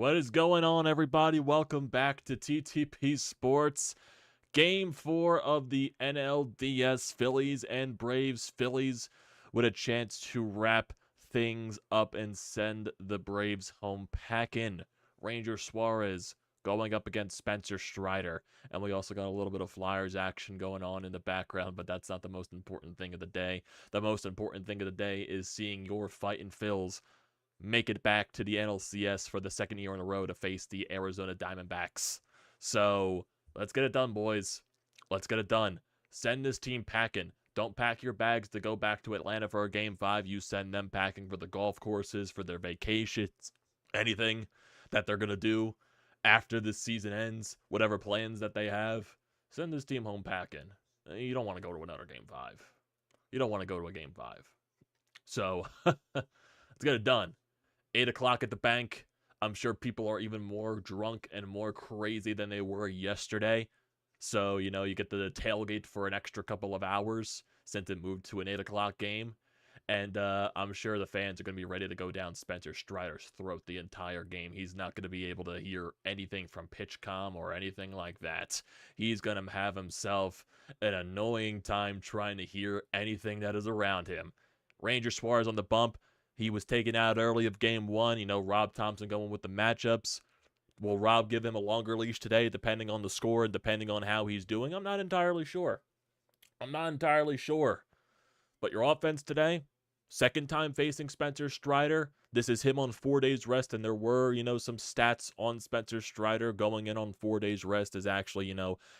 What is going on, everybody? Welcome back to TTP Sports. Game 4 of the NLDS Phillies and Braves. Phillies with a chance to wrap things up and send the Braves home packing. Ranger Suarez going up against Spencer Strider. And we also got a little bit of Flyers action going on in the background, but that's not the most important thing of the day. The most important thing of the day is seeing your fighting Phils make it back to the NLCS for the second year in a row to face the Arizona Diamondbacks. So let's get it done, boys. Let's get it done. Send this team packing. Don't pack your bags to go back to Atlanta for a Game 5. You send them packing for the golf courses, for their vacations, anything that they're going to do after this season ends, whatever plans that they have. Send this team home packing. You don't want to go to another Game 5. You don't want to go to a Game 5. So let's get it done. 8 o'clock at the bank. I'm sure people are even more drunk and more crazy than they were yesterday. So, you get the tailgate for an extra couple of hours since it moved to an 8 o'clock game. And I'm sure the fans are going to be ready to go down Spencer Strider's throat the entire game. He's not going to be able to hear anything from PitchCom or anything like that. He's going to have himself an annoying time trying to hear anything that is around him. Ranger Suarez on the bump. He was taken out early of Game 1. Rob Thompson going with the matchups. Will Rob give him a longer leash today, depending on the score and depending on how he's doing? I'm not entirely sure. But your offense today, second time facing Spencer Strider. This is him on 4 days rest, and there were, some stats on Spencer Strider going in on 4 days rest is actually,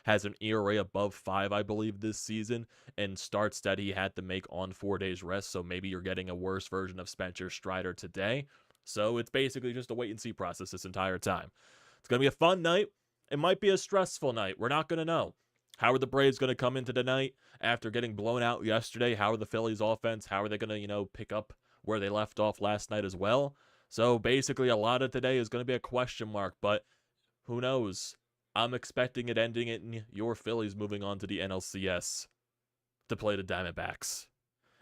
has an ERA above 5, I believe, this season, and starts that he had to make on 4 days rest, so maybe you're getting a worse version of Spencer Strider today. So it's basically just a wait-and-see process this entire time. It's going to be a fun night. It might be a stressful night. We're not going to know. How are the Braves going to come into the night after getting blown out yesterday? How are the Phillies offense? How are they going to, pick up where they left off last night as well? So basically a lot of today is going to be a question mark, but who knows? I'm expecting it ending in your Phillies moving on to the NLCS to play the Diamondbacks.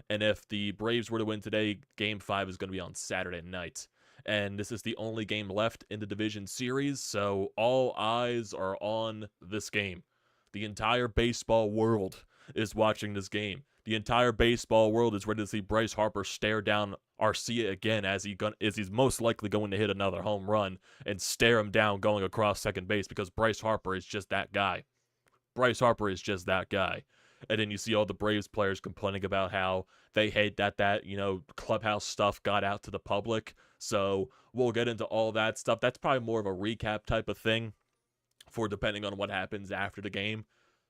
And if the Braves were to win today, Game 5 is going to be on Saturday night. And this is the only game left in the division series, so all eyes are on this game. The entire baseball world is watching this game. The entire baseball world is ready to see Bryce Harper stare down Arcia again as he's most likely going to hit another home run and stare him down going across second base because Bryce Harper is just that guy. And then you see all the Braves players complaining about how they hate that clubhouse stuff got out to the public. So we'll get into all that stuff. That's probably more of a recap type of thing for depending on what happens after the game.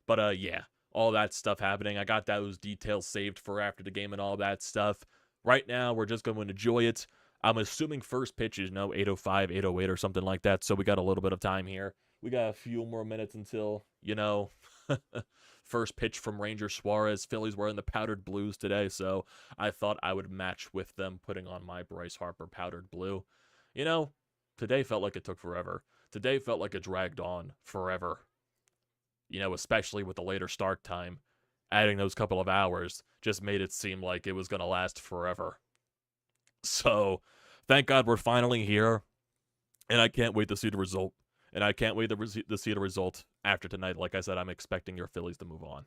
But yeah, all that stuff happening. I got those details saved for after the game and all that stuff. Right now, we're just going to enjoy it. I'm assuming first pitch is 8:05, 8:08 or something like that. So we got a little bit of time here. We got a few more minutes until, first pitch from Ranger Suarez. Phillies were in the powdered blues today, so I thought I would match with them putting on my Bryce Harper powdered blue. Today felt like it took forever. Today felt like it dragged on forever. Especially with the later start time. Adding those couple of hours just made it seem like it was going to last forever. So, thank God we're finally here, and I can't wait to see the result. And I can't wait to see the result after tonight. Like I said, I'm expecting your Phillies to move on.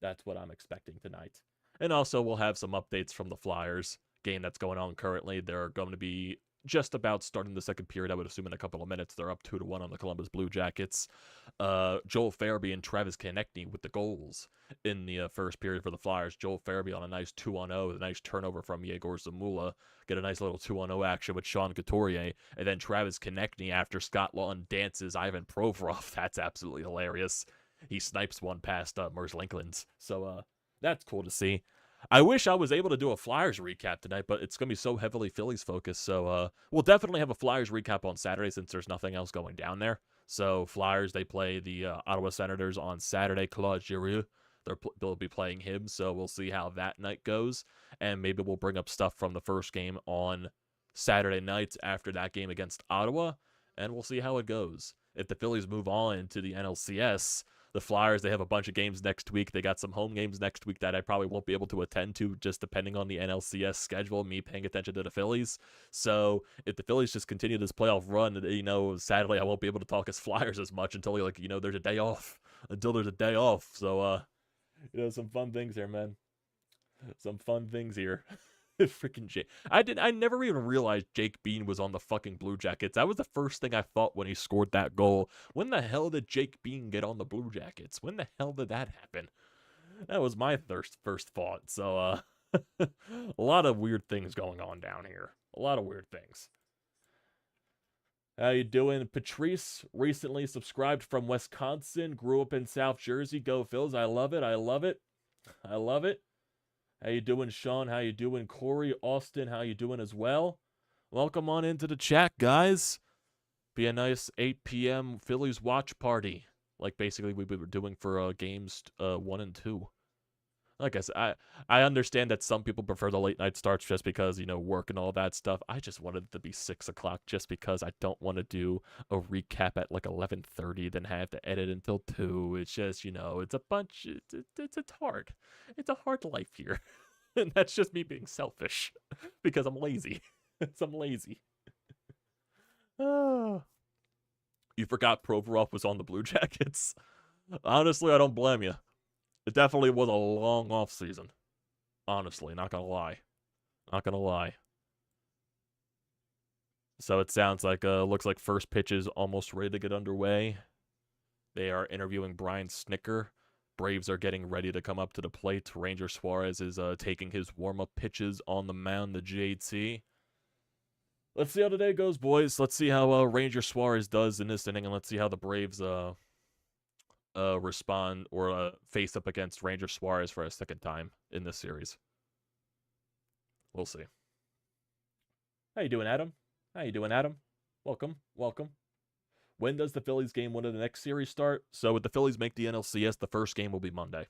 That's what I'm expecting tonight. And also, we'll have some updates from the Flyers game that's going on currently. They're going to be just about starting the second period, I would assume, in a couple of minutes. They're up 2-1 on the Columbus Blue Jackets. Joel Farabee and Travis Konechny with the goals in the first period for the Flyers. Joel Farabee on a nice 2-0 with a nice turnover from Yegor Zamula. Get a nice little 2-0 action with Sean Couturier. And then Travis Konechny after Scott Lawton dances Ivan Provorov. That's absolutely hilarious. He snipes one past Merz Linklands. So that's cool to see. I wish I was able to do a Flyers recap tonight, but it's going to be so heavily Phillies focused. So we'll definitely have a Flyers recap on Saturday since there's nothing else going down there. So Flyers, they play the Ottawa Senators on Saturday. Claude Giroux, they'll be playing him. So we'll see how that night goes. And maybe we'll bring up stuff from the first game on Saturday night after that game against Ottawa. And we'll see how it goes. If the Phillies move on to the NLCS, The Flyers, they have a bunch of games next week. They got some home games next week that I probably won't be able to attend to, just depending on the NLCS schedule, me paying attention to the Phillies. So if the Phillies just continue this playoff run, sadly, I won't be able to talk as Flyers as much until, there's a day off. Until there's a day off. So, some fun things here, man. Some fun things here. Freaking Jake. I never even realized Jake Bean was on the fucking Blue Jackets. That was the first thing I thought when he scored that goal. When the hell did Jake Bean get on the Blue Jackets? When the hell did that happen? That was my first thought. So, a lot of weird things going on down here. A lot of weird things. How you doing? Patrice recently subscribed from Wisconsin. Grew up in South Jersey. Go Phils. I love it. I love it. I love it. How you doing, Sean? How you doing, Corey? Austin, how you doing as well? Welcome on into the chat, guys. Be a nice 8 p.m. Phillies watch party, like basically we were doing for games 1 and 2. Like I said, I understand that some people prefer the late night starts just because, work and all that stuff. I just wanted it to be 6 o'clock just because I don't want to do a recap at like 11:30, then have to edit until 2. It's just, it's a bunch, it's hard. It's a hard life here. And that's just me being selfish because I'm lazy. I'm lazy. You forgot Provorov was on the Blue Jackets? Honestly, I don't blame you. It definitely was a long off season. Honestly, not gonna lie. Not gonna lie. So it sounds like, looks like first pitch is almost ready to get underway. They are interviewing Brian Snitker. Braves are getting ready to come up to the plate. Ranger Suarez is taking his warm-up pitches on the mound, the JT. Let's see how today goes, boys. Let's see how Ranger Suarez does in this inning, and let's see how the Braves respond or face up against Ranger Suarez for a second time in this series. We'll see. How you doing, Adam? How you doing, Adam? Welcome. When does the Phillies game 1 of the next series start? So with the Phillies make the NLCS, the first game will be Monday.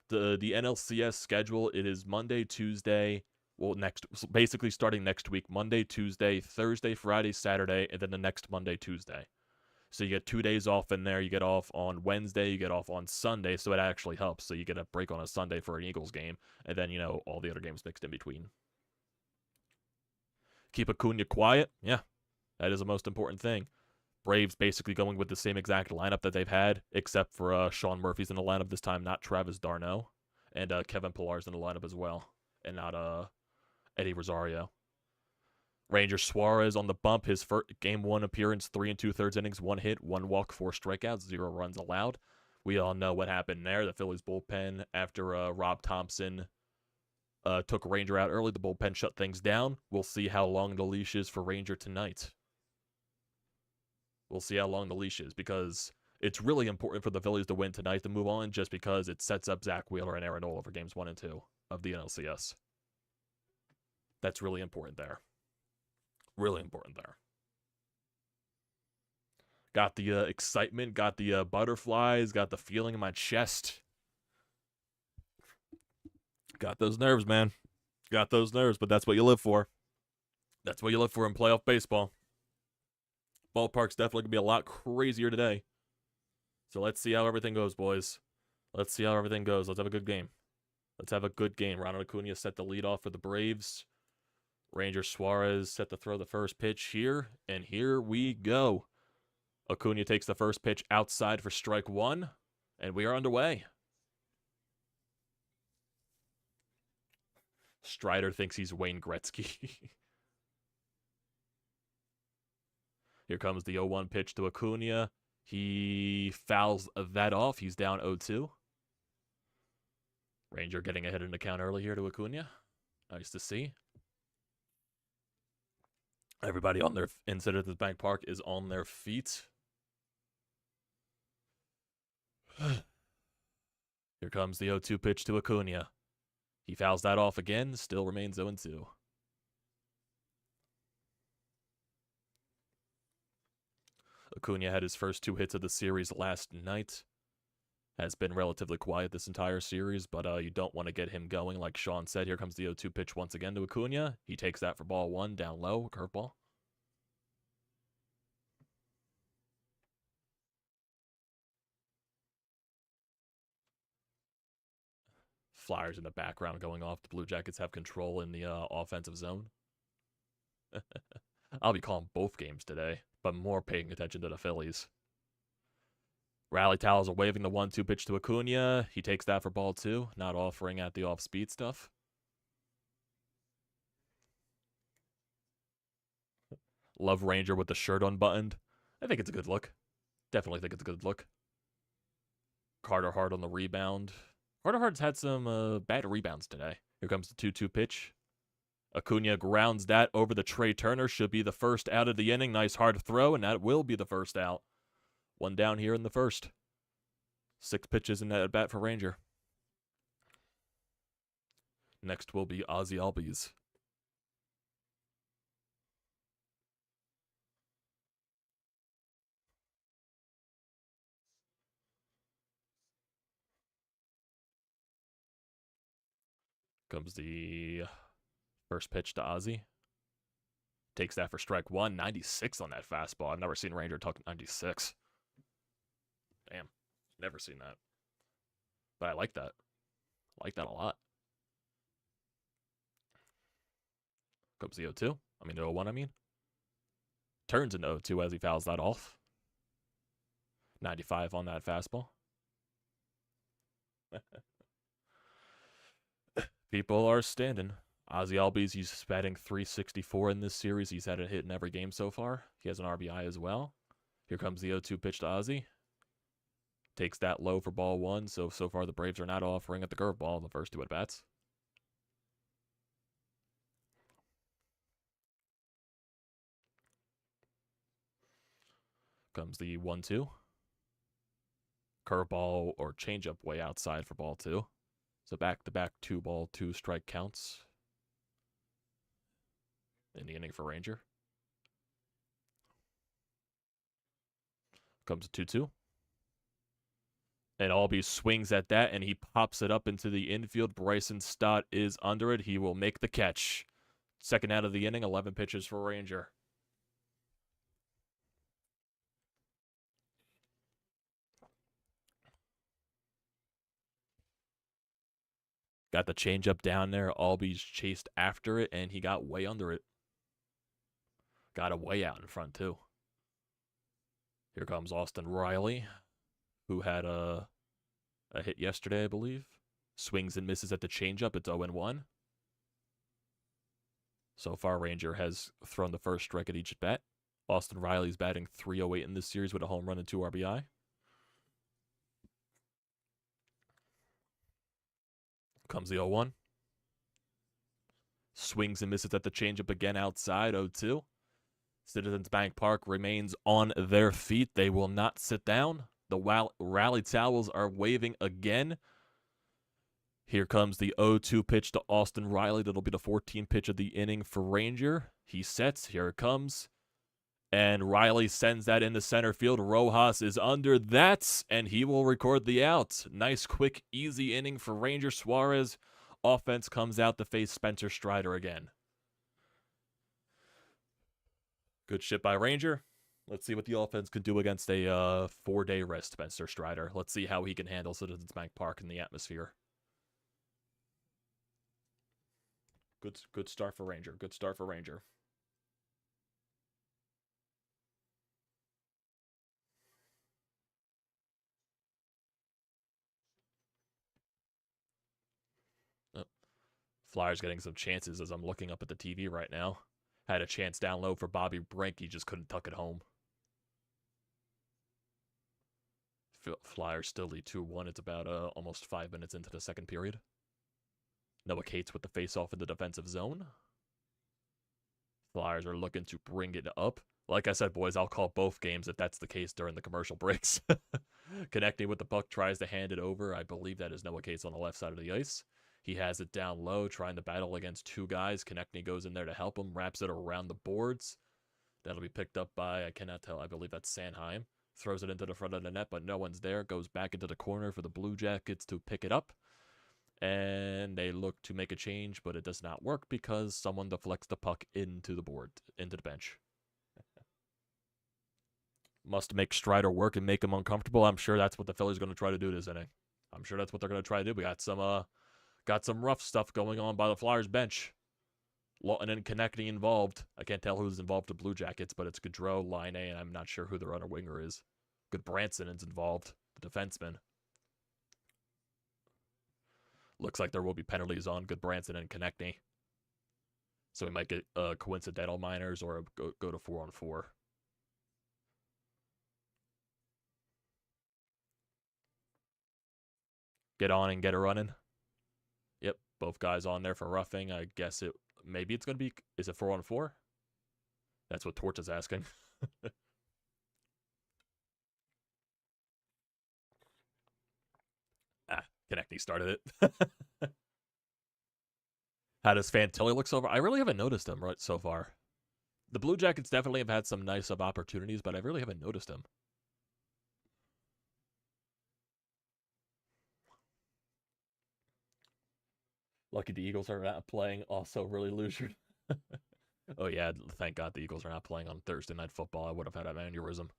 The NLCS schedule, it is Monday, Tuesday, basically starting next week, Monday, Tuesday, Thursday, Friday, Saturday, and then the next Monday, Tuesday. So you get 2 days off in there. You get off on Wednesday. You get off on Sunday. So it actually helps. So you get a break on a Sunday for an Eagles game. And then, all the other games mixed in between. Keep Acuna quiet. Yeah, that is the most important thing. Braves basically going with the same exact lineup that they've had, except for Sean Murphy's in the lineup this time, not Travis d'Arnaud. And Kevin Pillar's in the lineup as well. And not Eddie Rosario. Ranger Suarez on the bump, his first game 1 appearance, 3 2/3 innings, 1 hit, 1 walk, 4 strikeouts, 0 runs allowed. We all know what happened there. The Phillies bullpen, after Rob Thompson took Ranger out early, the bullpen shut things down. We'll see how long the leash is for Ranger tonight. We'll see how long the leash is, because it's really important for the Phillies to win tonight to move on, just because it sets up Zack Wheeler and Aaron Nola for games 1 and 2 of the NLCS. That's really important there. Really important there. Got the excitement, got the butterflies, got the feeling in my chest. Got those nerves, man. Got those nerves, but that's what you live for. That's what you live for in playoff baseball. Ballpark's definitely going to be a lot crazier today. So let's see how everything goes, boys. Let's see how everything goes. Let's have a good game. Let's have a good game. Ronald Acuna set the lead off for the Braves. Ranger Suarez set to throw the first pitch here, and here we go. Acuna takes the first pitch outside for strike 1, and we are underway. Strider thinks he's Wayne Gretzky. Here comes the 0-1 pitch to Acuna. He fouls that off. He's down 0-2. Ranger getting ahead in the count early here to Acuna. Nice to see. Everybody on their in Citizens Bank Park is on their feet. Here comes the 0-2 pitch to Acuna. He fouls that off again, still remains 0-2. Acuna had his first 2 hits of the series last night. Has been relatively quiet this entire series, but you don't want to get him going. Like Sean said, here comes the 0-2 pitch once again to Acuna. He takes that for ball 1, down low, curveball. Flyers in the background going off. The Blue Jackets have control in the offensive zone. I'll be calling both games today, but more paying attention to the Phillies. Rally towels are waving the 1-2 pitch to Acuna. He takes that for ball 2, not offering at the off-speed stuff. Love Ranger with the shirt unbuttoned. I think it's a good look. Definitely think it's a good look. Carter Hart on the rebound. Carter Hart's had some bad rebounds today. Here comes the 2-2 pitch. Acuna grounds that over the Trey Turner. Should be the first out of the inning. Nice hard throw, and that will be the first out. 1 down here in the first. 6 pitches in that at bat for Ranger. Next will be Ozzy Albies. Comes the first pitch to Ozzy. Takes that for strike 1. 96 on that fastball. I've never seen Ranger talk 96. Damn. Never seen that. But I like that. I like that a lot. Comes the 0-2. I mean, the 0-1, I mean. Turns into 0-2 as he fouls that off. 95 on that fastball. People are standing. Ozzy Albies, he's batting .364 in this series. He's had a hit in every game so far. He has an RBI as well. Here comes the 0-2 pitch to Ozzy. Takes that low for ball 1. So far the Braves are not offering at the curveball in the first 2 at-bats. Comes the 1-2. Curveball or changeup way outside for ball 2. So back-to-back 2-ball, 2-strike counts in the inning for Ranger. Comes a 2-2. And Albies swings at that, and he pops it up into the infield. Bryson Stott is under it. He will make the catch. Second out of the inning, 11 pitches for Ranger. Got the changeup down there. Albies chased after it, and he got way under it. Got a way out in front, too. Here comes Austin Riley, who had a hit yesterday, I believe. Swings and misses at the changeup. It's 0-1. So far, Ranger has thrown the first strike at each at bat. Austin Riley's batting .308 in this series with a home run and 2 RBI. Comes the 0-1. Swings and misses at the changeup again outside, 0-2. Citizens Bank Park remains on their feet. They will not sit down. The rally towels are waving again. Here comes the 0-2 pitch to Austin Riley. That'll be the 14th pitch of the inning for Ranger. He sets. Here it comes. And Riley sends that into center field. Rojas is under that, and he will record the out. Nice, quick, easy inning for Ranger. Suarez. Offense comes out to face Spencer Strider again. Good shit by Ranger. Let's see what the offense can do against a 4-day rest Spencer Strider. Let's see how he can handle Citizens Bank Park in the atmosphere. Good start for Ranger. Good start for Ranger. Oh. Flyers getting some chances as I'm looking up at the TV right now. Had a chance down low for Bobby Brink. He just couldn't tuck it home. Flyers still lead 2-1. It's about almost 5 minutes into the second period. Noah Cates with the face-off in the defensive zone. Flyers are looking to bring it up. Like I said, boys, I'll call both games if that's the case during the commercial breaks. Connecting with the puck, tries to hand it over. I believe that is Noah Cates on the left side of the ice. He has it down low, trying to battle against 2 guys. Konechny goes in there to help him, wraps it around the boards. That'll be picked up by, I cannot tell, I believe that's Sanheim. Throws it into the front of the net, but no one's there. Goes back into the corner for the Blue Jackets to pick it up. And they look to make a change, but it does not work because someone deflects the puck into the board, into the bench. Must make Strider work and make him uncomfortable. I'm sure that's what the Phillies are going to try to do this inning. I'm sure that's what they're going to try to do. We got Got some rough stuff going on by the Flyers bench. Lawton and Konechny involved. I can't tell who's involved with Blue Jackets, but it's Gaudreau, Line A, and I'm not sure who the runner winger is. Goodbranson is involved, the defenseman. Looks like there will be penalties on Goodbranson and Konechny. So we might get coincidental minors or go to 4-on-4. Get on and get it running. Yep, both guys on there for roughing. I guess maybe it's going to be, is it 4-on-4? That's what Torch is asking. Konechny started it. How does Fantilli look so far? I really haven't noticed him right so far. The Blue Jackets definitely have had some nice opportunities, but I really haven't noticed him. Lucky the Eagles are not playing. Also, really loser. Oh yeah, thank God the Eagles are not playing on Thursday Night Football. I would have had an aneurysm.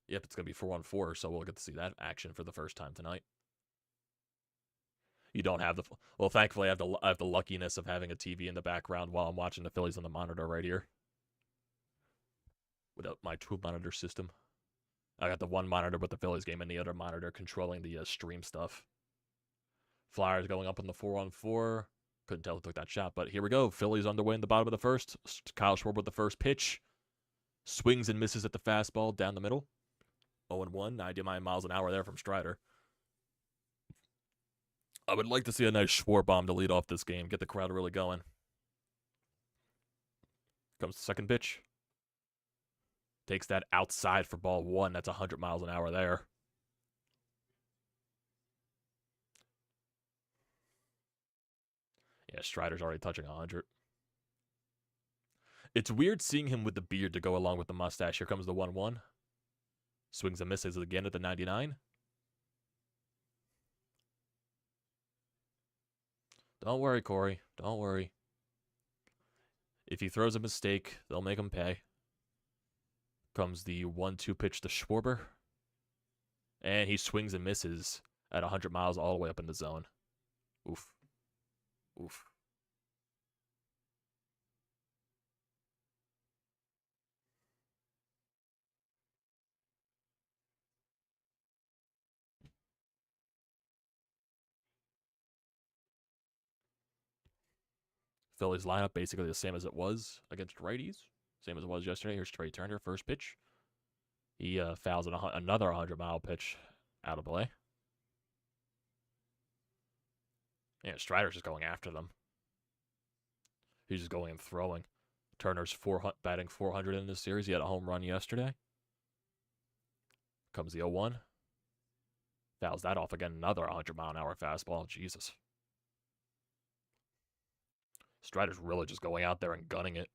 Yep, it's going to be 4-on-4, so we'll get to see that action for the first time tonight. You don't have the... Well, thankfully, I have the luckiness of having a TV in the background while I'm watching the Phillies on the monitor right here. Without my two-monitor system. I got the one monitor with the Phillies game and the other monitor controlling the stream stuff. Flyers going up on the 4-on-4. Couldn't tell who took that shot, but here we go. Phillies underway in the bottom of the first. Kyle Schwarber with the first pitch. Swings and misses at the fastball down the middle. 0-1, 99 miles an hour there from Strider. I would like to see a nice Schwarber bomb to lead off this game. Get the crowd really going. Comes the second pitch. Takes that outside for ball 1. That's 100 miles an hour there. Yeah, Strider's already touching 100. It's weird seeing him with the beard to go along with the mustache. Here comes the 1-1. Swings and misses again at the 99. Don't worry, Corey. Don't worry. If he throws a mistake, they'll make him pay. Comes the 1-2 pitch to Schwarber. And he swings and misses at 100 miles all the way up in the zone. Oof. Oof. Phillies lineup basically the same as it was against righties. Same as it was yesterday. Here's Trey Turner, first pitch. He fouls another 100-mile pitch out of play. Yeah, Strider's just going after them. He's just going and throwing. Turner's batting 400 in this series. He had a home run yesterday. Comes the 0-1. Fouls that off again. Another 100-mile-an-hour fastball. Jesus. Strider's really just going out there and gunning it.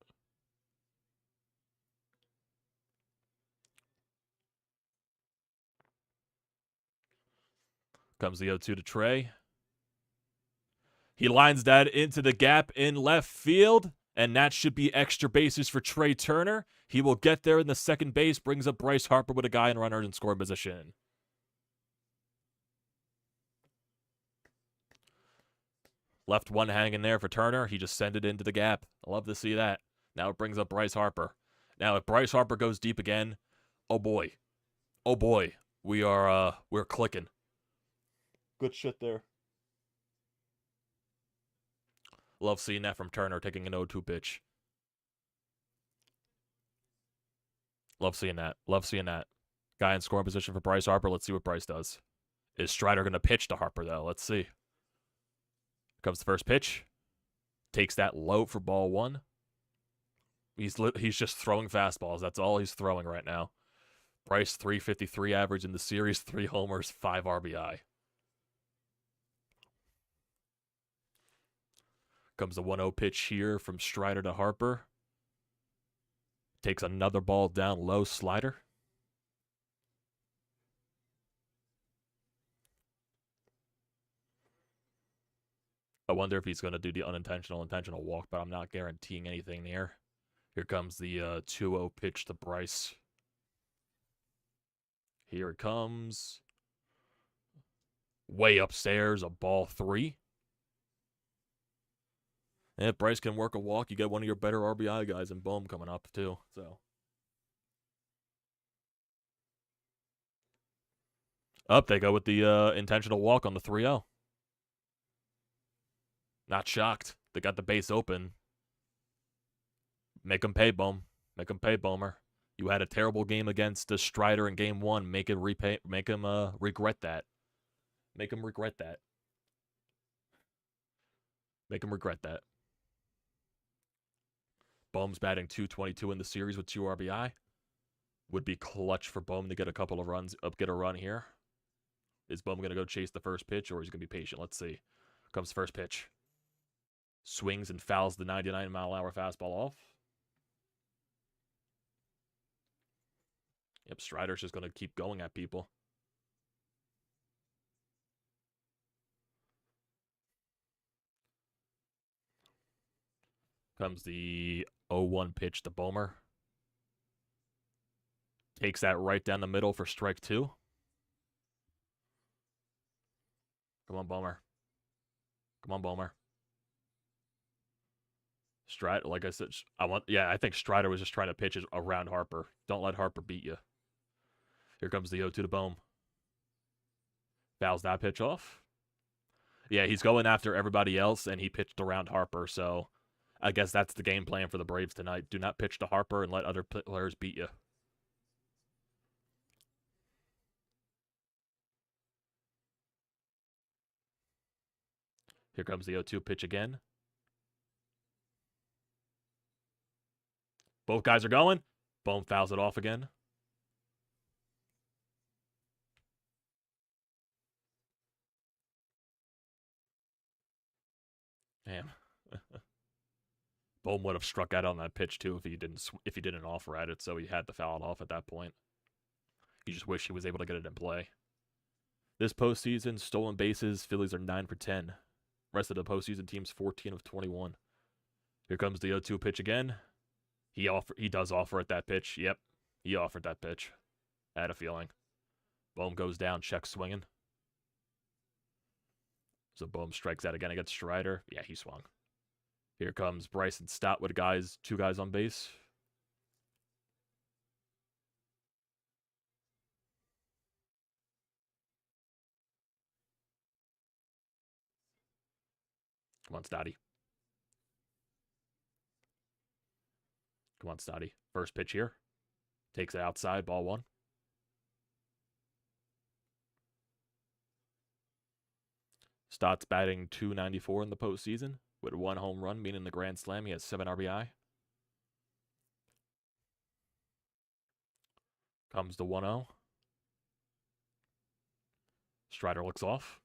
Comes the 0-2 to Trey. He lines that into the gap in left field, and that should be extra bases for Trey Turner. He will get there in the second base, brings up Bryce Harper with a guy in runner in scoring position. Left one hanging there for Turner. He just sent it into the gap. I love to see that. Now it brings up Bryce Harper. Now if Bryce Harper goes deep again, oh boy. Oh boy. We're clicking. Good shit there. Love seeing that from Turner taking an 0-2 pitch. Love seeing that. Love seeing that. Guy in scoring position for Bryce Harper. Let's see what Bryce does. Is Strider going to pitch to Harper, though? Let's see. Comes the first pitch. Takes that low for ball 1. He's just throwing fastballs. That's all he's throwing right now. Bryce, 353 average in the series, 3 homers, 5 RBI. Comes the 1-0 pitch here from Strider to Harper. Takes another ball down low, slider. I wonder if he's going to do the intentional walk, but I'm not guaranteeing anything there. Here comes the 2-0 pitch to Bryce. Here it comes. Way upstairs, a ball 3. And if Bryce can work a walk, you get one of your better RBI guys in Bohm coming up, too. So up they go with the intentional walk on the 3-0. Not shocked. They got the base open. Make him pay, Bohm. Make him pay, Bohmer. You had a terrible game against Strider in game 1. Make him regret that. Make him regret that. Make him regret that. Bohm's batting .222 in the series with 2 RBI. Would be clutch for Bohm to get a couple of runs, get a run here. Is Bohm going to go chase the first pitch, or is he going to be patient? Let's see. Comes the first pitch. Swings and fouls the 99-mile-an-hour fastball off. Yep, Strider's just going to keep going at people. Comes the 0-1 pitch to Bohmer. Takes that right down the middle for strike 2. Come on, Bohmer. Come on, Bohmer. Strider, like I said, I think Strider was just trying to pitch it around Harper. Don't let Harper beat you. Here comes the 0-2 to Bohm. Fouls that pitch off. Yeah, he's going after everybody else, and he pitched around Harper, so I guess that's the game plan for the Braves tonight. Do not pitch to Harper and let other players beat you. Here comes the 0-2 pitch again. Both guys are going. Bohm fouls it off again. Damn. Bohm would have struck out on that pitch too if he didn't offer at it, so he had to foul it off at that point. You just wish he was able to get it in play. This postseason, stolen bases, Phillies are 9 for 10. Rest of the postseason team's 14 of 21. Here comes the 0-2 pitch again. He does offer at that pitch. Yep, he offered that pitch. I had a feeling. Bohm goes down, checks swinging. So Bohm strikes out again against Strider. Yeah, he swung. Here comes Bryce and Stott with 2 guys on base. Come on, Stotty. Come on, Stotty. First pitch here. Takes it outside, ball 1. Stott's batting .294 in the postseason with 1 home run, meaning the Grand Slam. He has 7 RBI. Comes the 1-0. Strider looks off.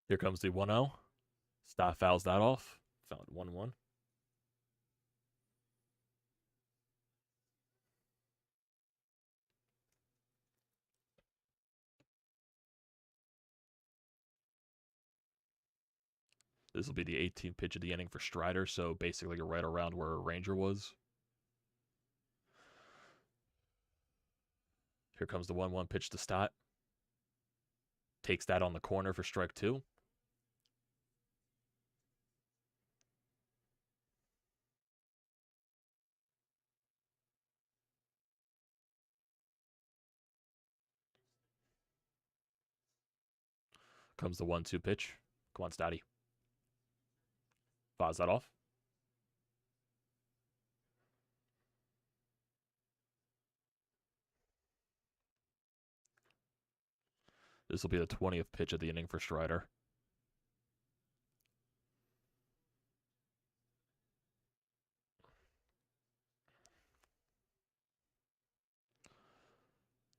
Here comes the 1-0. Stott fouls that off. Found 1-1. This will be the 18th pitch of the inning for Strider, so basically you're right around where Ranger was. Here comes the 1-1 pitch to Stott. Takes that on the corner for strike 2. Comes the 1-2 pitch. Come on, Stotty. Fouls that off. This will be the 20th pitch of the inning for Strider.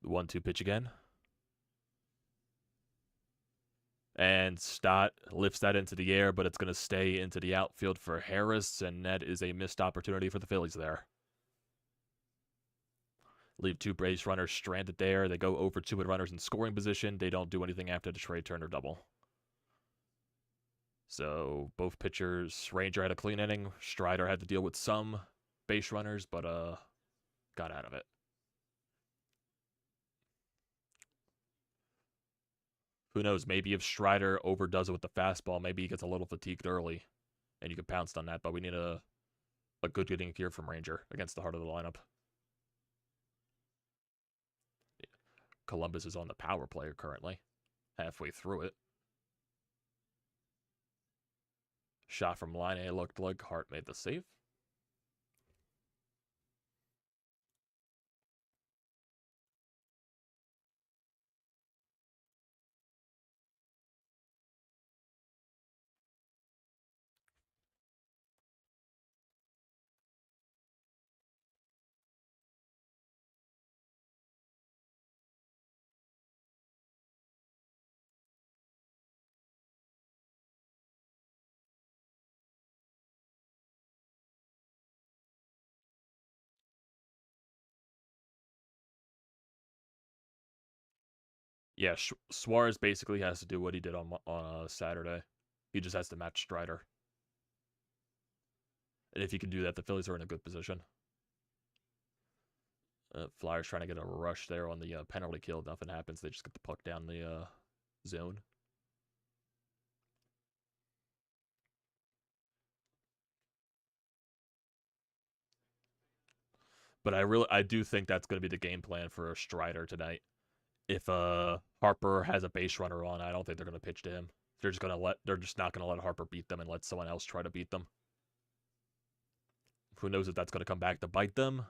The 1-2 pitch again. And Stott lifts that into the air, but it's going to stay into the outfield for Harris, and that is a missed opportunity for the Phillies there. Leave 2 base runners stranded there. They go over 2 runners in scoring position. They don't do anything after the Trey Turner double. So both pitchers, Ranger had a clean inning. Strider had to deal with some base runners, but got out of it. Who knows? Maybe if Strider overdoes it with the fastball, maybe he gets a little fatigued early, and you can pounce on that. But we need a good inning here from Ranger against the heart of the lineup. Columbus is on the power play currently, halfway through it. Shot from line A looked like Hart made the save. Yeah, Suarez basically has to do what he did on Saturday. He just has to match Strider. And if he can do that, the Phillies are in a good position. Flyers trying to get a rush there on the penalty kill. Nothing happens. They just get the puck down the zone. But I do think that's going to be the game plan for Strider tonight. If Harper has a base runner on, I don't think they're going to pitch to him. They're just not going to let Harper beat them and let someone else try to beat them. Who knows if that's going to come back to bite them?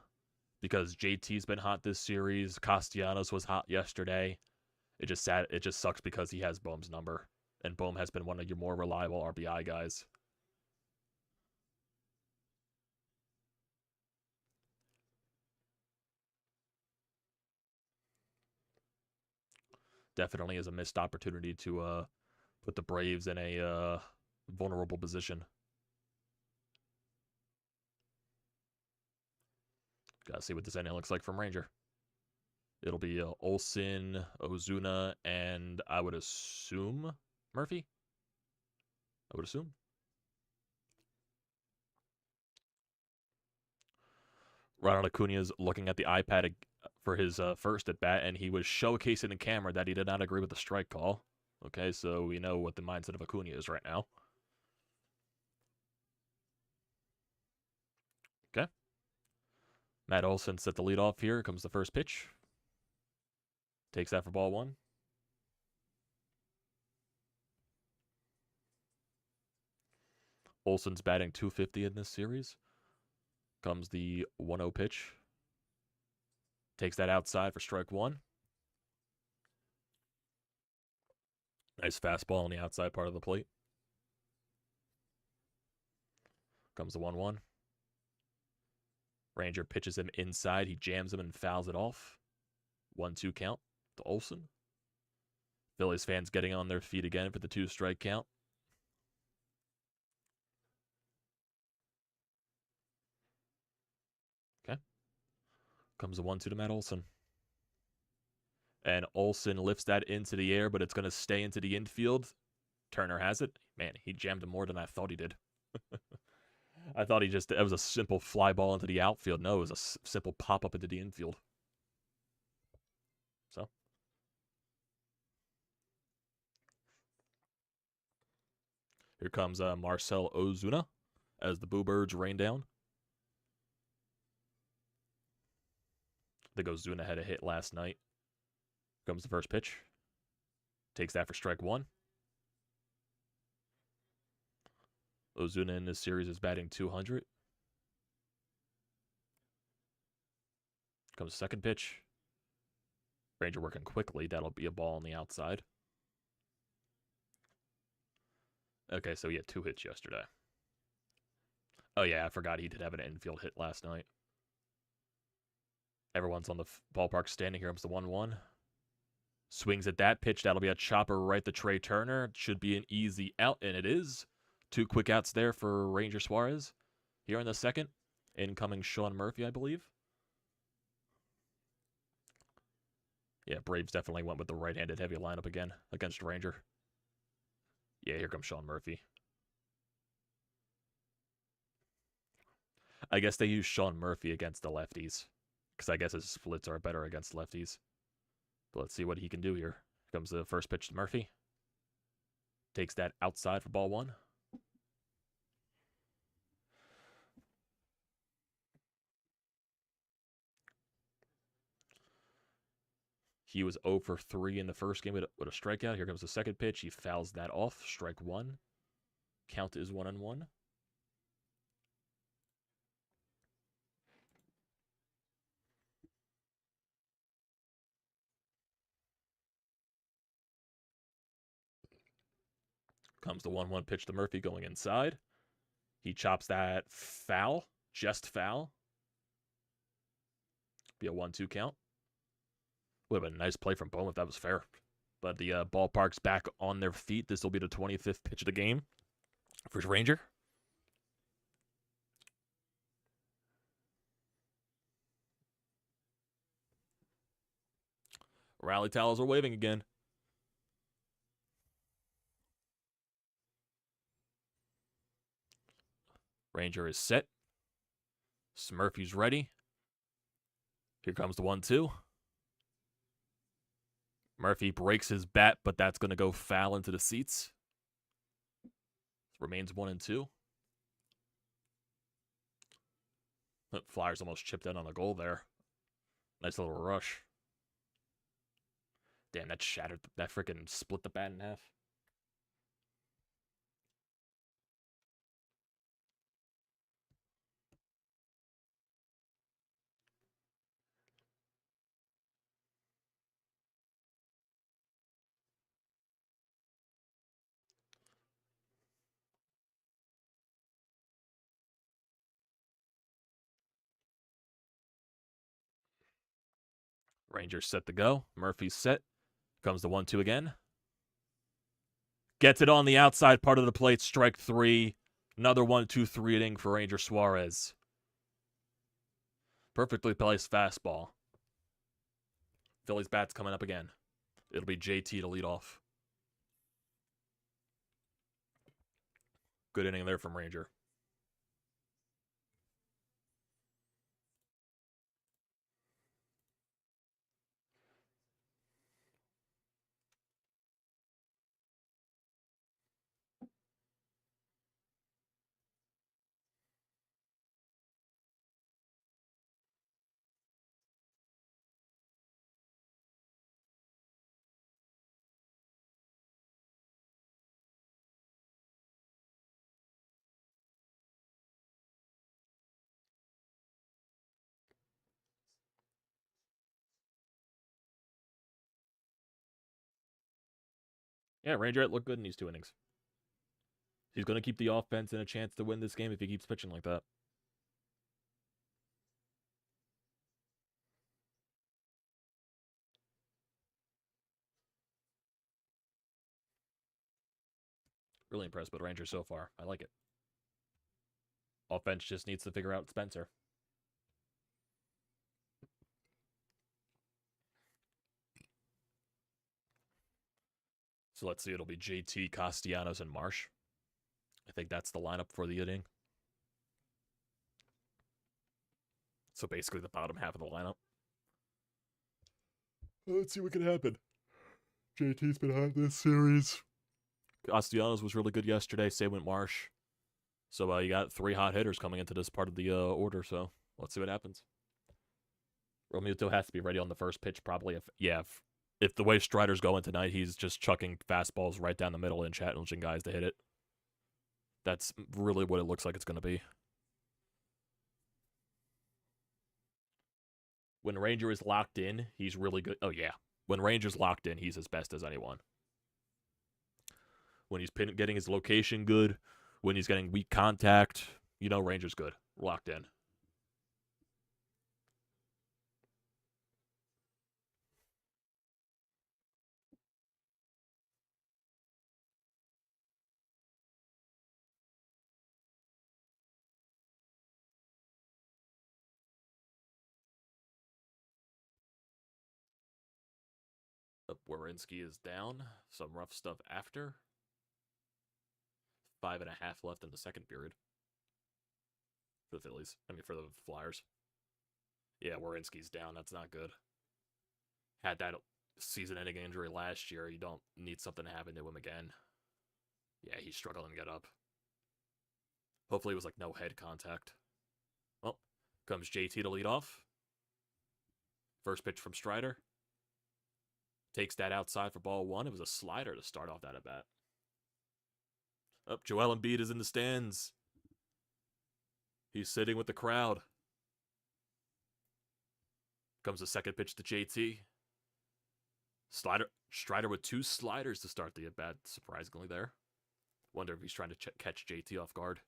Because JT's been hot this series. Castellanos was hot yesterday. It just sucks because he has Bohm's number, and Bohm has been one of your more reliable RBI guys. Definitely is a missed opportunity to put the Braves in a vulnerable position. Gotta see what this inning looks like from Ranger. It'll be Olsen, Ozuna, and I would assume Murphy. I would assume. Ronald Acuna is looking at the iPad for his first at bat, and he was showcasing the camera that he did not agree with the strike call. Okay, so we know what the mindset of Acuna is right now. Okay. Matt Olson set the lead off here. Here comes the first pitch. Takes that for ball 1. Olson's batting .250 in this series. Comes the 1-0 pitch. Takes that outside for strike 1. Nice fastball on the outside part of the plate. Comes the 1-1. Ranger pitches him inside. He jams him and fouls it off. 1-2 count to Olsen. Phillies fans getting on their feet again for the 2-strike count. Okay. Comes a 1-2 to Matt Olson. And Olsen lifts that into the air, but it's going to stay into the infield. Turner has it. Man, he jammed him more than I thought he did. I thought it was a simple fly ball into the outfield. No, it was a simple pop up into the infield. So. Here comes Marcell Ozuna as the Boo Birds rain down. I think Ozuna had a hit last night. Here comes the first pitch. Takes that for strike 1. Ozuna in this series is batting .200. Comes the second pitch. Ranger working quickly. That'll be a ball on the outside. Okay, so he had 2 hits yesterday. Oh, yeah, I forgot he did have an infield hit last night. Everyone's on the ballpark standing. Here comes the 1-1. Swings at that pitch. That'll be a chopper right to Trey Turner. Should be an easy out, and it is. 2 quick outs there for Ranger Suarez. Here in the second. Incoming Sean Murphy, I believe. Yeah, Braves definitely went with the right-handed heavy lineup again against Ranger. Yeah, here comes Sean Murphy. I guess they use Sean Murphy against the lefties, because I guess his splits are better against lefties. But let's see what he can do here. Here comes the first pitch to Murphy. Takes that outside for ball 1. He was 0 for 3 in the first game with a strikeout. Here comes the second pitch. He fouls that off. Strike 1. Count is 1-1. Comes the 1-1 pitch to Murphy going inside. He chops that foul. Just foul. Be a 1-2 count. Would have been a nice play from Bohm if that was fair. But the ballpark's back on their feet. This will be the 25th pitch of the game for Ranger. Rally towels are waving again. Ranger is set. Murphy's ready. Here comes the 1-2. Murphy breaks his bat, but that's going to go foul into the seats. Remains 1-2. Flyers almost chipped in on a goal there. Nice little rush. Damn, that shattered. That freaking split the bat in half. Rangers set to go. Murphy's set. Comes the 1-2 again. Gets it on the outside part of the plate. Strike 3. Another 1-2-3 inning for Ranger Suarez. Perfectly placed fastball. Phillies bat's coming up again. It'll be JT to lead off. Good inning there from Ranger. Yeah, Ranger looked good in these 2 innings. He's going to keep the offense and a chance to win this game if he keeps pitching like that. Really impressed with Rangers so far. I like it. Offense just needs to figure out Spencer. So let's see. It'll be JT, Castellanos, and Marsh. I think that's the lineup for the inning. So basically the bottom half of the lineup. Let's see what can happen. JT's been hot this series. Castellanos was really good yesterday. Same with Marsh. So you got 3 hot hitters coming into this part of the order. So let's see what happens. Realmuto has to be ready on the first pitch probably. If the way Strider's going tonight, he's just chucking fastballs right down the middle and challenging guys to hit it. That's really what it looks like it's going to be. When Ranger is locked in, he's really good. Oh, yeah. When Ranger's locked in, he's as best as anyone. When he's getting his location good, when he's getting weak contact, you know Ranger's good. Locked in. Werenski is down. Some rough stuff after. 5.5 left in the second period. For the Phillies. I mean, for the Flyers. Yeah, Werenski's down. That's not good. Had that season-ending injury last year. You don't need something to happen to him again. Yeah, he's struggling to get up. Hopefully it was like no head contact. Well, comes JT to lead off. First pitch from Strider. Takes that outside for ball one. It was a slider to start off that at bat. Up, Joel Embiid is in the stands. He's sitting with the crowd. Comes the second pitch to JT. Strider with 2 sliders to start the at bat, surprisingly there. Wonder if he's trying to catch JT off guard.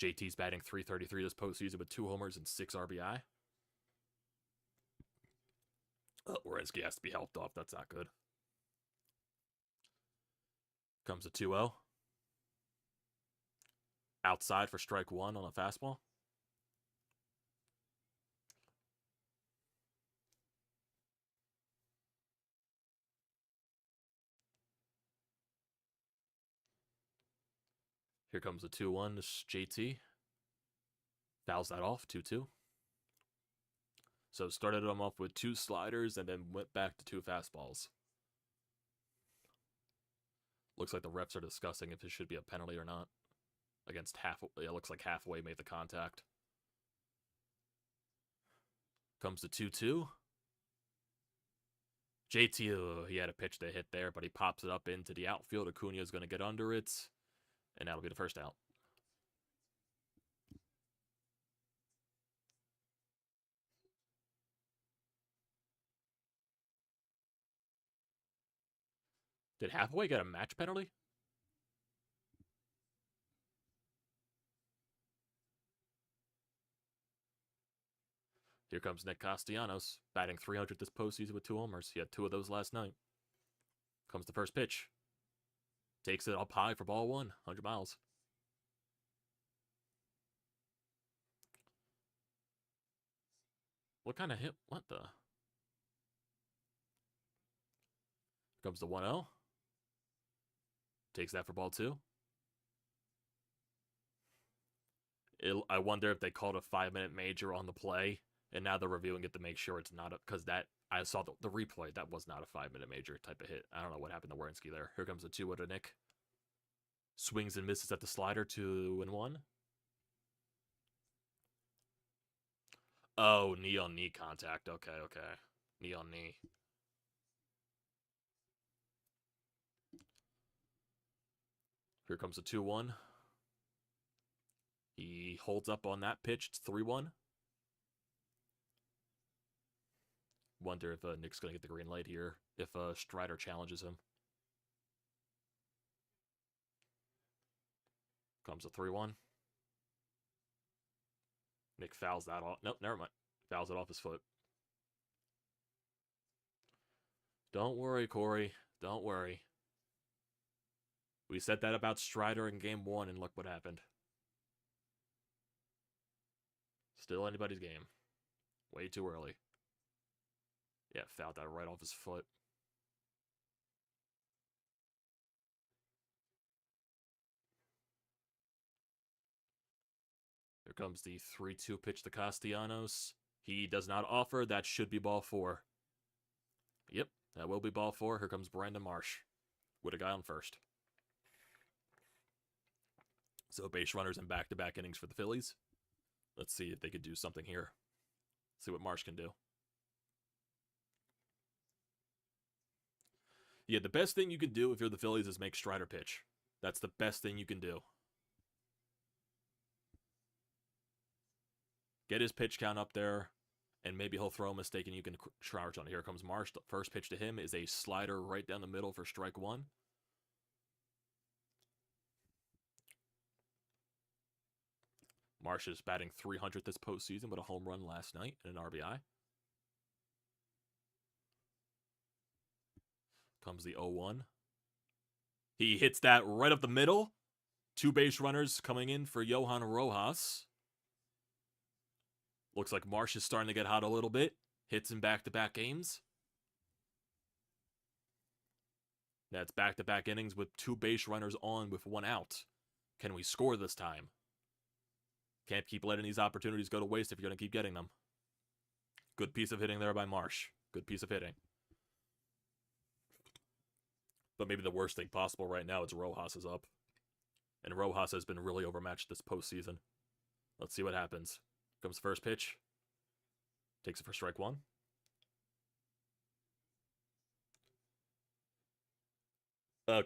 JT's batting .333 this postseason with 2 homers and 6 RBI. Werenski has to be helped off. That's not good. Comes a 2-0. Outside for strike 1 on a fastball. Here comes the 2-1 to JT. Fouls that off, 2-2. So started him off with 2 sliders and then went back to 2 fastballs. Looks like the refs are discussing if it should be a penalty or not. Against it looks like halfway made the contact. Comes the 2-2. JT, he had a pitch to hit there, but he pops it up into the outfield. Acuna is going to get under it, and that'll be the first out. Did Hathaway get a match penalty? Here comes Nick Castellanos, batting .300 this postseason with 2 homers. He had 2 of those last night. Comes the first pitch. Takes it up high for ball 1, 100 miles. What kind of hit? What the? Here comes the 1-0. Takes that for ball 2. I wonder if they called a 5-minute major on the play, and now they're reviewing it to make sure it's not because I saw the replay. That was not a 5-minute major type of hit. I don't know what happened to Werenski there. Here comes the 2-0 to Nick. Swings and misses at the slider, 2-1. Oh, knee on knee contact. Okay. Knee on knee. Here comes the 2-1. He holds up on that pitch. It's 3-1. Wonder if Nick's going to get the green light here if Strider challenges him. Comes a 3-1. Nick fouls that off. Nope, never mind. Fouls it off his foot. Don't worry, Corey. Don't worry. We said that about Strider in game 1, and look what happened. Still anybody's game. Way too early. Yeah, fouled that right off his foot. Here comes the 3-2 pitch to Castellanos. He does not offer. That should be ball 4. Yep, that will be ball 4. Here comes Brandon Marsh with a guy on first. So base runners in back-to-back innings for the Phillies. Let's see if they could do something here. See what Marsh can do. Yeah, the best thing you can do if you're the Phillies is make Strider pitch. That's the best thing you can do. Get his pitch count up there, and maybe he'll throw a mistake and you can charge on it. Here comes Marsh. The first pitch to him is a slider right down the middle for strike 1. Marsh is batting .300 this postseason with a home run last night and an RBI. Comes the 0-1. He hits that right up the middle. 2 base runners coming in for Johan Rojas. Looks like Marsh is starting to get hot a little bit. Hits in back-to-back games. That's back-to-back innings with 2 base runners on with 1 out. Can we score this time? Can't keep letting these opportunities go to waste if you're going to keep getting them. Good piece of hitting there by Marsh. Good piece of hitting. But maybe the worst thing possible right now is Rojas is up. And Rojas has been really overmatched this postseason. Let's see what happens. Comes first pitch. Takes it for strike 1.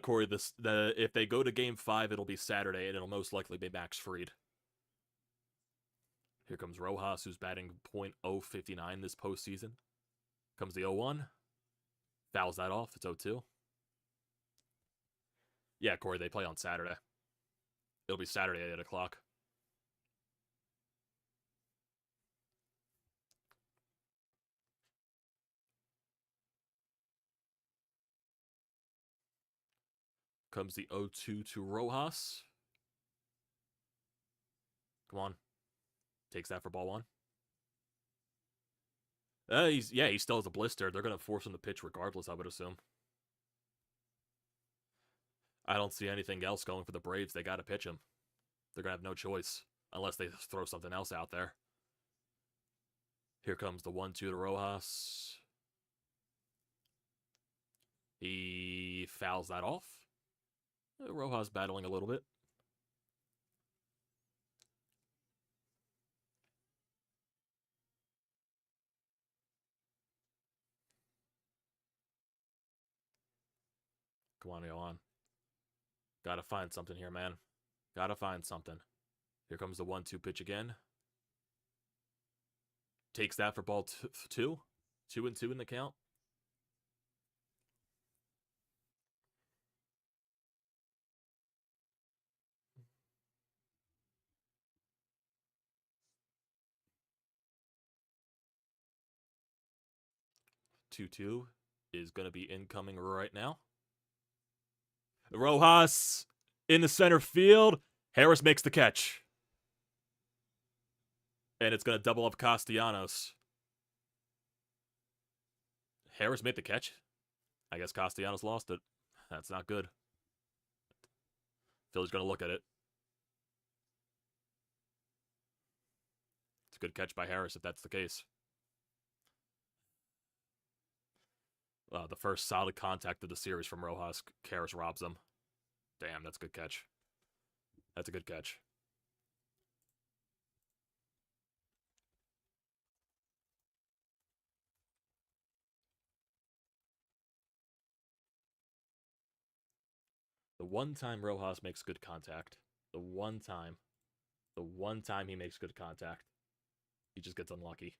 Corey, if they go to Game 5, it'll be Saturday, and it'll most likely be Max Fried. Here comes Rojas, who's batting .059 this postseason. Comes the 0-1. Fouls that off. It's 0-2. Yeah, Corey, they play on Saturday. It'll be Saturday at 8 o'clock. Comes the 0-2 to Rojas. Come on. Takes that for ball 1. He still has a blister. They're going to force him to pitch regardless, I would assume. I don't see anything else going for the Braves. They got to pitch him. They're going to have no choice unless they throw something else out there. Here comes the 1-2 to Rojas. He fouls that off. Rojas battling a little bit. Come on, go on. Gotta find something here, man. Gotta find something. Here comes the 1-2 pitch again. Takes that for ball 2. 2-2 in the count. Two is going to be incoming right now. Rojas in the center field. Harris makes the catch. And it's going to double up Castellanos. Harris made the catch. I guess Castellanos lost it. That's not good. Philly's going to look at it. It's a good catch by Harris if that's the case. The first solid contact of the series from Rojas. Harris robs him. Damn, that's a good catch. That's a good catch. The one time Rojas makes good contact. The one time he makes good contact. He just gets unlucky.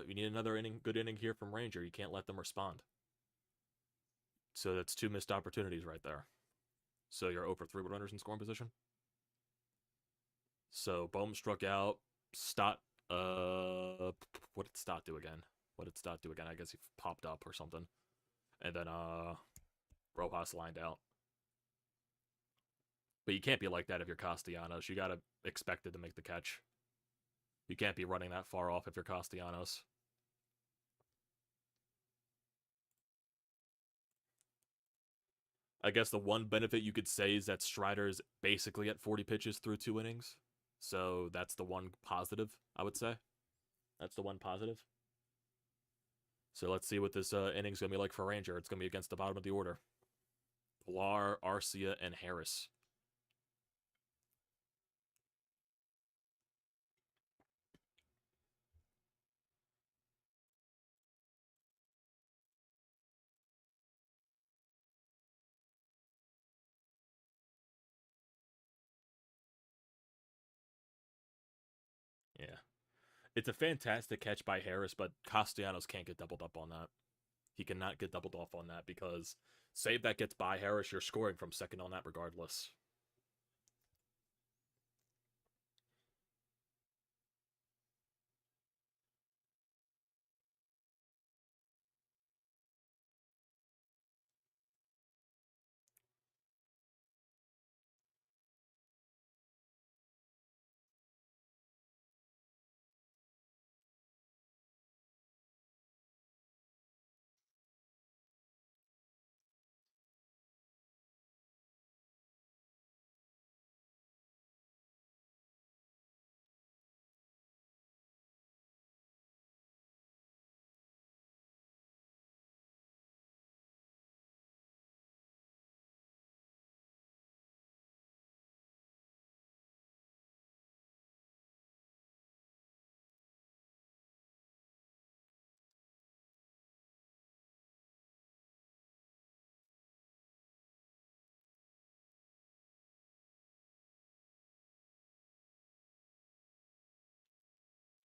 You need another good inning here from Ranger. You can't let them respond. So that's 2 missed opportunities right there. So you're 0 for 3 with runners in scoring position. So Bohm struck out. Stott, what did Stott do again? I guess he popped up or something. And then Rojas lined out. But you can't be like that if you're Castellanos. You gotta expect it to make the catch. You can't be running that far off if you're Castellanos. I guess the one benefit you could say is that Strider's basically at 40 pitches through 2 innings. So that's the one positive, I would say. That's the one positive. So let's see what this inning's going to be like for Ranger. It's going to be against the bottom of the order. Pilar, Arcia, and Harris. Yeah. It's a fantastic catch by Harris, but Castellanos can't get doubled up on that. He cannot get doubled off on that because save that gets by Harris, you're scoring from second on that regardless.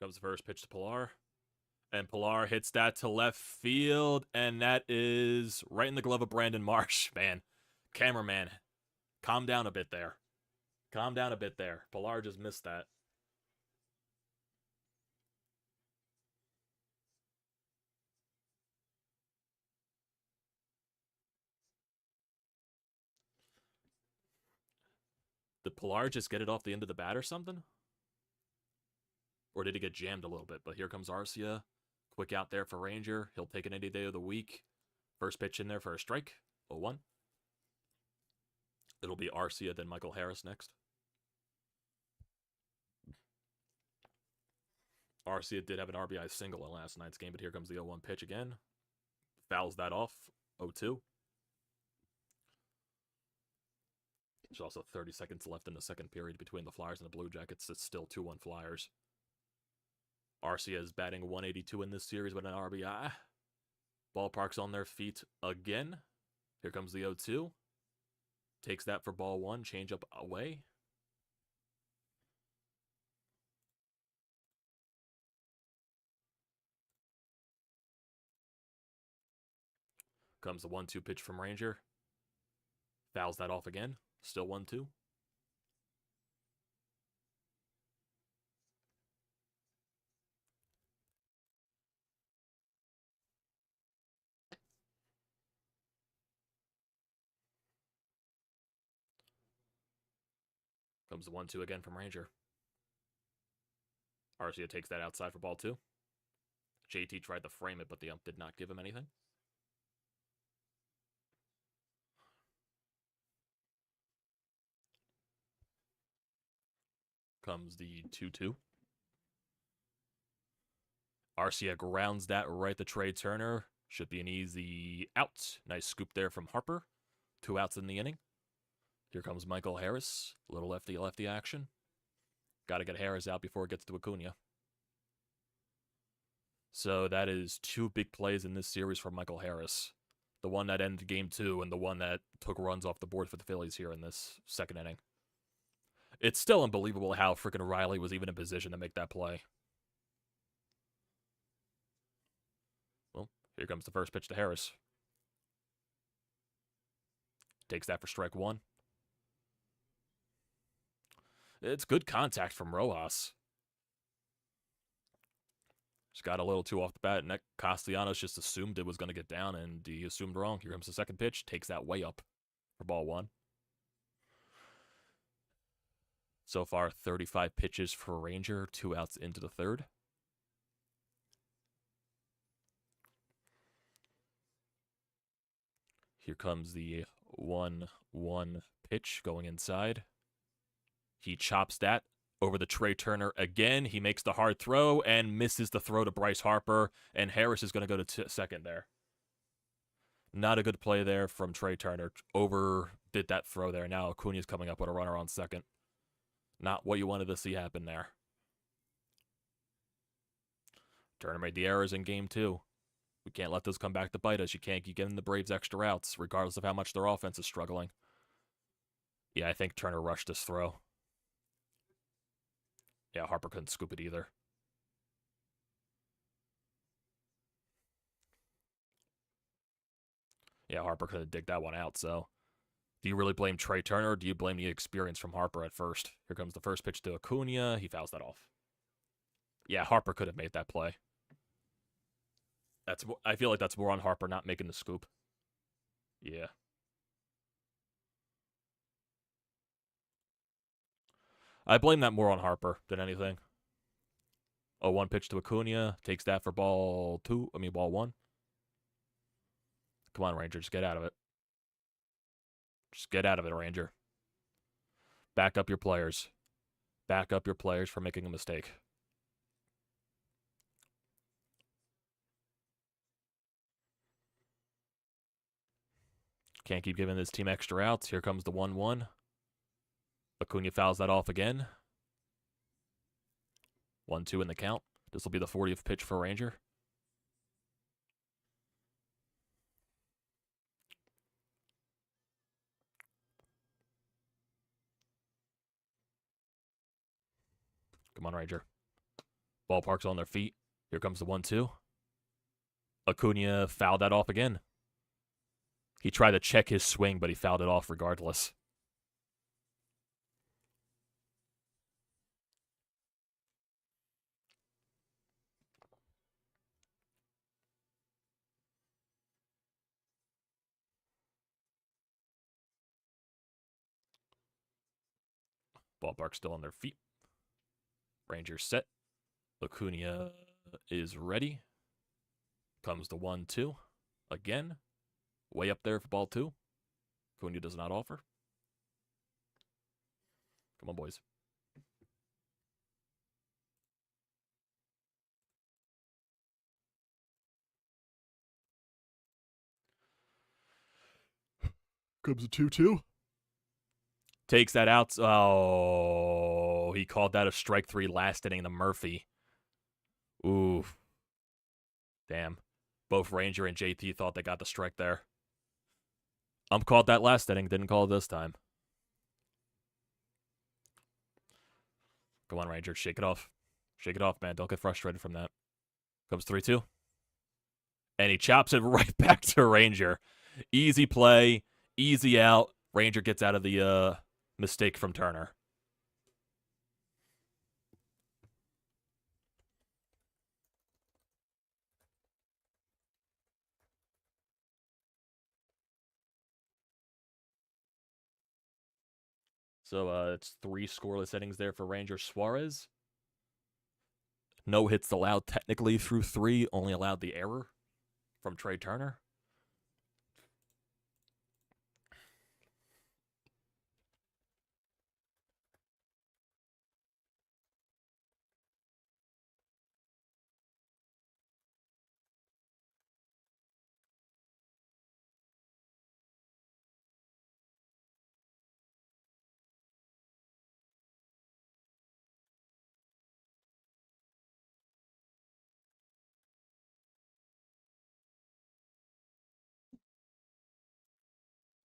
Comes the first pitch to Pilar. And Pilar hits that to left field, and that is right in the glove of Brandon Marsh. Man, cameraman, calm down a bit there. Calm down a bit there. Pilar just missed that. Did Pilar just get it off the end of the bat or something? Or did he get jammed a little bit? But here comes Arcia. Quick out there for Ranger. He'll take it any day of the week. First pitch in there for a strike. 0-1. It'll be Arcia, then Michael Harris next. Arcia did have an RBI single in last night's game, but here comes the 0-1 pitch again. Fouls that off. 0-2. There's also 30 seconds left in the second period between the Flyers and the Blue Jackets. It's still 2-1 Flyers. Arcia is batting 182 in this series with an RBI. Ballpark's on their feet again. Here comes the 0-2. Takes that for ball one. Change up away. Comes the 1-2 pitch from Ranger. Fouls that off again. Still 1-2. Comes the 1-2 again from Ranger. Arcia takes that outside for ball two. JT tried to frame it, but the ump did not give him anything. Comes the 2-2. Arcia grounds that right to Trey Turner. Should be an easy out. Nice scoop there from Harper. 2 outs in the inning. Here comes Michael Harris. A little lefty-lefty action. Got to get Harris out before it gets to Acuna. So that is 2 big plays in this series for Michael Harris. The one that ended game 2 and the one that took runs off the board for the Phillies here in this second inning. It's still unbelievable how freaking Riley was even in position to make that play. Well, here comes the first pitch to Harris. Takes that for strike 1. It's good contact from Rojas. Just got a little too off the bat, and that Castellanos just assumed it was going to get down, and he assumed wrong. Here comes the second pitch. Takes that way up for ball 1. So far, 35 pitches for Ranger, 2 outs into the third. Here comes the 1-1 pitch going inside. He chops that over the Trey Turner again. He makes the hard throw and misses the throw to Bryce Harper, and Harris is going to go to second there. Not a good play there from Trey Turner. Overdid that throw there. Now Acuna's coming up with a runner on second. Not what you wanted to see happen there. Turner made the errors in game 2. We can't let those come back to bite us. You can't keep getting the Braves extra outs, regardless of how much their offense is struggling. Yeah, I think Turner rushed this throw. Yeah, Harper couldn't scoop it either. Yeah, Harper could have digged that one out, so... Do you really blame Trey Turner, or do you blame the experience from Harper at first? Here comes the first pitch to Acuna. He fouls that off. Yeah, Harper could have made that play. I feel like that's more on Harper not making the scoop. Yeah. I blame that more on Harper than anything. 0-1 pitch to Acuna. Takes that for ball 1. Come on, Ranger. Just get out of it. Just get out of it, Ranger. Back up your players. Back up your players for making a mistake. Can't keep giving this team extra outs. Here comes the 1-1. Acuna fouls that off again. 1-2 in the count. This will be the 40th pitch for Ranger. Come on, Ranger. Ballpark's on their feet. Here comes the 1-2. Acuna fouled that off again. He tried to check his swing, but he fouled it off regardless. Ballpark's still on their feet. Rangers set. Acuna is ready. Comes the 1-2. Again. Way up there for ball 2. Acuna does not offer. Come on, boys. Comes a 2-2. Takes that out. Oh, he called that a strike 3 last inning to Murphy. Ooh. Damn. Both Ranger and JT thought they got the strike there. Called that last inning. Didn't call it this time. Come on, Ranger. Shake it off. Shake it off, man. Don't get frustrated from that. Comes 3-2. And he chops it right back to Ranger. Easy play. Easy out. Ranger gets out of the mistake from Turner. So it's 3 scoreless innings there for Ranger. Suarez. No hits allowed technically through 3. Only allowed the error from Trey Turner.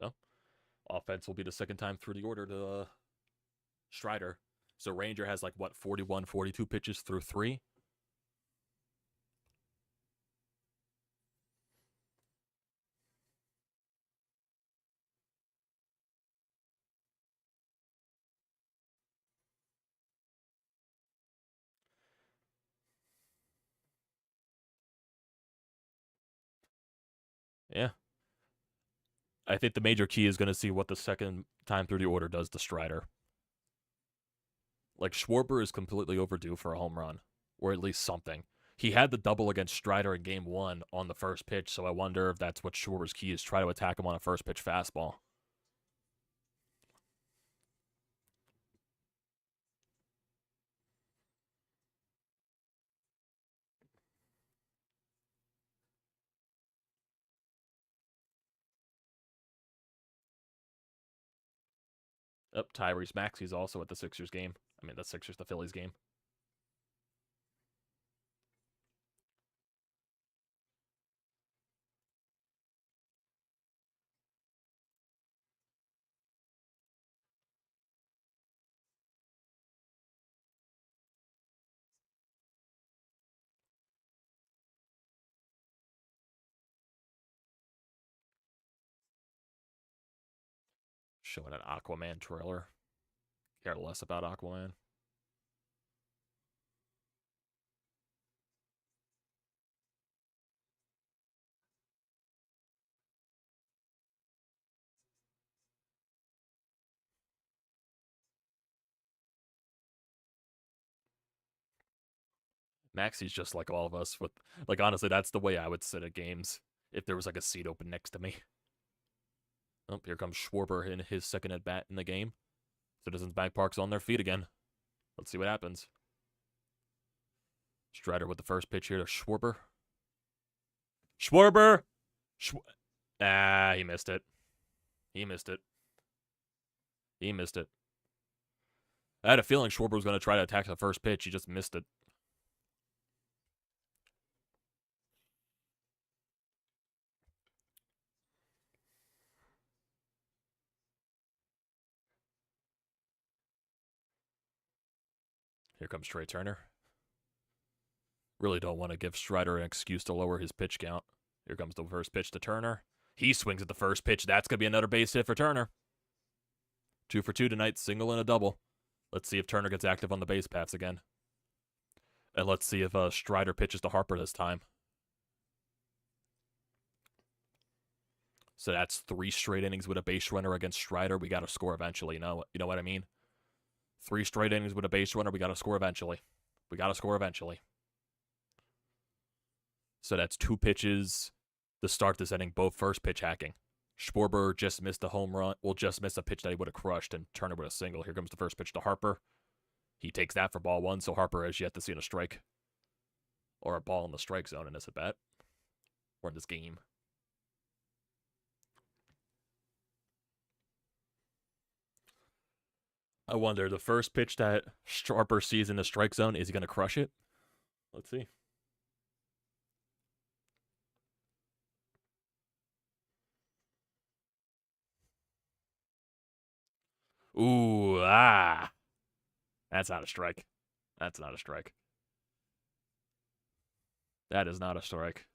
So, offense will be the second time through the order to Strider. So Ranger has 41, 42 pitches through 3. Yeah. I think the major key is going to see what the second time through the order does to Strider. Schwarber is completely overdue for a home run, or at least something. He had the double against Strider in game 1 on the first pitch, so I wonder if that's what Schwarber's key is, try to attack him on a first pitch fastball. Tyrese Maxey's also at the Sixers game. The Phillies game. Showing an Aquaman trailer. Care less about Aquaman. Maxey's just like all of us. Honestly, that's the way I would sit at games if there was a seat open next to me. Oh, here comes Schwarber in his second at bat in the game. Citizens Bank Park's on their feet again. Let's see what happens. Strider with the first pitch here to Schwarber. Schwarber! He missed it. He missed it. He missed it. I had a feeling Schwarber was going to try to attack the first pitch. He just missed it. Here comes Trey Turner. Really don't want to give Strider an excuse to lower his pitch count. Here comes the first pitch to Turner. He swings at the first pitch. That's going to be another base hit for Turner. 2 for 2 tonight, single and a double. Let's see if Turner gets active on the base paths again. And let's see if Strider pitches to Harper this time. So that's 3 straight innings with a base runner against Strider. We got to score eventually. You know what I mean? 3 straight innings with a base runner. We got to score eventually. We got to score eventually. So that's 2 pitches to start this inning, both first pitch hacking. Schwarber just missed a home run. Well, just missed a pitch that he would have crushed, and Turner with a single. Here comes the first pitch to Harper. He takes that for ball 1, so Harper has yet to see a strike. Or a ball in the strike zone in this at-bat. Or in this game. I wonder, the first pitch that Harper sees in the strike zone, is he going to crush it? Let's see. Ooh, That's not a strike. That's not a strike. That is not a strike.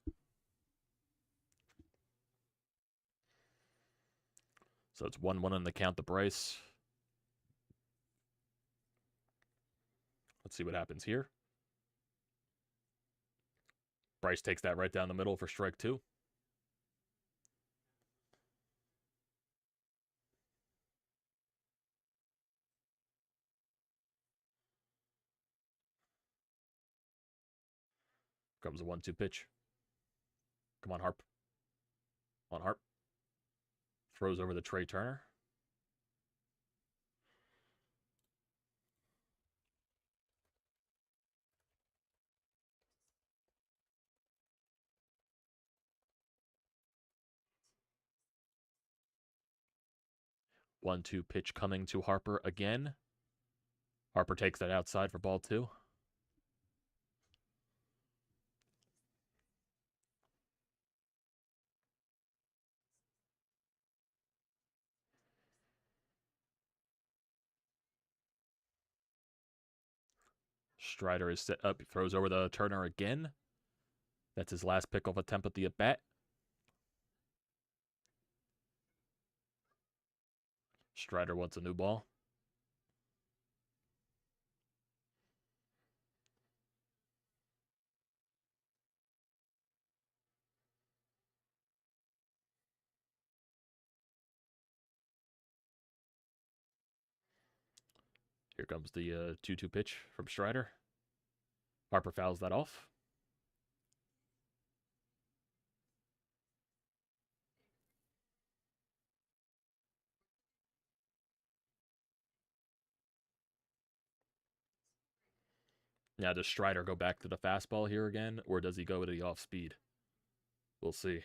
So it's 1-1 on the count to Bryce. Let's see what happens here. Bryce takes that right down the middle for strike 2. Comes a 1-2 pitch. Come on, Harp. On Harp. Throws over the Trey Turner. One-two pitch coming to Harper again. Harper takes that outside for ball 2. Strider is set up. He throws over the Turner again. That's his last pickoff attempt at the at-bat. Strider wants a new ball. Here comes the 2-2 pitch from Strider. Harper fouls that off. Now, does Strider go back to the fastball here again, or does he go to the off-speed? We'll see.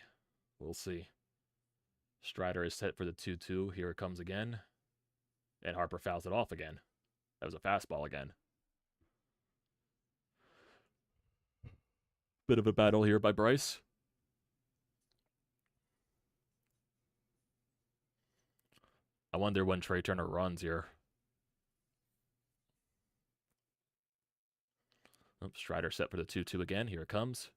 We'll see. Strider is set for the 2-2. Here it comes again. And Harper fouls it off again. That was a fastball again. Bit of a battle here by Bryce. I wonder when Trey Turner runs here. Oh, Strider set for the 2-2 again. Here it comes.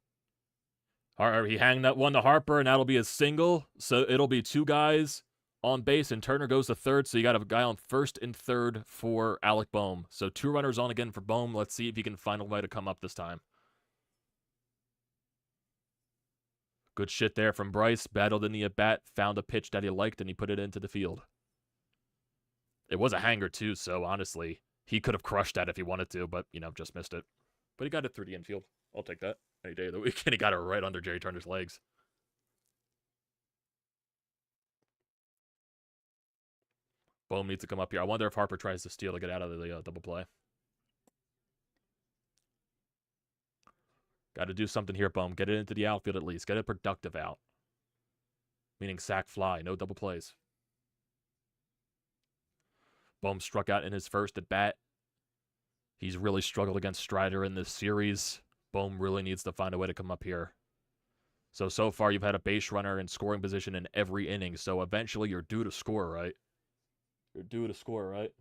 He hanged that one to Harper, and that'll be a single. So it'll be 2 guys on base, and Turner goes to third. So you got a guy on first and third for Alec Bohm. So 2 runners on again for Bohm. Let's see if he can find a way to come up this time. Good shit there from Bryce. Battled in the at-bat, found a pitch that he liked, and he put it into the field. It was a hanger, too, so honestly, he could have crushed that if he wanted to, but, just missed it. But he got it through the infield. I'll take that any day of the week, and he got it right under Jerry Turner's legs. Bohm needs to come up here. I wonder if Harper tries to steal to get out of the double play. Got to do something here, Bohm. Get it into the outfield at least. Get it productive out. Meaning sack fly, no double plays. Bohm struck out in his first at bat. He's really struggled against Strider in this series. Bohm really needs to find a way to come up here. So far you've had a base runner in scoring position in every inning, so eventually you're due to score, right? You're due to score, right?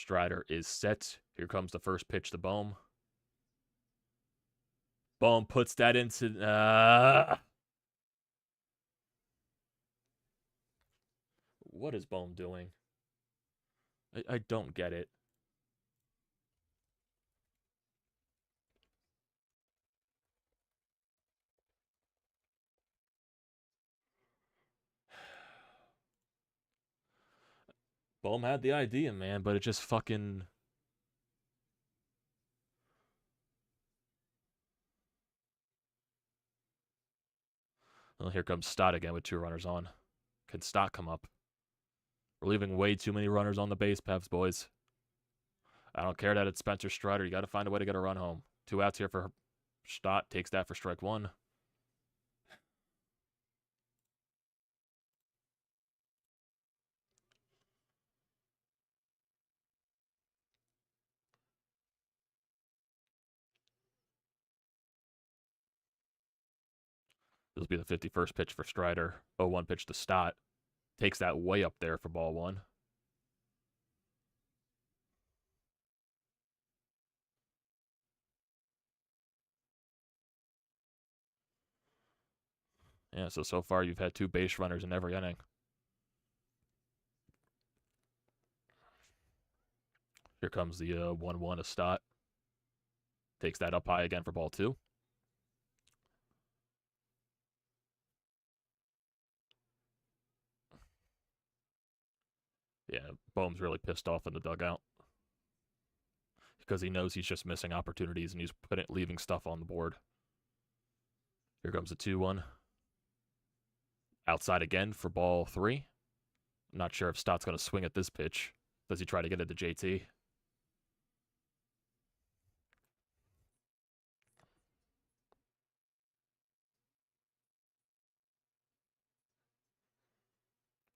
Strider is set. Here comes the first pitch to Bohm. Bohm puts that into... What is Bohm doing? I don't get it. Bohm had the idea, man, but it just fucking... Well, here comes Stott again with 2 runners on. Can Stott come up? We're leaving way too many runners on the base paths, boys. I don't care that it's Spencer Strider. You got to find a way to get a run home. 2 outs here for Stott. Takes that for strike 1. This will be the 51st pitch for Strider. 0-1 pitch to Stott. Takes that way up there for ball 1. Yeah, so far you've had 2 base runners in every inning. Here comes the 1-1 to Stott. Takes that up high again for ball 2. Yeah, Bohm's really pissed off in the dugout. Because he knows he's just missing opportunities and he's leaving stuff on the board. Here comes the 2-1. Outside again for ball 3. I'm not sure if Stott's going to swing at this pitch. Does he try to get it to JT?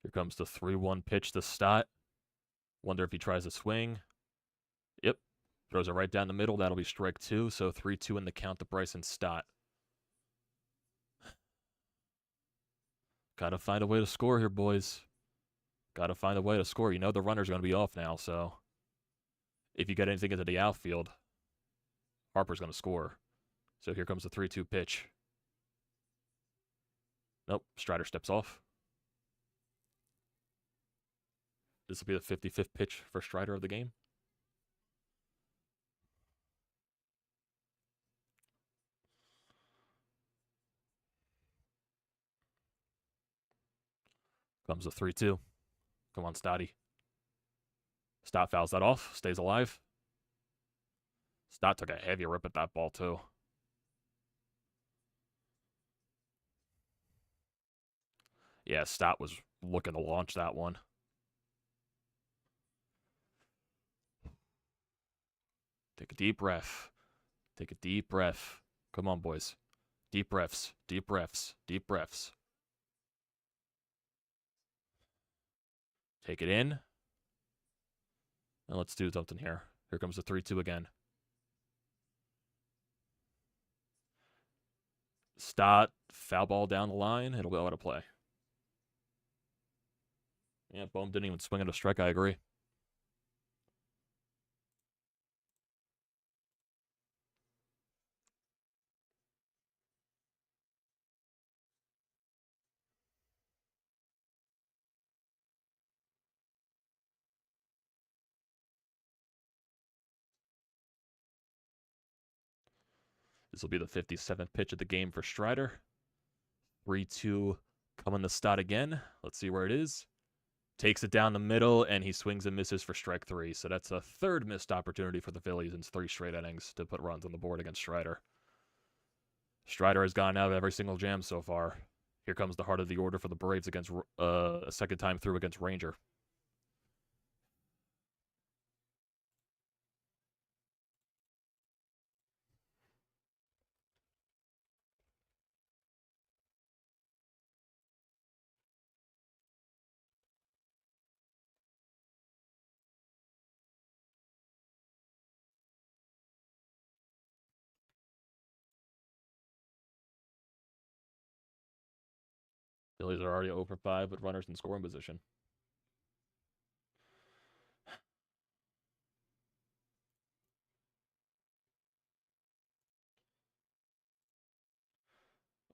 Here comes the 3-1 pitch to Stott. Wonder if he tries to swing. Yep. Throws it right down the middle. That'll be strike 2. So 3-2 in the count to Bryce and Stott. Gotta find a way to score here, boys. Gotta find a way to score. You know the runner's going to be off now, so if you get anything into the outfield, Harper's going to score. So here comes the 3-2 pitch. Nope, Strider steps off. This will be the 55th pitch for Strider of the game. Comes the 3-2. Come on, Stotty. Stott fouls that off. Stays alive. Stott took a heavy rip at that ball, too. Yeah, Stott was looking to launch that one. Take a deep breath. Take a deep breath. Come on, boys. Deep breaths. Deep breaths. Deep breaths. Take it in. And let's do something here. Here comes the 3-2 again. Stott, foul ball down the line. It'll be out of play. Yeah, Bohm didn't even swing at a strike. I agree. This will be the 57th pitch of the game for Strider. 3-2 coming to Stott again. Let's see where it is. Takes it down the middle, and he swings and misses for strike 3. So that's a 3rd missed opportunity for the Phillies in 3 straight innings to put runs on the board against Strider. Strider has gone out of every single jam so far. Here comes the heart of the order for the Braves against a second time through against Ranger. Phillies are already 0 for 5 with runners in scoring position.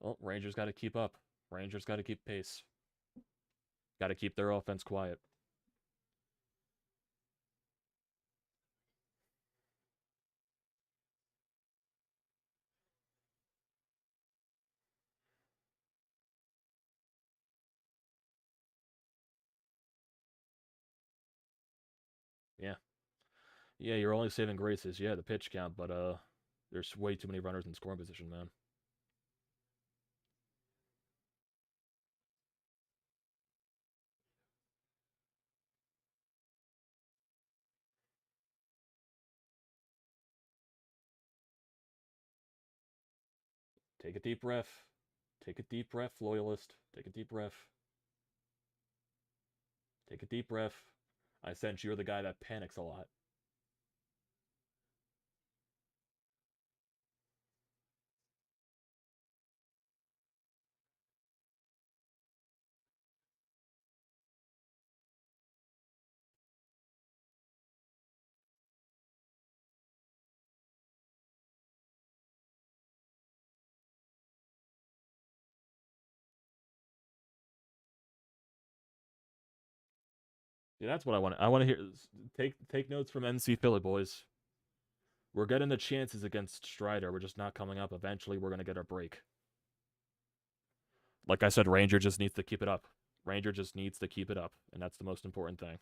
Well, Rangers got to keep up. Rangers got to keep pace. Got to keep their offense quiet. Yeah. Yeah, you're only saving graces. Yeah, the pitch count, but there's way too many runners in scoring position, man. Take a deep breath. Take a deep breath, loyalist. Take a deep breath. Take a deep breath. I sense you're the guy that panics a lot. Yeah, that's what I want. I want to hear. Take notes from NC Philly boys. We're getting the chances against Strider. We're just not coming up. Eventually, we're gonna get our break. Like I said, Ranger just needs to keep it up. Ranger just needs to keep it up, and that's the most important thing.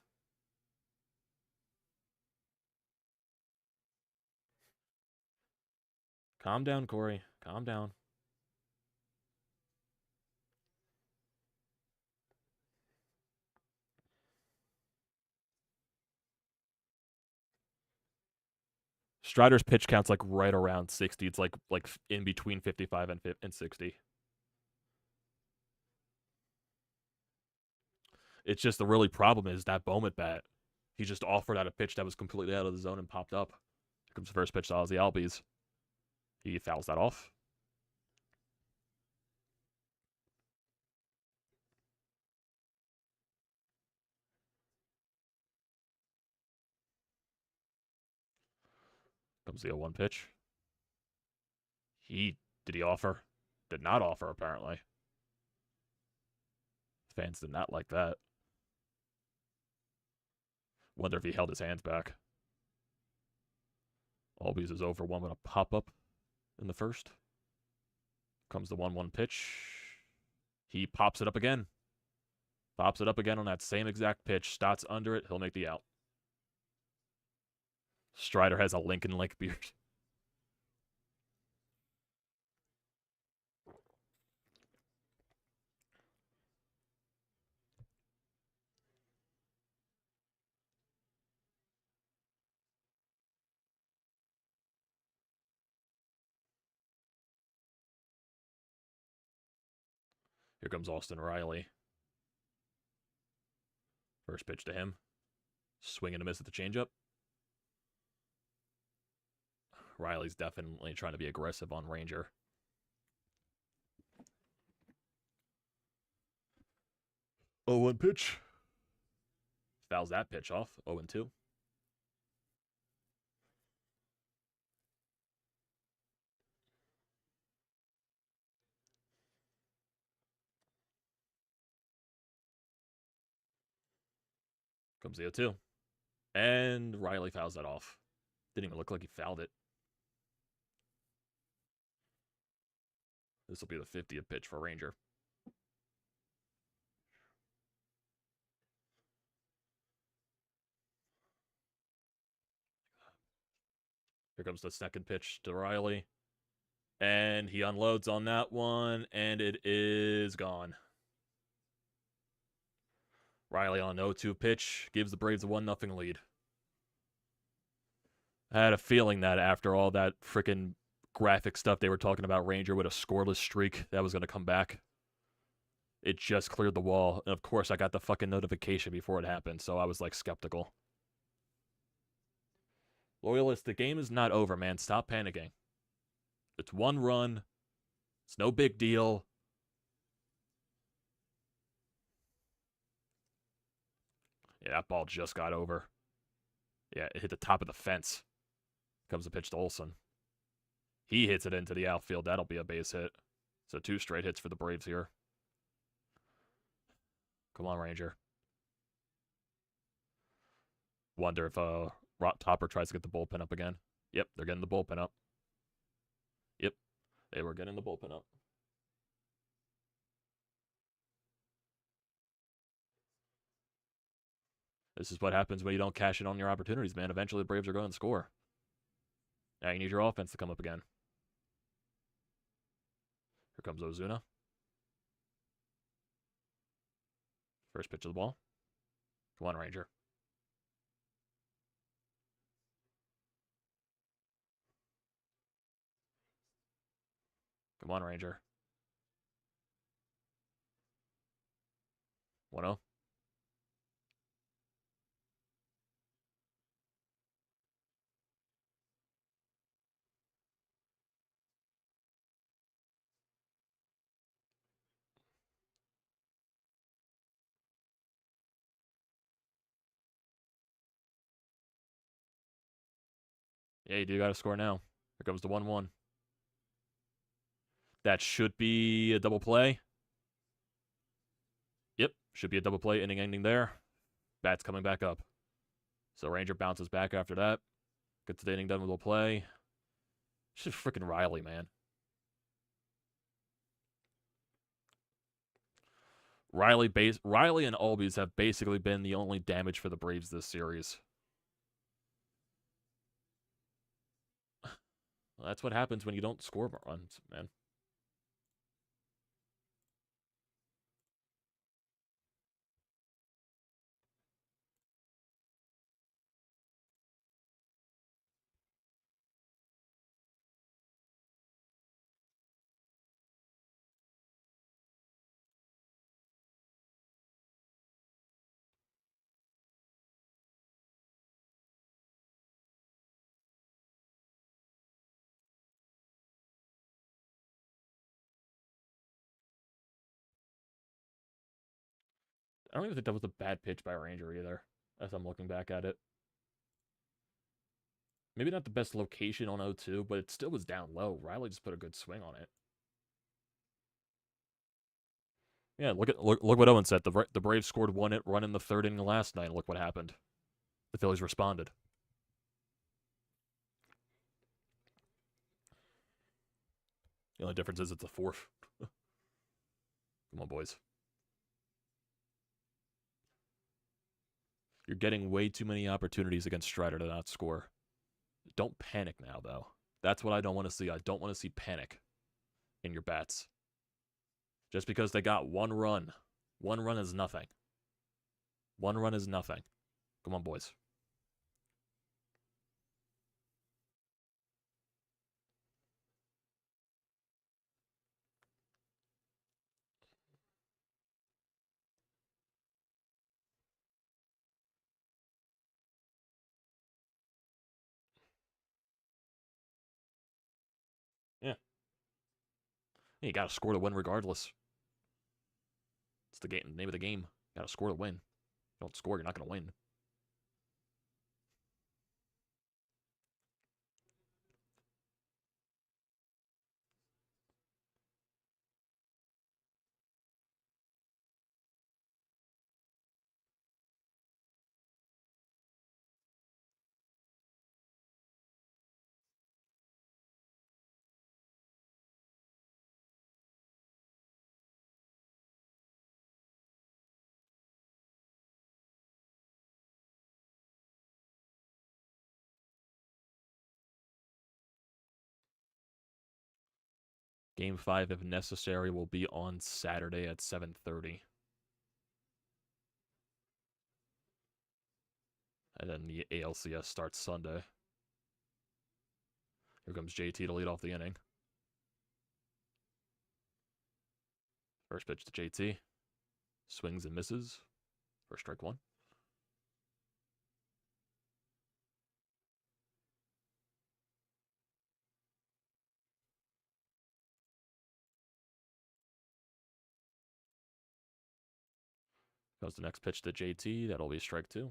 Calm down, Corey. Calm down. Strider's pitch count's like right around 60. It's like in between 55 and 60. It's just the really problem is that Bowman bat. He just offered out a pitch that was completely out of the zone and popped up. Here comes the first pitch to Ozzy Albies. He fouls that off. Comes the 0-1 pitch. Did he offer? Did not offer, apparently. Fans did not like that. Wonder if he held his hands back. Albies is over 1 with a pop up in the first. Comes the 1-1 pitch. He pops it up again. Pops it up again on that same exact pitch. Stotts under it. He'll make the out. Strider has a Lincoln Lake beard. Here comes Austin Riley. First pitch to him. Swing and a miss at the changeup. Riley's definitely trying to be aggressive on Ranger. 0-1 pitch. Fouls that pitch off. 0-2. Comes the 0-2. And Riley fouls that off. Didn't even look like he fouled it. This will be the 50th pitch for Ranger. Here comes the second pitch to Riley. And he unloads on that one, and it is gone. Riley on 0-2 pitch gives the Braves a 1-0 lead. I had a feeling that after all that freaking graphic stuff they were talking about Ranger with a scoreless streak that was going to come back. It just cleared the wall. And of course, I got the fucking notification before it happened, so I was like skeptical. Loyalist, the game is not over, man. Stop panicking. It's 1 run. It's no big deal. Yeah, that ball just got over. Yeah, it hit the top of the fence. Comes the pitch to Olsen. He hits it into the outfield. That'll be a base hit. So 2 straight hits for the Braves here. Come on, Ranger. Wonder if Topper tries to get the bullpen up again. Yep, they're getting the bullpen up. Yep, they were getting the bullpen up. This is what happens when you don't cash in on your opportunities, man. Eventually, the Braves are going to score. Now you need your offense to come up again. Here comes Ozuna. First pitch of the ball. Come on, Ranger. Come on, Ranger. 1-0. Yeah, you do got to score now. Here comes the 1-1. That should be a double play. Yep, should be a double play. Inning ending there. Bat's coming back up. So Ranger bounces back after that. Gets the inning done with a play. Just freaking Riley, man. Riley and Albies have basically been the only damage for the Braves this series. Well, that's what happens when you don't score runs, man. I don't even think that was a bad pitch by Ranger either, as I'm looking back at it. Maybe not the best location on 0-2, but it still was down low. Riley just put a good swing on it. Yeah, look what Owen said. The Braves scored 1 run in the 3rd inning last night. Look what happened. The Phillies responded. The only difference is it's a 4th. Come on, boys. You're getting way too many opportunities against Strider to not score. Don't panic now, though. That's what I don't want to see. I don't want to see panic in your bats. Just because they got 1 run. 1 run is nothing. 1 run is nothing. Come on, boys. Yeah. You got to score to win regardless. It's the name of the game. You got to score to win. If you don't score, you're not going to win. Game 5, if necessary, will be on Saturday at 7:30. And then the ALCS starts Sunday. Here comes JT to lead off the inning. First pitch to JT. Swings and misses. First strike 1. Goes the next pitch to JT. That'll be strike 2.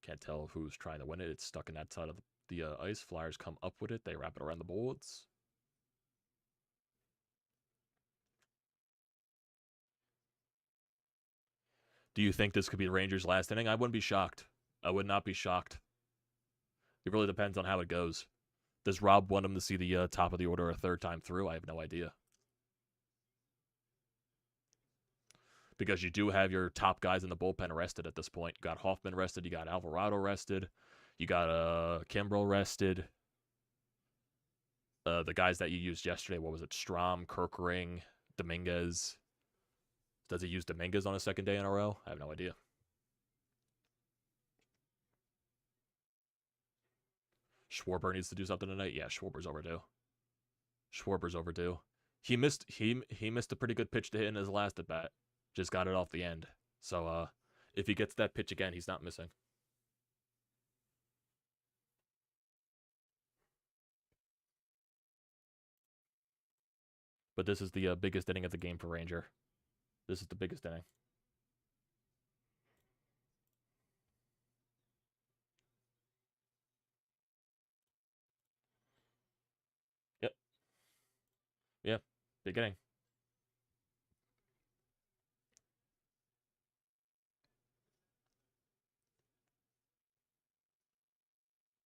Can't tell who's trying to win it. It's stuck in that side of the ice. Flyers come up with it. They wrap it around the boards. Do you think this could be the Rangers' last inning? I wouldn't be shocked. I would not be shocked. It really depends on how it goes. Does Rob want him to see the top of the order a third time through? I have no idea. Because you do have your top guys in the bullpen rested at this point. You got Hoffman rested. You got Alvarado rested. You got Kimbrel rested. The guys that you used yesterday, what was it? Strom, Kirkring, Dominguez. Does he use Dominguez on a second day in a row? I have no idea. Schwarber needs to do something tonight. Yeah, Schwarber's overdue. Schwarber's overdue. He missed a pretty good pitch to hit in his last at bat. Just got it off the end. So if he gets that pitch again, he's not missing. But this is the biggest inning of the game for Ranger. This is the biggest inning. Yep. Yeah, big inning.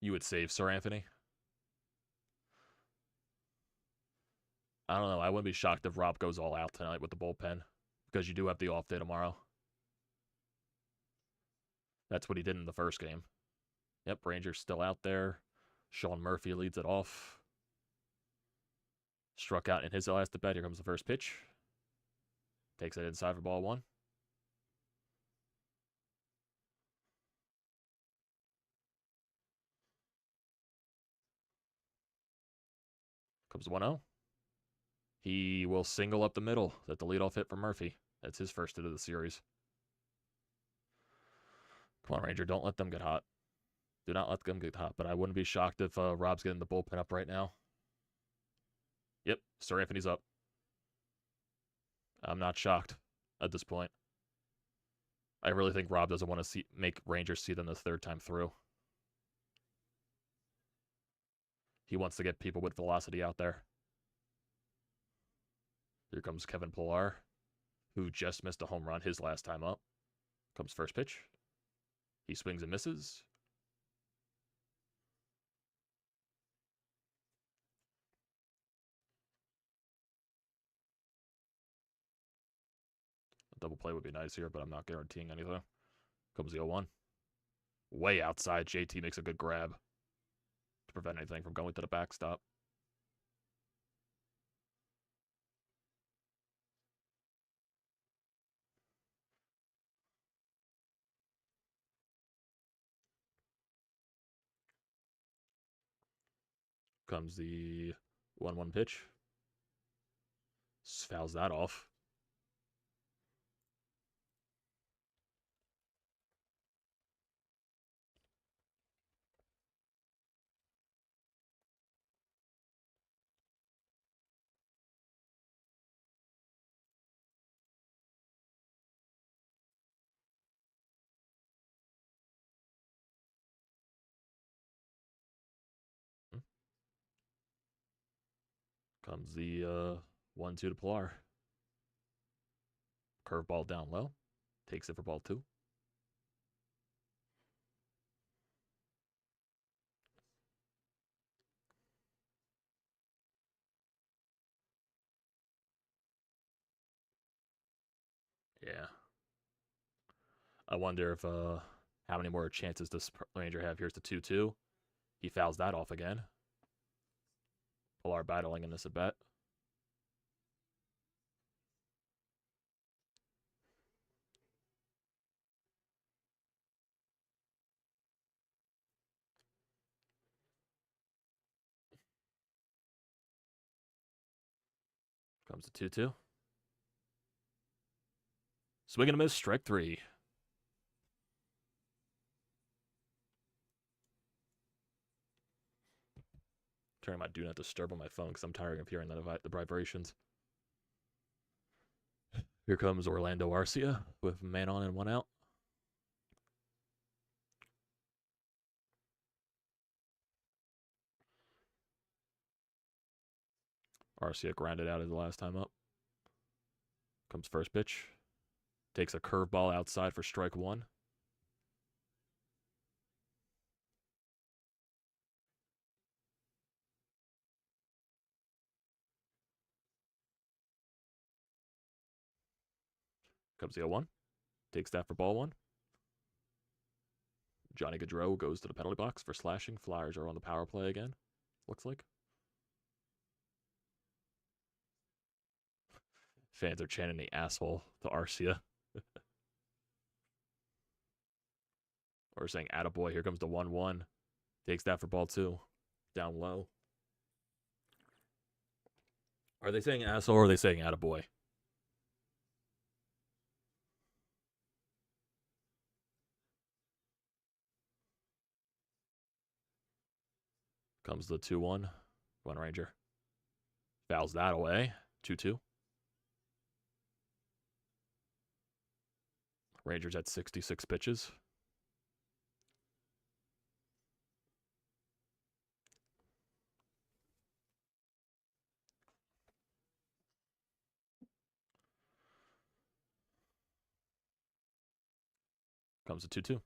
You would save Sir Anthony? I don't know. I wouldn't be shocked if Rob goes all out tonight with the bullpen. Because you do have the off day tomorrow. That's what he did in the first game. Yep, Rangers still out there. Sean Murphy leads it off. Struck out in his last at bat. Here comes the first pitch. Takes it inside for ball one. Comes 1-0. He will single up the middle. That's the leadoff hit for Murphy. That's his first hit of the series. Come on, Ranger. Don't let them get hot. Do not let them get hot. But I wouldn't be shocked if Rob's getting the bullpen up right now. Yep, Sir Anthony's up. I'm not shocked at this point. I really think Rob doesn't want to make Rangers see them this third time through. He wants to get people with velocity out there. Here comes Kevin Pillar, who just missed a home run his last time up. Comes first pitch. He swings and misses. A double play would be nice here, but I'm not guaranteeing anything. Comes the 0-1. Way outside. JT makes a good grab to prevent anything from going to the backstop. Comes the 1-1 pitch. Fouls that off. Comes the 1-2 to Pillar. Curveball down low. Takes it for ball 2. Yeah. I wonder if how many more chances does Ranger have? Here's the 2-2. He fouls that off again. Pillar battling in this at bat. Comes the 2-2. Swing and a miss, strike 3. Turning my do not disturb on my phone because I'm tired of hearing the vibrations. Here comes Orlando Arcia with man on and 1 out. Arcia grounded out his last time up. Comes first pitch. Takes a curveball outside for strike one. Comes the 0-1. Takes that for ball one. Johnny Gaudreau goes to the penalty box for slashing. Flyers are on the power play again, looks like. Fans are chanting the asshole to Arcia. Or saying, attaboy, here comes the 1-1. Takes that for ball two. Down low. Are they saying asshole or are they saying attaboy? Comes the 2-1. One Ranger. Fouls that away. 2-2. Rangers at 66 pitches. Comes the 2-2.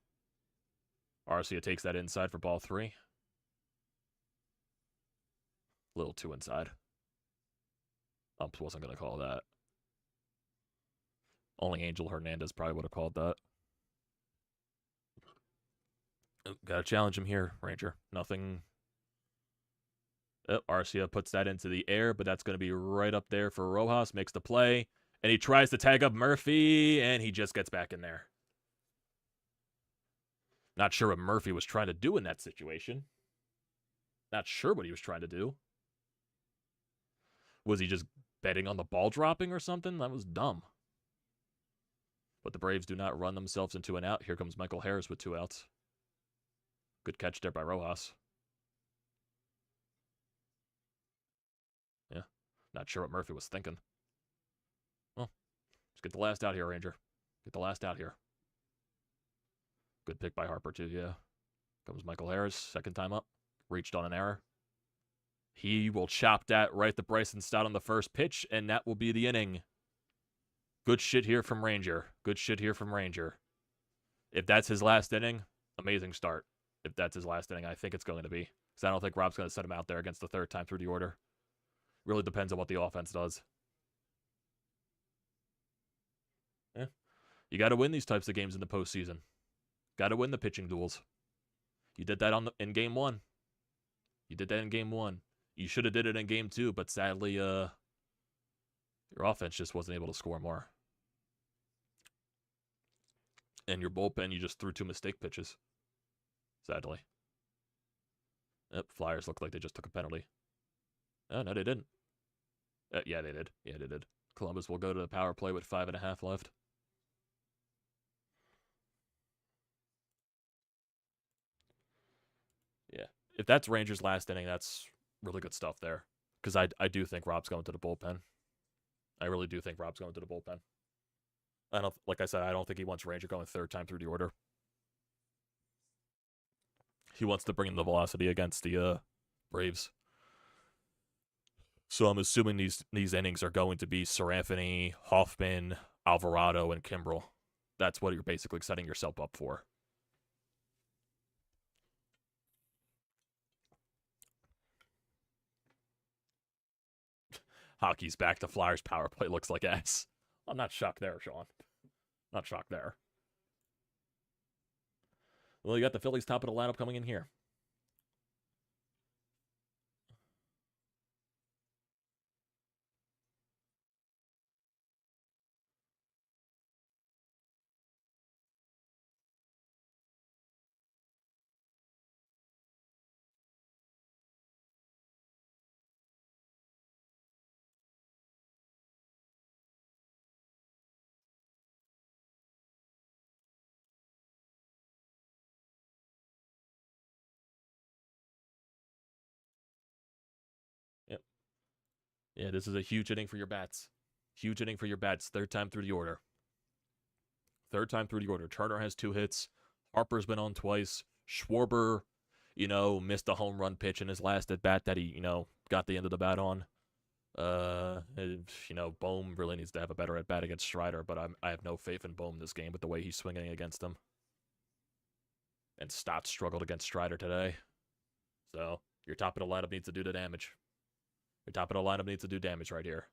Arcia takes that inside for ball three. Little too inside. Umps wasn't going to call that. Only Angel Hernandez probably would have called that. Gotta challenge him here, Ranger. Nothing. Oh, Arcia puts that into the air, but that's going to be right up there for Rojas. Makes the play, and he tries to tag up Murphy, and he just gets back in there. Not sure what Murphy was trying to do in that situation. Not sure what he was trying to do. Was he just betting on the ball dropping or something? That was dumb. But the Braves do not run themselves into an out. Here comes Michael Harris with 2 outs. Good catch there by Rojas. Yeah. Not sure what Murphy was thinking. Well, let's get the last out here, Ranger. Get the last out here. Good pick by Harper, too, yeah. Comes Michael Harris, second time up. Reached on an error. He will chop that right to Bryson Stott on the first pitch, and that will be the inning. Good shit here from Ranger. Good shit here from Ranger. If that's his last inning, amazing start. If that's his last inning, I think it's going to be. Because I don't think Rob's going to set him out there against the third time through the order. Really depends on what the offense does. Yeah. You got to win these types of games in the postseason. Got to win the pitching duels. You did that in game one. You did that in game one. You should have did it in game two, but sadly, your offense just wasn't able to score more. And your bullpen, you just threw 2 mistake pitches. Sadly. Yep, Flyers look like they just took a penalty. Oh, no, they didn't. Yeah, they did. Yeah, they did. Columbus will go to the power play with 5.5 left. Yeah. If that's Rangers' last inning, that's really good stuff there. Because I do think Rob's going to the bullpen. I really do think Rob's going to the bullpen. Like I said, I don't think he wants Ranger going third time through the order. He wants to bring in the velocity against the Braves. So I'm assuming these innings are going to be Seraphiny, Hoffman, Alvarado, and Kimbrel. That's what you're basically setting yourself up for. Hockey's back to Flyers power play looks like ass. I'm not shocked there, Sean. Not shocked there. Well, you got the Phillies top of the lineup coming in here. Yep. Yeah, this is a huge inning for your bats. Huge inning for your bats. Third time through the order. Third time through the order. Turner has 2 hits. Harper's been on twice. Schwarber, missed a home run pitch in his last at bat that he, got the end of the bat on. You know, Bohm really needs to have a better at-bat against Strider, but I have no faith in Bohm this game with the way he's swinging against him. And Stott struggled against Strider today. So, your top of the lineup needs to do the damage. Your top of the lineup needs to do damage right here.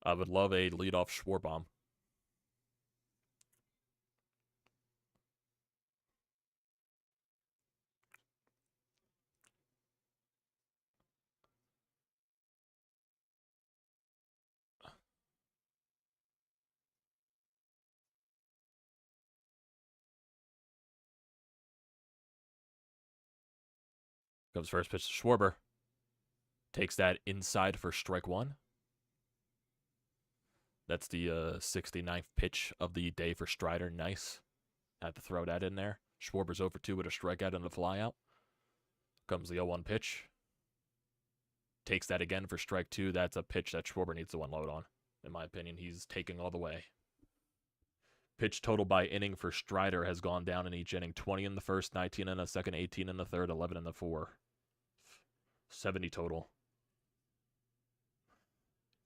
I would love a leadoff Schwarber. Comes first pitch to Schwarber. Takes that inside for strike one. That's the 69th pitch of the day for Strider. Nice. Had to throw that in there. Schwarber's over 2 with a strikeout and a flyout. Comes the 0-1 pitch. Takes that again for strike 2. That's a pitch that Schwarber needs to unload on. In my opinion, he's taking all the way. Pitch total by inning for Strider has gone down in each inning. 20 in the first, 19 in the second, 18 in the third, 11 in the fourth. 70 total.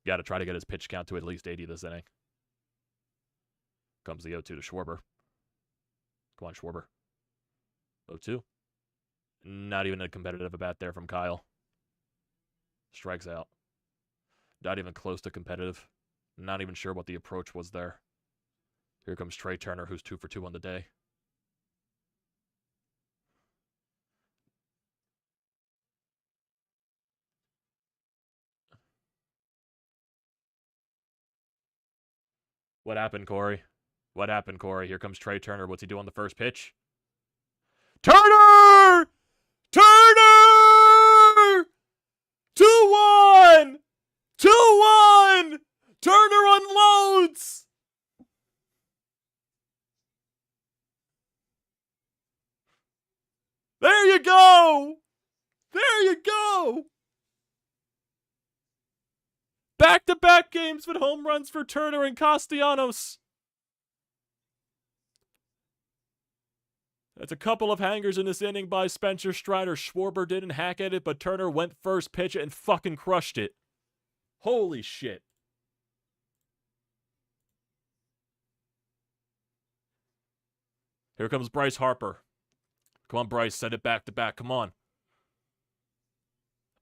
Got to try to get his pitch count to at least 80 this inning. Comes the 0-2 to Schwarber. Come on, Schwarber. 0-2. Not even a competitive at-bat there from Kyle. Strikes out. Not even close to competitive. Not even sure what the approach was there. Here comes Trey Turner, who's 2 for 2 on the day. What happened, Corey? What happened, Corey? Here comes Trey Turner. What's he do on the first pitch? Turner! Turner! 2-1! 2-1! Turner unloads! There you go! There you go! Back-to-back games with home runs for Turner and Castellanos. That's a couple of hangers in this inning by Spencer Strider. Schwarber didn't hack at it, but Turner went first pitch and fucking crushed it. Holy shit. Here comes Bryce Harper. Come on, Bryce. Send it back-to-back. Come on.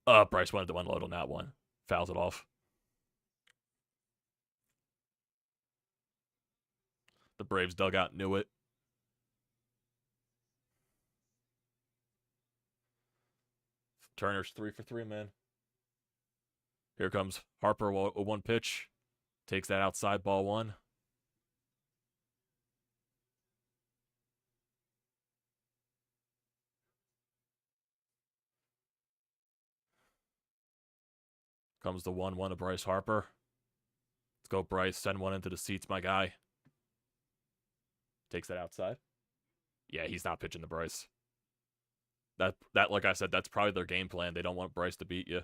Bryce wanted to unload on that one. Fouls it off. The Braves dugout knew it. Turner's 3 for 3, man. Here comes Harper, a 1 pitch. Takes that outside, ball 1. Comes the 1-1 of Bryce Harper. Let's go, Bryce. Send one into the seats, my guy. Takes that outside. Yeah, he's not pitching to Bryce. That, like I said, that's probably their game plan. They don't want Bryce to beat you.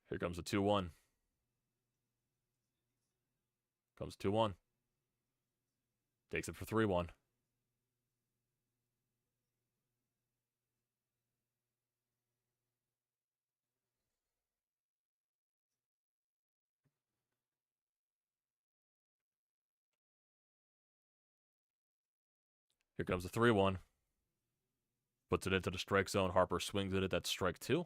Here comes the 2-1. Comes 2-1. Takes it for 3-1. Here comes the 3-1. Puts it into the strike zone. Harper swings it at that strike 2.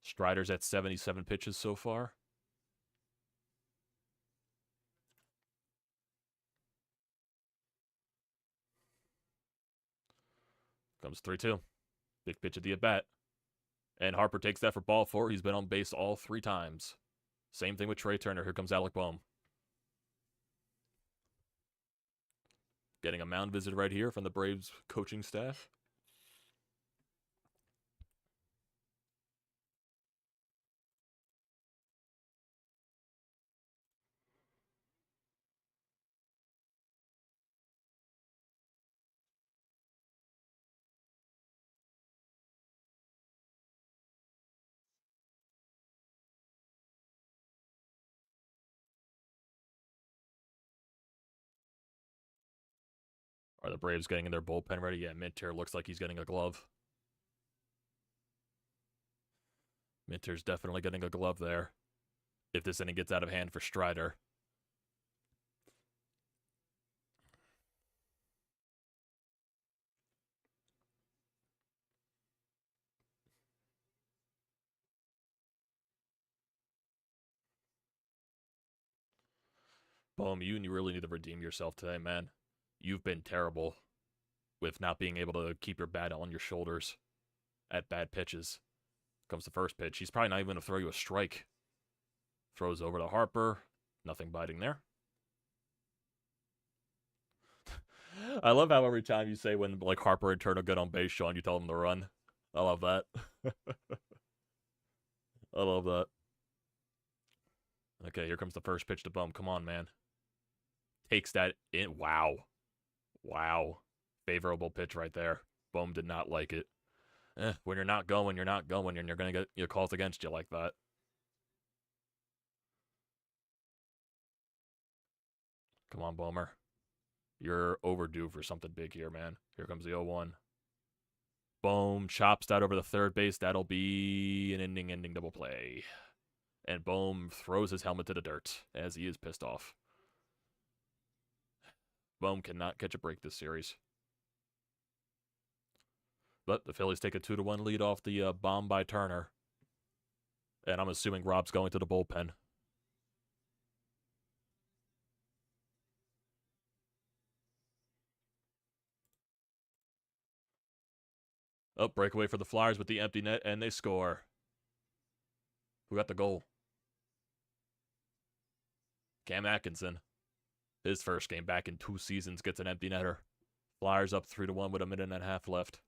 Strider's at 77 pitches so far. Comes 3-2. Big pitch at the at-bat. And Harper takes that for ball 4. He's been on base all 3 times. Same thing with Trey Turner. Here comes Alec Bohm. Getting a mound visit right here from the Braves coaching staff. Are the Braves getting in their bullpen ready? Yeah, Minter looks like he's getting a glove. Minter's definitely getting a glove there. If this inning gets out of hand for Strider. Boom, you really need to redeem yourself today, man. You've been terrible with not being able to keep your bat on your shoulders at bad pitches. Comes the first pitch. He's probably not even going to throw you a strike. Throws over to Harper. Nothing biting there. I love how every time you say when like Harper had turned a good on base, Sean, you tell him to run. I love that. I love that. Okay, here comes the first pitch to Bum. Come on, man. Takes that in. Wow. Wow. Favorable pitch right there. Bum did not like it. When you're not going, you're not going, and you're going to get your calls against you like that. Come on, Bummer. You're overdue for something big here, man. Here comes the 0-1. Boom. Chops that over the third base. That'll be an ending double play. And Boom throws his helmet to the dirt as he is pissed off. Boom cannot catch a break this series. But the Phillies take a 2-1 lead off the bomb by Turner. And I'm assuming Rob's going to the bullpen. Oh, breakaway for the Flyers with the empty net, and they score. Who got the goal? Cam Atkinson. His first game back in 2 seasons gets an empty netter. Flyers up 3-1 with a minute and a half left.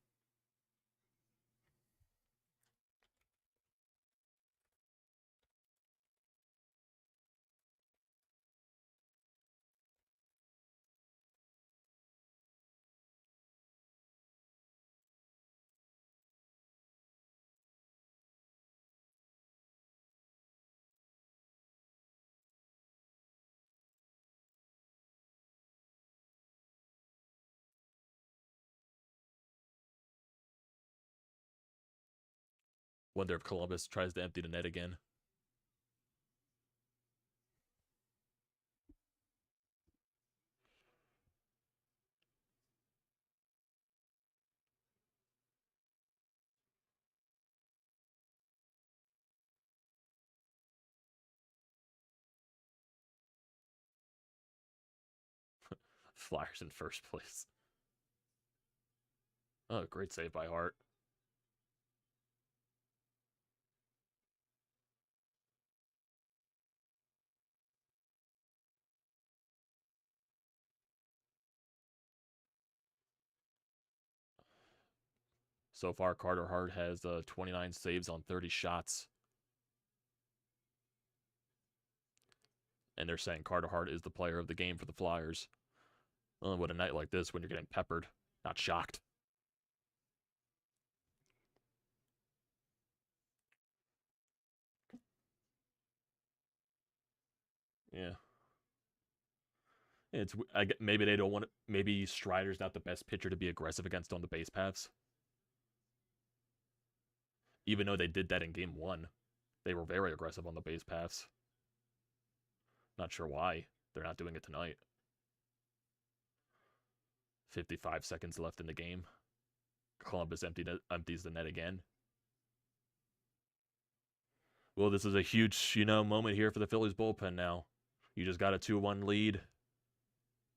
Wonder if Columbus tries to empty the net again. Flyers in first place. Oh, great save by Hart. So far, Carter Hart has 29 saves on 30 shots. And they're saying Carter Hart is the player of the game for the Flyers. Well, what a night like this when you're getting peppered. Not shocked. Yeah. It's maybe they don't want it. Maybe Strider's not the best pitcher to be aggressive against on the base paths. Even though they did that in game 1, they were very aggressive on the base paths. Not sure why they're not doing it tonight. 55 seconds left in the game. Columbus empties the net again. Well, this is a huge, moment here for the Phillies bullpen now. You just got a 2-1 lead.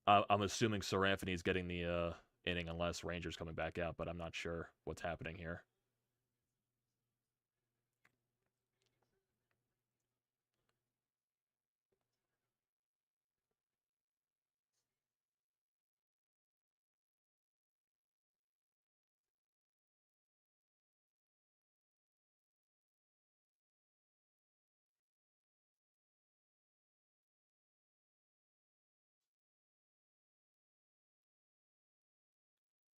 I'm assuming Sir-Anthony's getting the inning unless Ranger's coming back out, but I'm not sure what's happening here.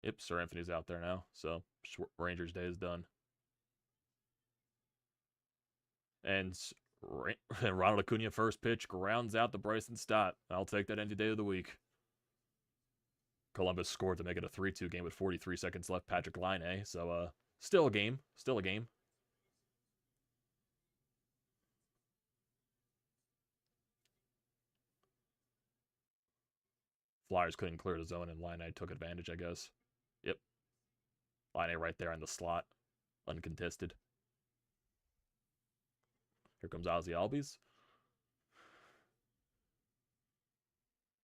Yep, Sir-Anthony's out there now, so Rangers' day is done. And Ronald Acuna first pitch grounds out the Bryson Stott. I'll take that any day of the week. Columbus scored to make it a 3-2 game with 43 seconds left. Patrick Laine, so still a game. Flyers couldn't clear the zone, and Line A took advantage, I guess. Yep. Line A right there in the slot. Uncontested. Here comes Ozzy Albies.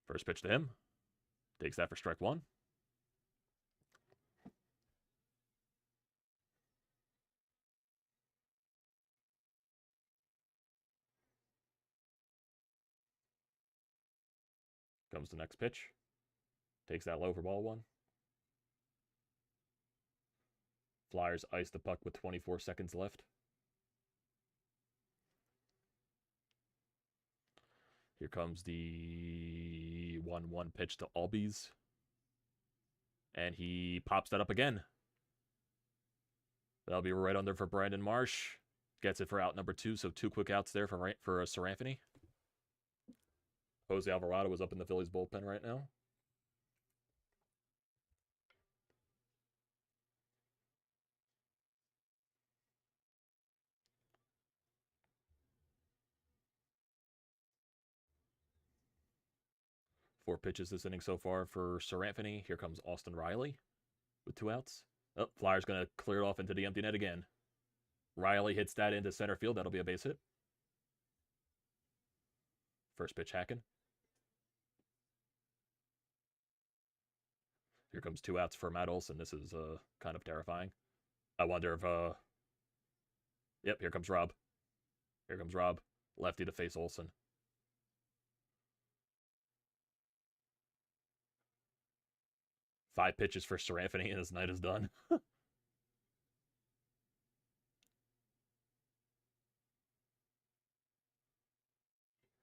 First pitch to him. Takes that for strike one. Comes the next pitch. Takes that low for ball one. Flyers ice the puck with 24 seconds left. Here comes the 1-1 pitch to Albies. And he pops that up again. That'll be right under for Brandon Marsh. Gets it for out number 2, so 2 quick outs there for Seraphany. Jose Alvarado was up in the Phillies bullpen right now. Four pitches this inning so far for Seraphany. Here comes Austin Riley with 2 outs. Oh, Flyers going to clear it off into the empty net again. Riley hits that into center field. That'll be a base hit. First pitch hacking. Here comes 2 outs for Matt Olson. This is kind of terrifying. I wonder if... Yep, here comes Rob. Here comes Rob. Lefty to face Olson. Five pitches for Seraphany, and his night is done.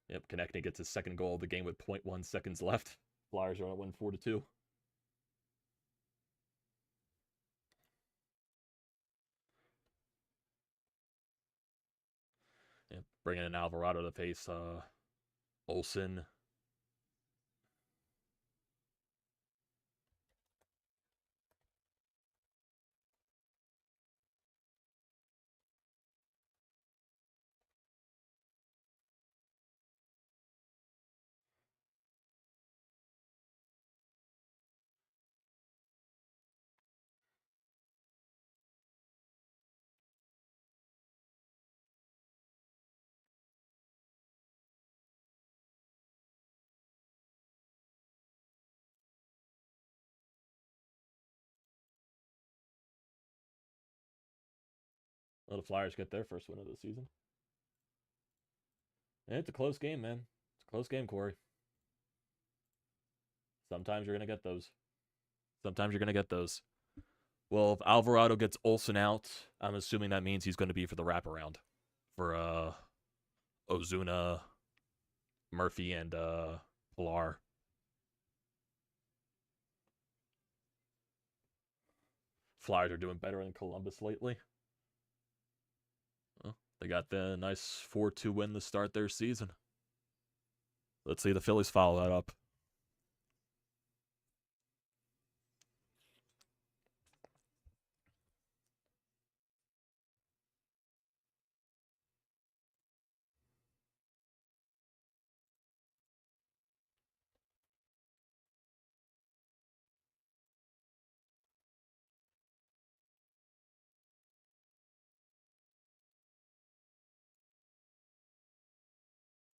Yep, Konechny gets his second goal of the game with 0.1 seconds left. Flyers are going to win 4-2. Yep, bringing in Alvarado to face Olson. Well, the Flyers get their first win of the season. And it's a close game, man. It's a close game, Corey. Sometimes you're going to get those. Sometimes you're going to get those. Well, if Alvarado gets Olson out, I'm assuming that means he's going to be for the wraparound. For Ozuna, Murphy, and Pilar. Flyers are doing better in Columbus lately. Well, they got the nice 4-2 win to start their season. Let's see the Phillies follow that up.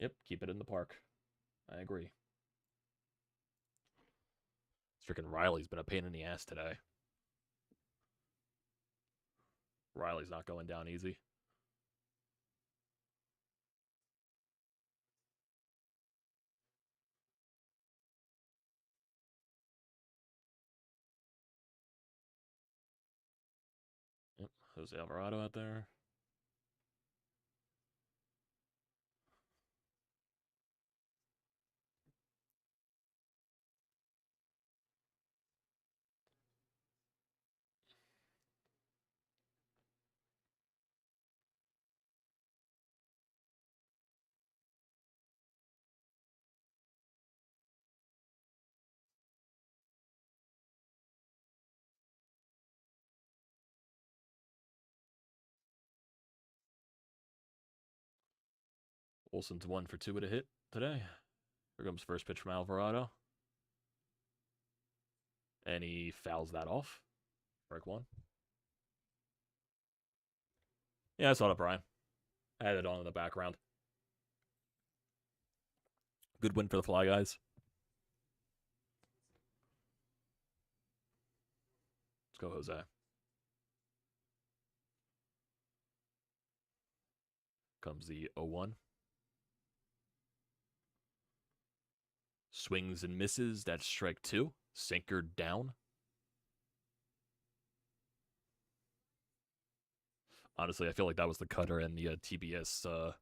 Yep, keep it in the park. I agree. Freaking Riley's been a pain in the ass today. Riley's not going down easy. Yep, Jose Alvarado out there. Olson's 1 for 2 with a hit today. Here comes first pitch from Alvarado. And he fouls that off. Strike one. Yeah, I saw it, Brian. I had it on in the background. Good win for the Fly Guys. Let's go, Jose. Comes the 0-1. Swings and misses. That's strike two. Sinker down. Honestly, I feel like that was the cutter, and the TBS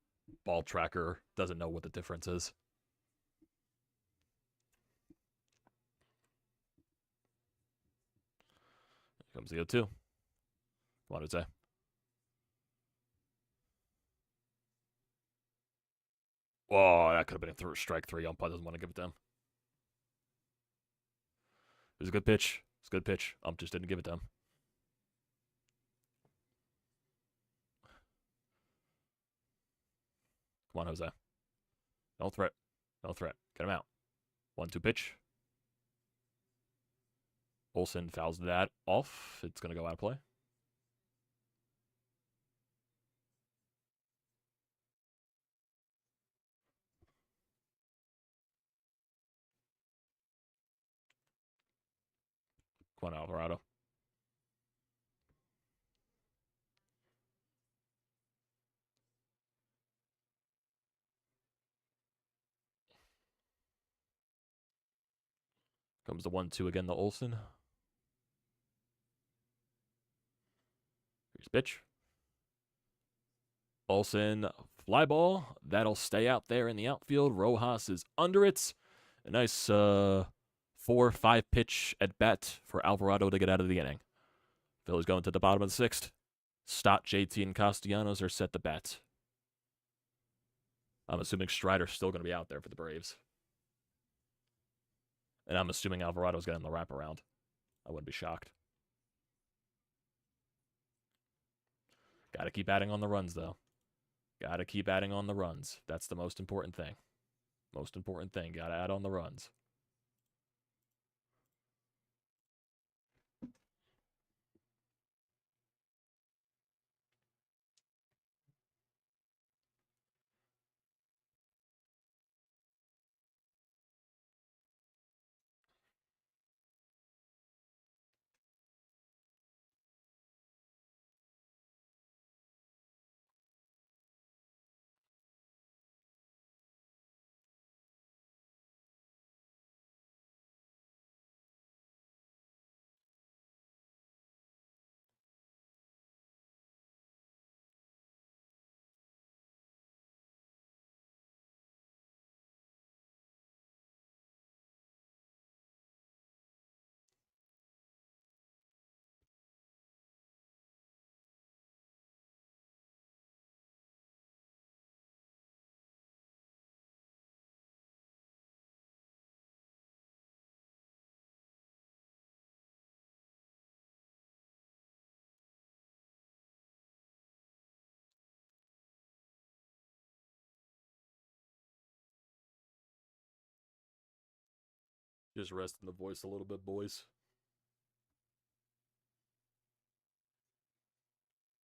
ball tracker doesn't know what the difference is. Here comes the 0-2. What did it say? Oh, that could have been a strike three. Umpire doesn't want to give it to him. It was a good pitch. It's a good pitch. Ump just didn't give it to him. Come on, Jose. No threat. No threat. Get him out. 1-2 pitch. Olsen fouls that off. It's going to go out of play. Come on, Alvarado. Comes the 1-2 again, the Olsen. Here's pitch. Olsen, fly ball. That'll stay out there in the outfield. Rojas is under it. A nice 4-5 pitch at bat for Alvarado to get out of the inning. Phillies going to the bottom of the sixth. Stott, JT, and Castellanos are set to bat. I'm assuming Strider's still going to be out there for the Braves. And I'm assuming Alvarado's getting the wraparound. I wouldn't be shocked. Got to keep adding on the runs, though. Got to keep adding on the runs. That's the most important thing. Most important thing. Got to add on the runs. Just resting the voice a little bit, boys.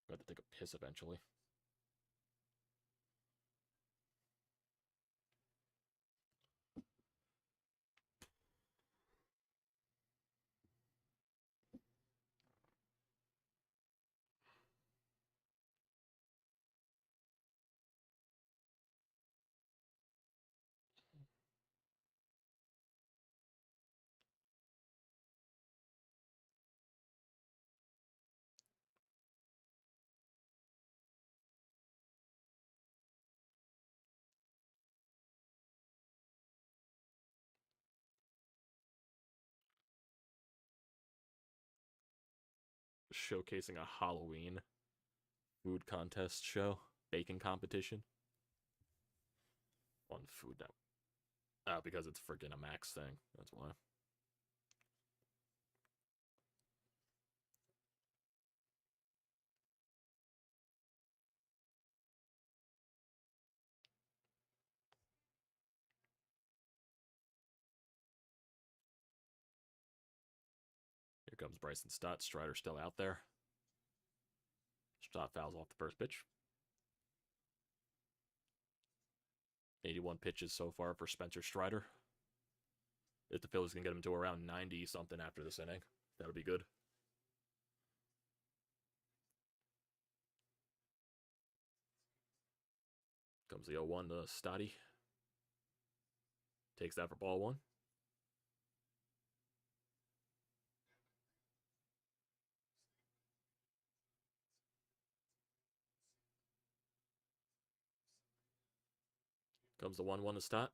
I have to take a piss eventually. Showcasing a Halloween food contest show, baking competition on Food Network. Because it's freaking a Max thing. That's why. comes Bryce and Stott. Strider still out there. Stott fouls off the first pitch. 81 pitches so far for Spencer Strider. If the Phillies can get him to around 90-something after this inning, that'll be good. Comes the 0-1 to Stotty. Takes that for ball one. Comes the 1-1 to Stott.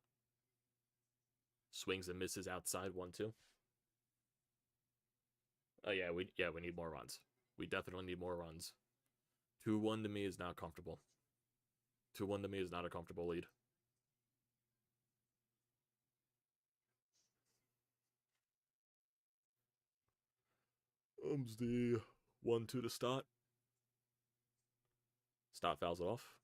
Swings and misses outside 1-2. Oh yeah, we need more runs. We definitely need more runs. 2-1 to me is not comfortable. 2-1 to me is not a comfortable lead. Comes the 1-2 to Stott. Stott fouls it off.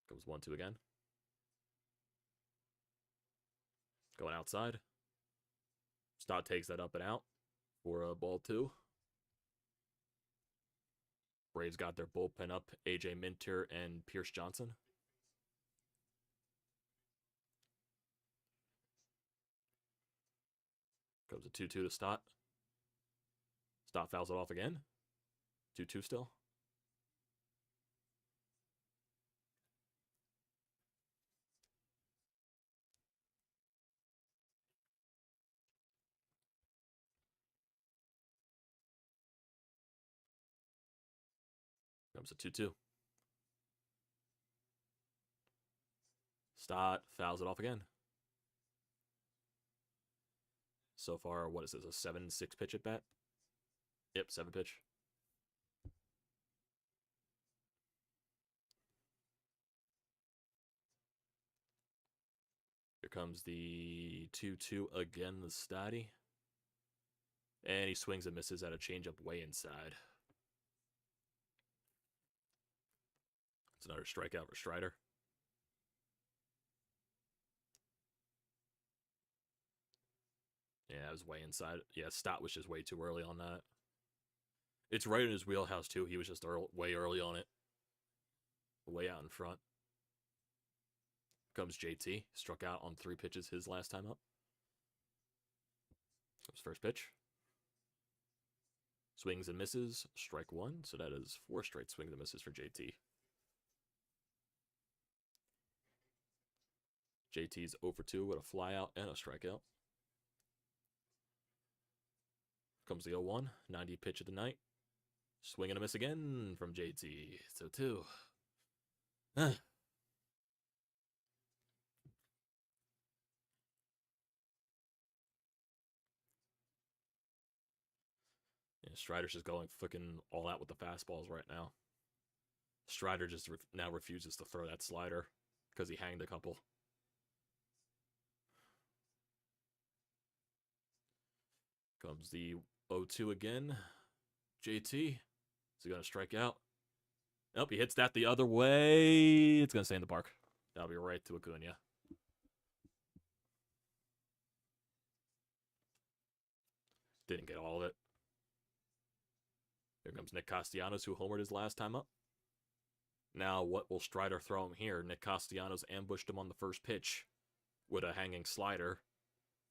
Comes 1-2 again. Going outside. Stott takes that up and out for a ball two. Braves got their bullpen up. AJ Minter and Pierce Johnson. Comes a 2-2 to Stott. Stott fouls it off again. 2-2 still. Comes a 2-2. Stott fouls it off again. So far, what is this, a 7-6 pitch at bat? Yep, 7 pitch. Here comes the 2-2 again, the Stotty. And he swings and misses at a changeup way inside. It's another strikeout for Strider. Yeah, it was way inside. Yeah, Stott was just way too early on that. It's right in his wheelhouse, too. He was just way early on it. Way out in front. Comes JT. Struck out on 3 pitches his last time up. Comes first pitch. Swings and misses. Strike 1. So that is 4 straight swings and misses for JT. JT's 0 for 2 with a flyout and a strikeout. Comes the 0-1. 90 pitch of the night. Swing and a miss again from JT. So 2. Yeah, Strider's just going fucking all out with the fastballs right now. Strider just now refuses to throw that slider because he hanged a couple. Comes the 0-2 again. JT. Is he going to strike out? Nope, he hits that the other way. It's going to stay in the park. That'll be right to Acuna. Didn't get all of it. Here comes Nick Castellanos, who homered his last time up. Now, what will Strider throw him here? Nick Castellanos ambushed him on the first pitch with a hanging slider.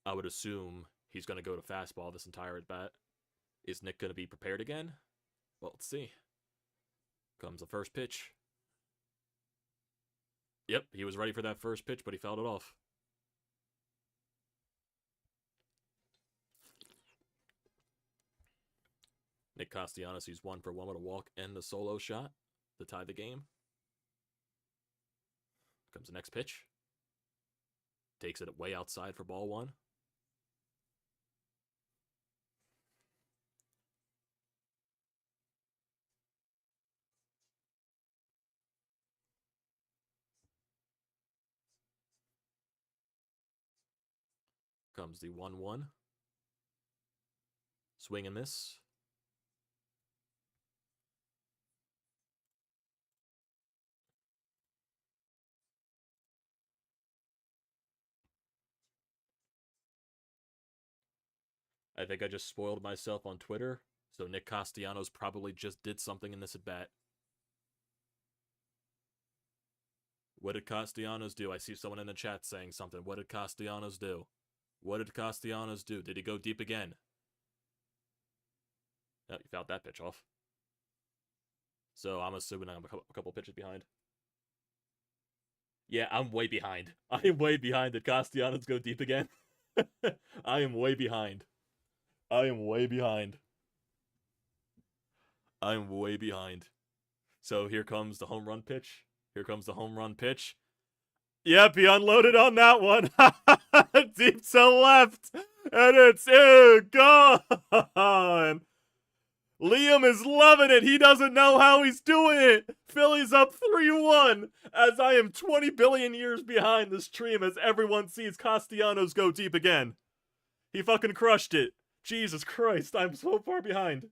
I would assume he's going to go to fastball this entire at-bat. Is Nick going to be prepared again? Well, let's see. Comes the first pitch. Yep, he was ready for that first pitch, but he fouled it off. Nick Castellanos, he's 1 for 1 with a walk and the solo shot to tie the game. Comes the next pitch. Takes it way outside for ball 1. Comes the 1-1. Swing and miss. I think I just spoiled myself on Twitter, so Nick Castellanos probably just did something in this at-bat. What did Castellanos do? I see someone in the chat saying something. What did Castellanos do? What did Castellanos do? Did he go deep again? Oh, you fouled that pitch off. So I'm assuming I'm a couple pitches behind. Yeah, I'm way behind. I am way behind. Did Castellanos go deep again? I am way behind. I am way behind. I am way behind. So here comes the home run pitch. Here comes the home run pitch. Yep, he unloaded on that one. Deep to left. And it's gone. Liam is loving it. He doesn't know how he's doing it. Phillies up 3-1 as I am 20 billion years behind the stream as everyone sees Castellanos go deep again. He fucking crushed it. Jesus Christ, I'm so far behind.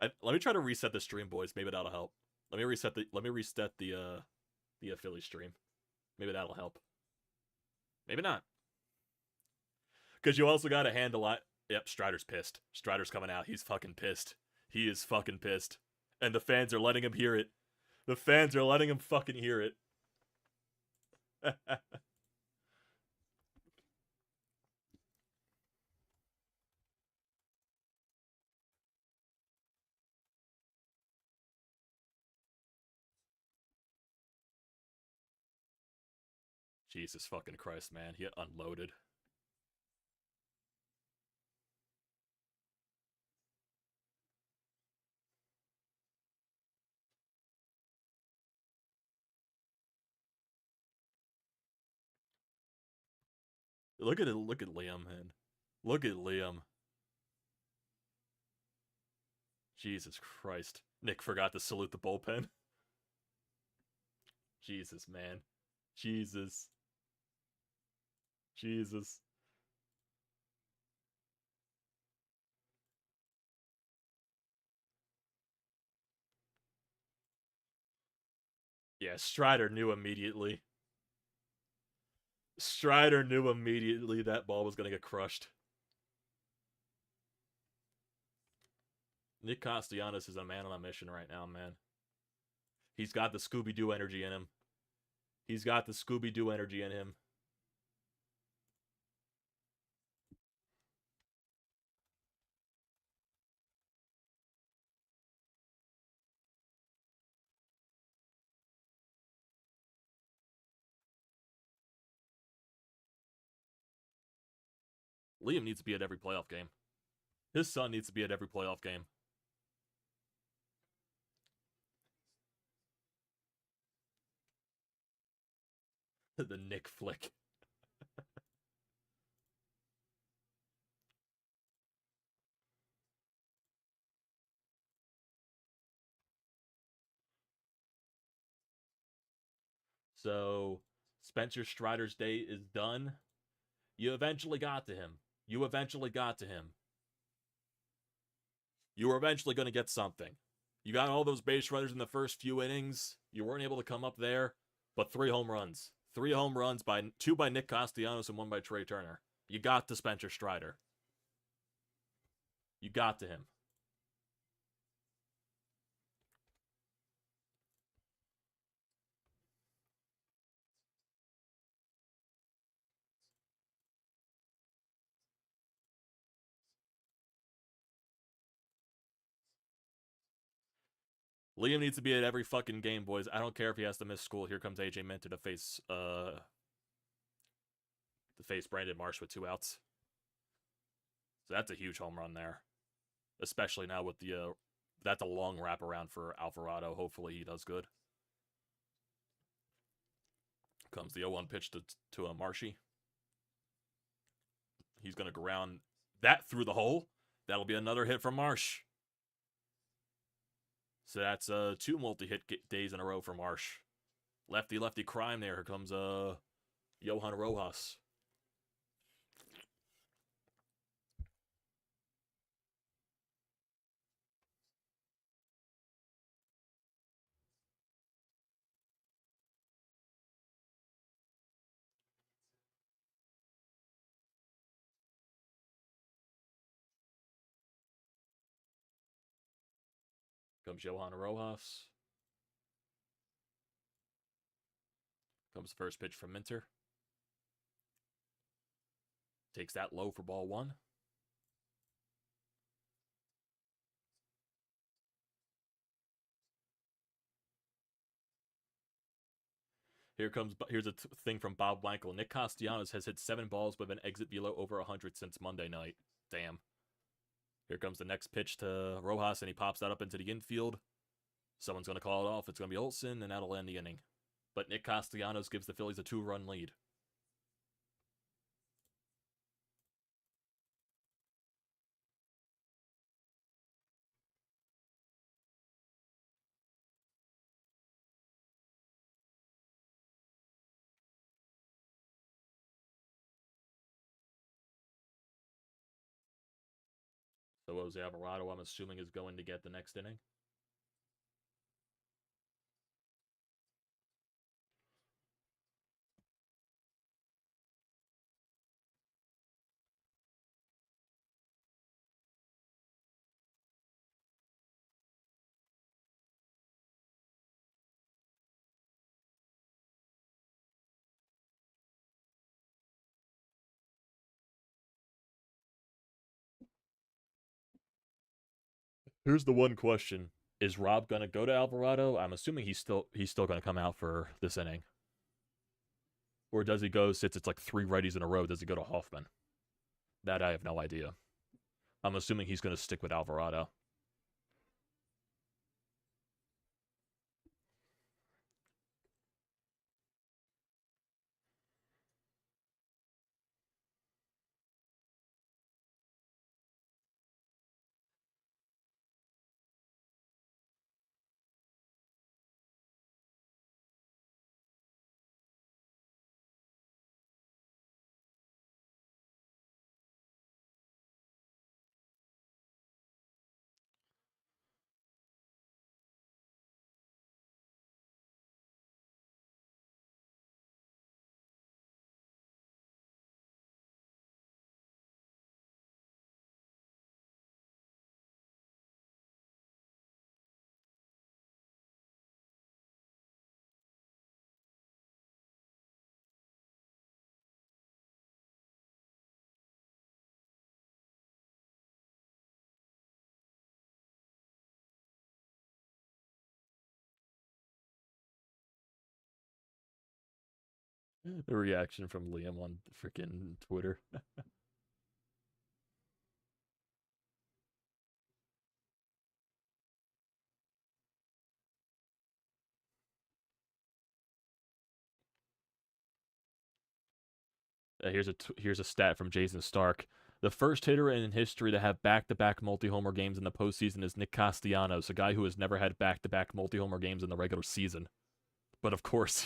Let me try to reset the stream, boys. Maybe that'll help. Let me reset the Philly stream. Maybe that'll help. Maybe not. Because you also got to handle it. Yep, Strider's pissed. Strider's coming out. He's fucking pissed. He is fucking pissed. And the fans are letting him hear it. The fans are letting him fucking hear it. Jesus fucking Christ, man. He unloaded. Look at it. Look at Liam, man. Look at Liam. Jesus Christ. Nick forgot to salute the bullpen. Jesus, man. Jesus. Jesus. Yeah, Strider knew immediately. Strider knew immediately that ball was going to get crushed. Nick Castellanos is a man on a mission right now, man. He's got the Scooby-Doo energy in him. He's got the Scooby-Doo energy in him. Liam needs to be at every playoff game. His son needs to be at every playoff game. The Nick flick. So, Spencer Strider's day is done. You eventually got to him. You eventually got to him. You were eventually going to get something. You got all those base runners in the first few innings. You weren't able to come up there, but 3 home runs. 3 home runs, 2 by Nick Castellanos and 1 by Trey Turner. You got to Spencer Strider. You got to him. Liam needs to be at every fucking game, boys. I don't care if he has to miss school. Here comes AJ Minter to face Brandon Marsh with 2 outs. So that's a huge home run there. Especially now with the that's a long wraparound for Alvarado. Hopefully he does good. Comes the 0-1 pitch to a Marshy. He's going to ground that through the hole. That'll be another hit from Marsh. So that's 2 multi-hit days in a row for Marsh. Lefty crime there. Here comes Johan Rojas. Comes Johan Rojas. Comes the first pitch from Minter. Takes that low for ball one. Here's a thing from Bob Wankel. Nick Castellanos has hit 7 balls with an exit velo over 100 since Monday night. Damn. Here comes the next pitch to Rojas, and he pops that up into the infield. Someone's going to call it off. It's going to be Olsen, and that'll end the inning. But Nick Castellanos gives the Phillies a 2-run lead. So Jose Alvarado, I'm assuming, is going to get the next inning. Here's the one question. Is Rob going to go to Alvarado? I'm assuming he's still going to come out for this inning. Or does he go, since it's like 3 righties in a row, does he go to Hoffman? That I have no idea. I'm assuming he's going to stick with Alvarado. The reaction from Liam on freaking Twitter. Here's a stat from Jason Stark. The first hitter in history to have back-to-back multi-homer games in the postseason is Nick Castellanos, a guy who has never had back-to-back multi-homer games in the regular season. But of course,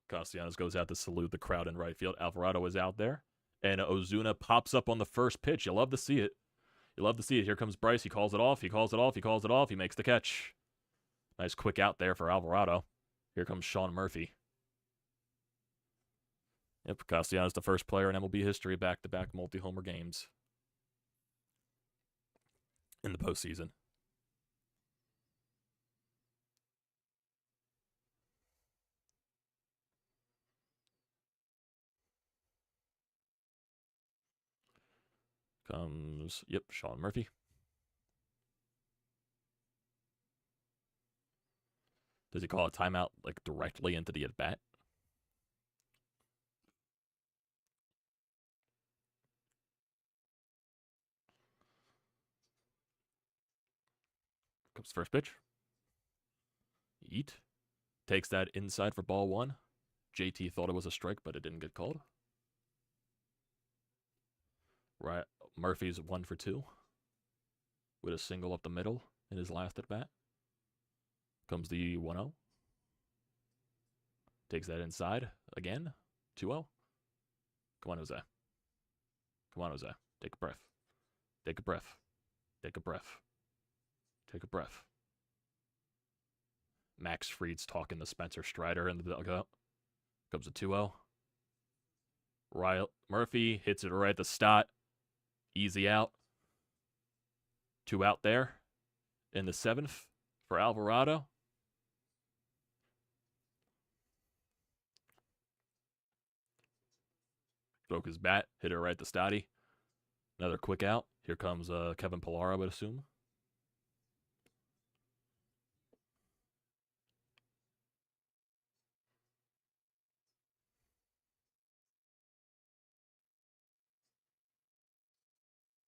Castellanos goes out to salute the crowd in right field. Alvarado is out there, and Ozuna pops up on the first pitch. You love to see it. You love to see it. Here comes Bryce. He calls it off. He calls it off. He calls it off. He makes the catch. Nice quick out there for Alvarado. Here comes Sean Murphy. Yep, Castellanos the first player in MLB history back-to-back multi-homer games in the postseason. Comes, yep, Sean Murphy. Does he call a timeout like directly into the at-bat? Comes first pitch. Eat. Takes that inside for ball 1. JT thought it was a strike, but it didn't get called. Right, Murphy's 1 for 2 with a single up the middle in his last at bat. Comes the 1-0. Takes that inside again. 2-0. Come on, Jose. Come on, Jose. Take a breath. Take a breath. Take a breath. Take a breath. Max Fried's talking to Spencer Strider in the dugout. Comes a 2-0. Murphy hits it right at the start. Easy out. 2 out there in the 7th for Alvarado. Broke his bat, hit it right at the stotty. Another quick out. Here comes Kevin Pillar, I would assume.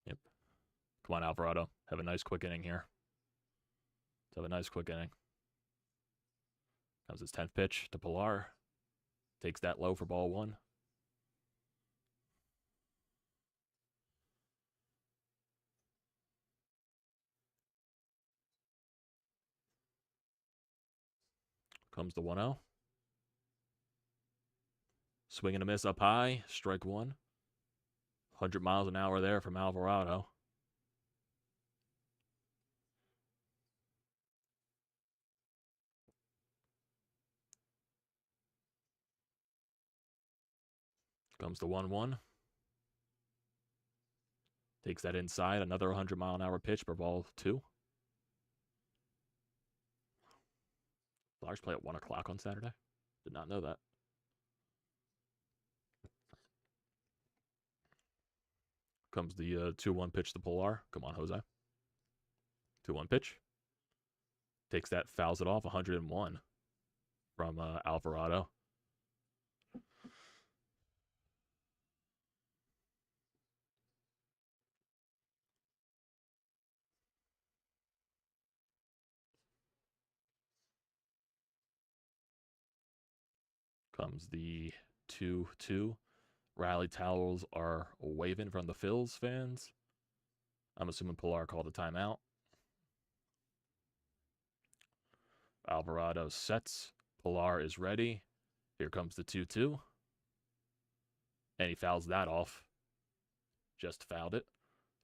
Yep. Come on, Alvarado. Have a nice quick inning here. Let's have a nice quick inning. Comes his 10th pitch to Pillar. Takes that low for ball 1. Comes the 1-0. Swing and a miss up high. Strike 1. 100 miles an hour there from Alvarado. Comes the 1-1. Takes that inside. Another 100-mile-an-hour pitch for ball 2. Flyers play at 1 o'clock on Saturday. Did not know that. Comes the 2-1 pitch to Pillar. Come on, Jose. 2-1 pitch. Takes that, fouls it off. 101 from Alvarado. Comes the 2-2. Rally towels are waving from the Phillies fans. I'm assuming Pillar called a timeout. Alvarado sets. Pillar is ready. Here comes the 2-2. And he fouls that off. Just fouled it.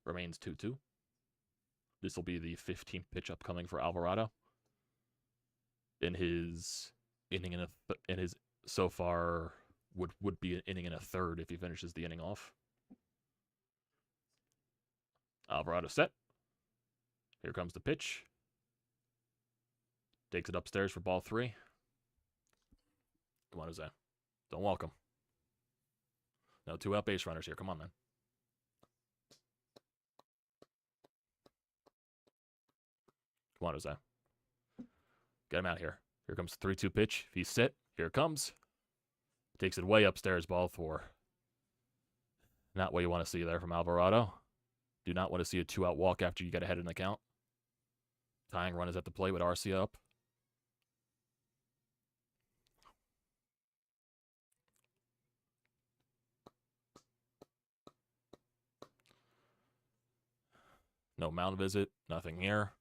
Remains 2-2. This will be the 15th pitch upcoming for Alvarado. In his inning in his so far would be an inning and a third if he finishes the inning off. Alvarado set. Here comes the pitch. Takes it upstairs for ball 3. Come on, Jose. Don't walk him. No 2 out base runners here. Come on, man. Come on, Jose. Get him out here. Here comes the 3-2 pitch. If he's set, here it comes. Takes it way upstairs, ball 4. Not what you want to see there from Alvarado. Do not want to see a 2-out walk after you get ahead in the count. Tying run is at the plate with Arcia up. No mound visit. Nothing here.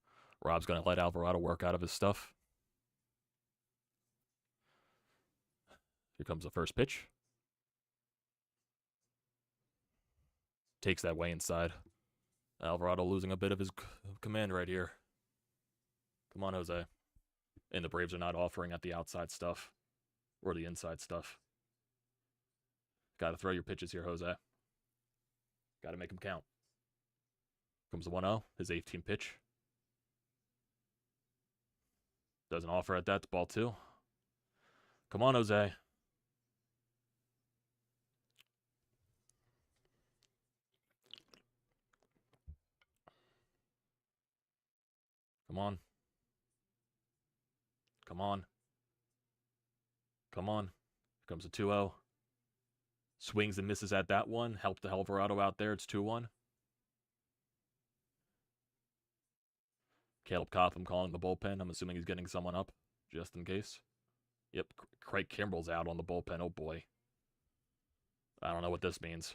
Rob's going to let Alvarado work out of his stuff. Here comes the first pitch. Takes that way inside. Alvarado losing a bit of his command right here. Come on, Jose. And the Braves are not offering at the outside stuff or the inside stuff. Got to throw your pitches here, Jose. Got to make them count. Comes the 1-0, his 18th pitch. Doesn't offer at that. Ball 2. Come on, Jose. Come on. Come on. Come on. Here comes a 2-0. Swings and misses at that one. Help the Alvarado out there. It's 2-1. Caleb Cotham calling the bullpen. I'm assuming he's getting someone up just in case. Yep, Craig Kimbrell's out on the bullpen. Oh, boy. I don't know what this means.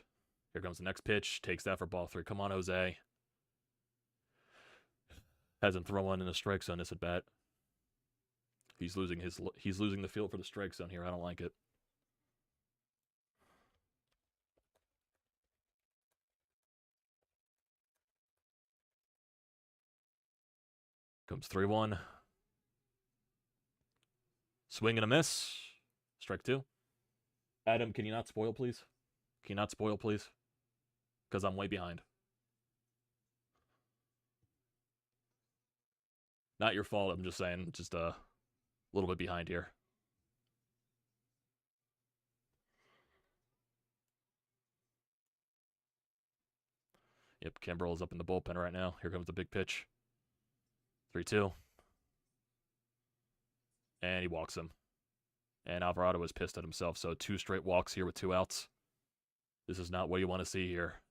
Here comes the next pitch. Takes that for ball 3. Come on, Jose. Hasn't thrown one in the strike zone this at bat. He's losing the field for the strike zone here. I don't like it. Comes 3-1. Swing and a miss. Strike 2. Adam, can you not spoil, please? Can you not spoil, please? Because I'm way behind. Not your fault, I'm just saying. Just a little bit behind here. Yep, Kimbrell is up in the bullpen right now. Here comes the big pitch. 3-2. And he walks him. And Alvarado is pissed at himself, so 2 straight walks here with 2 outs. This is not what you want to see here.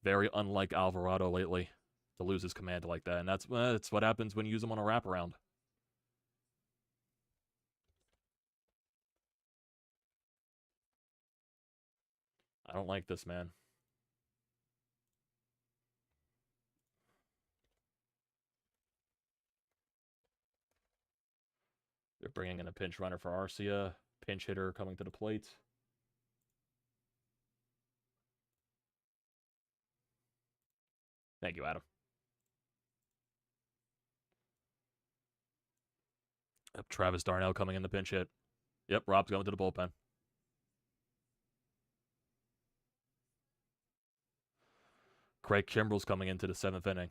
Very unlike Alvarado lately to lose his command like that, and that's what happens when you use him on a wraparound. I don't like this, man. They're bringing in a pinch runner for Arcia. Pinch hitter coming to the plate. Thank you, Adam. Yep, Travis Darnell coming in the pinch hit. Yep, Rob's going to the bullpen. Craig Kimbrell's coming into the 7th inning.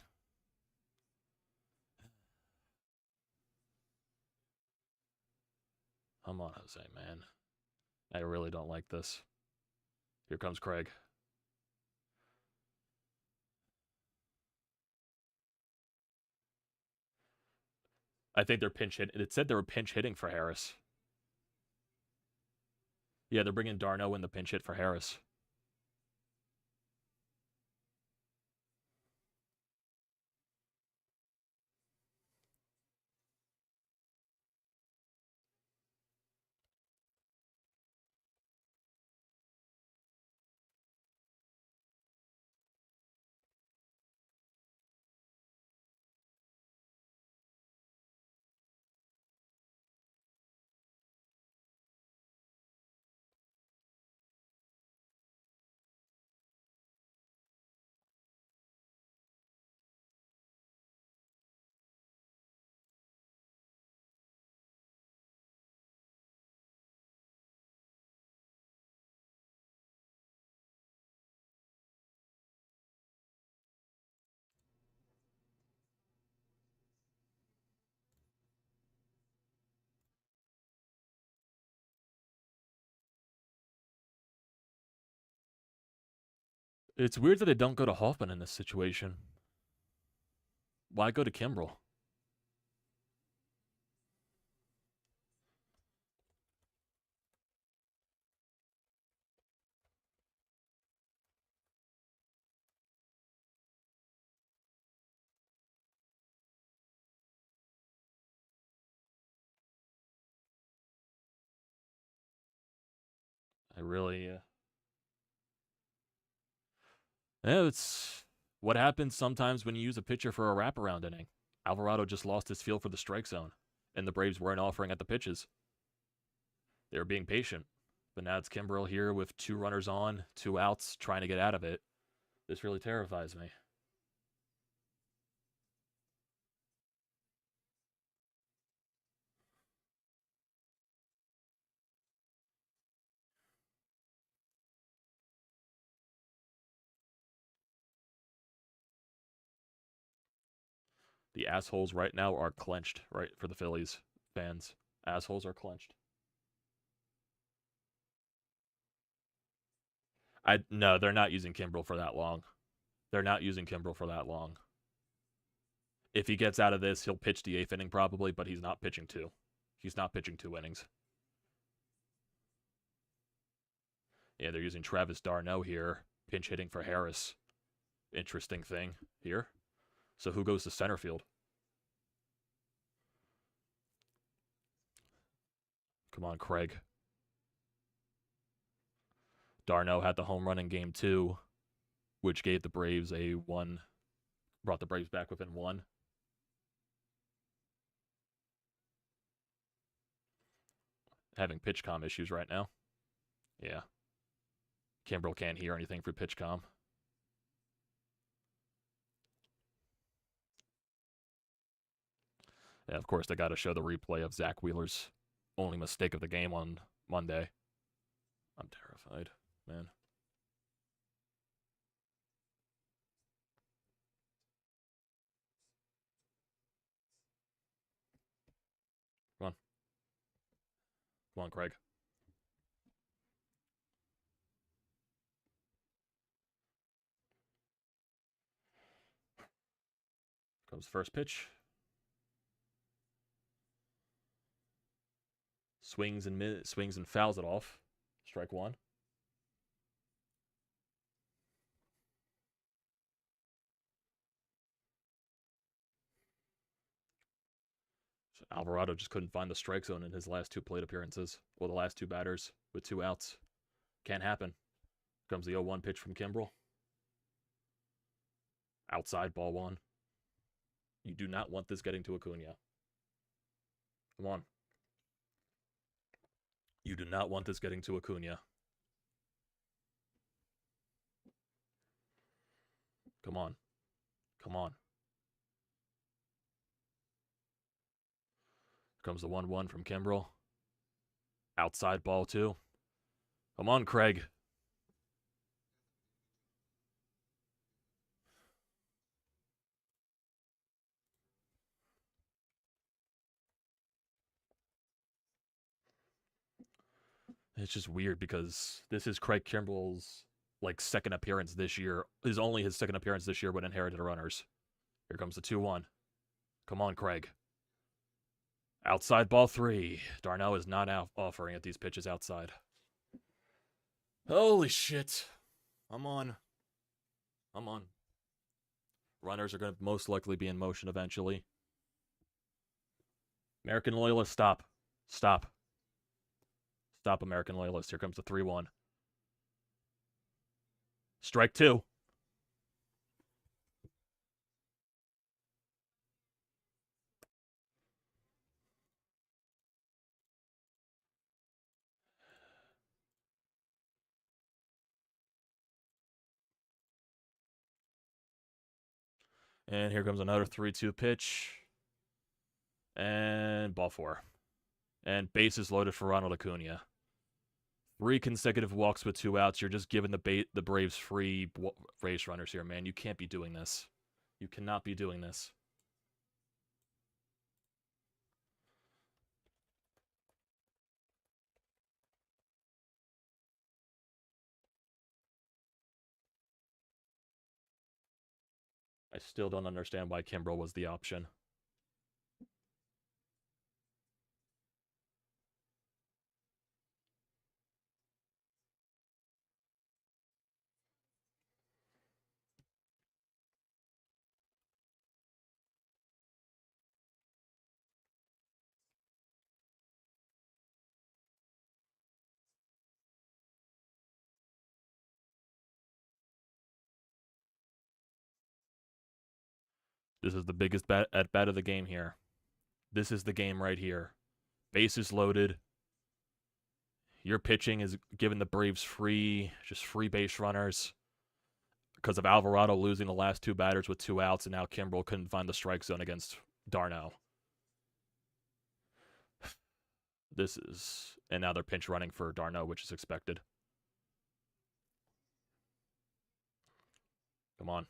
Come on, Jose, man. I really don't like this. Here comes Craig. I think they're pinch hit. It said they were pinch hitting for Harris. Yeah, they're bringing Darno in the pinch hit for Harris. It's weird that they don't go to Hoffman in this situation. Why go to Kimbrell? I really... Yeah, it's what happens sometimes when you use a pitcher for a wraparound inning. Alvarado just lost his feel for the strike zone, and the Braves weren't offering at the pitches. They were being patient. But now it's Kimbrell here with 2 runners on, 2 outs, trying to get out of it. This really terrifies me. The assholes right now are clenched, right, for the Phillies fans. Assholes are clenched. No, they're not using Kimbrell for that long. They're not using Kimbrell for that long. If he gets out of this, he'll pitch the 8th inning probably, but he's not pitching 2. He's not pitching 2 innings. Yeah, they're using Travis d'Arnaud here, pinch hitting for Harris. Interesting thing here. So who goes to center field? Come on, Craig. d'Arnaud had the home run in Game 2, which gave the Braves a 1, brought the Braves back within 1. Having pitch comm issues right now. Yeah. Kimbrel can't hear anything for pitch comm. Yeah, of course, they got to show the replay of Zack Wheeler's only mistake of the game on Monday. I'm terrified, man. Come on. Come on, Craig. Comes the first pitch. Swings and fouls it off. Strike 1. So Alvarado just couldn't find the strike zone in his last 2 plate appearances. Well, the last 2 batters with 2 outs. Can't happen. Comes the 0-1 pitch from Kimbrel. Outside, ball 1. You do not want this getting to Acuna. Come on. You do not want this getting to Acuna. Come on. Come on. Comes the 1-1 from Kimbrel. Outside, ball 2. Come on, Craig. It's just weird because this is Craig Kimbrel's second appearance this year. Is only his second appearance this year when inherited runners. Here comes the 2-1. Come on, Craig. Outside, ball 3. d'Arnaud is not offering at these pitches outside. Holy shit. I'm on. Runners are going to most likely be in motion eventually. American Loyalist, stop. Stop, American Loyalist. Here comes the 3-1. Strike 2. And here comes another 3-2 pitch. And ball 4. And bases loaded for Ronald Acuna. 3 consecutive walks with 2 outs. You're just giving the Braves free race runners here, man. You can't be doing this. You cannot be doing this. I still don't understand why Kimbrel was the option. This is the biggest at-bat of the game here. This is the game right here. Bases loaded. Your pitching is giving the Braves free base runners because of Alvarado losing the last 2 batters with 2 outs, and now Kimbrel couldn't find the strike zone against d'Arnaud. And now they're pinch running for d'Arnaud, which is expected. Come on.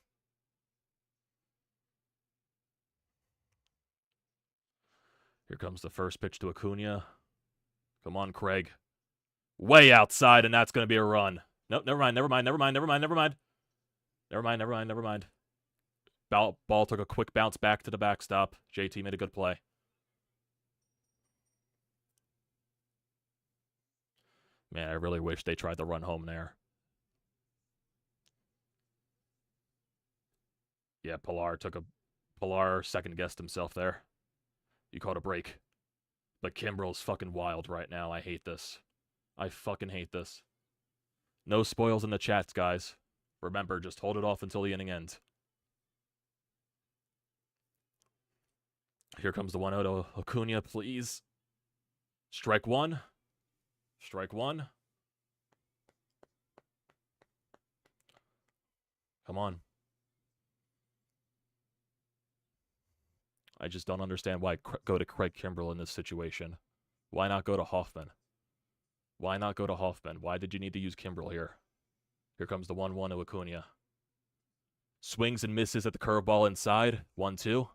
Here comes the first pitch to Acuna. Come on, Craig. Way outside, and that's going to be a run. Nope, never mind. Ball took a quick bounce back to the backstop. JT made a good play. Man, I really wish they tried the run home there. Yeah, Pilar second-guessed himself there. You called a break. But Kimbrel's fucking wild right now. I hate this. I fucking hate this. No spoils in the chats, guys. Remember, just hold it off until the inning ends. Here comes the 1-0 to Acuna, please. Strike one. Strike one. Come on. I just don't understand why go to Craig Kimbrel in this situation. Why not go to Hoffman? Why not go to Hoffman? Why did you need to use Kimbrel here? Here comes the 1-1 to Acuna. Swings and misses at the curveball inside. 1-2.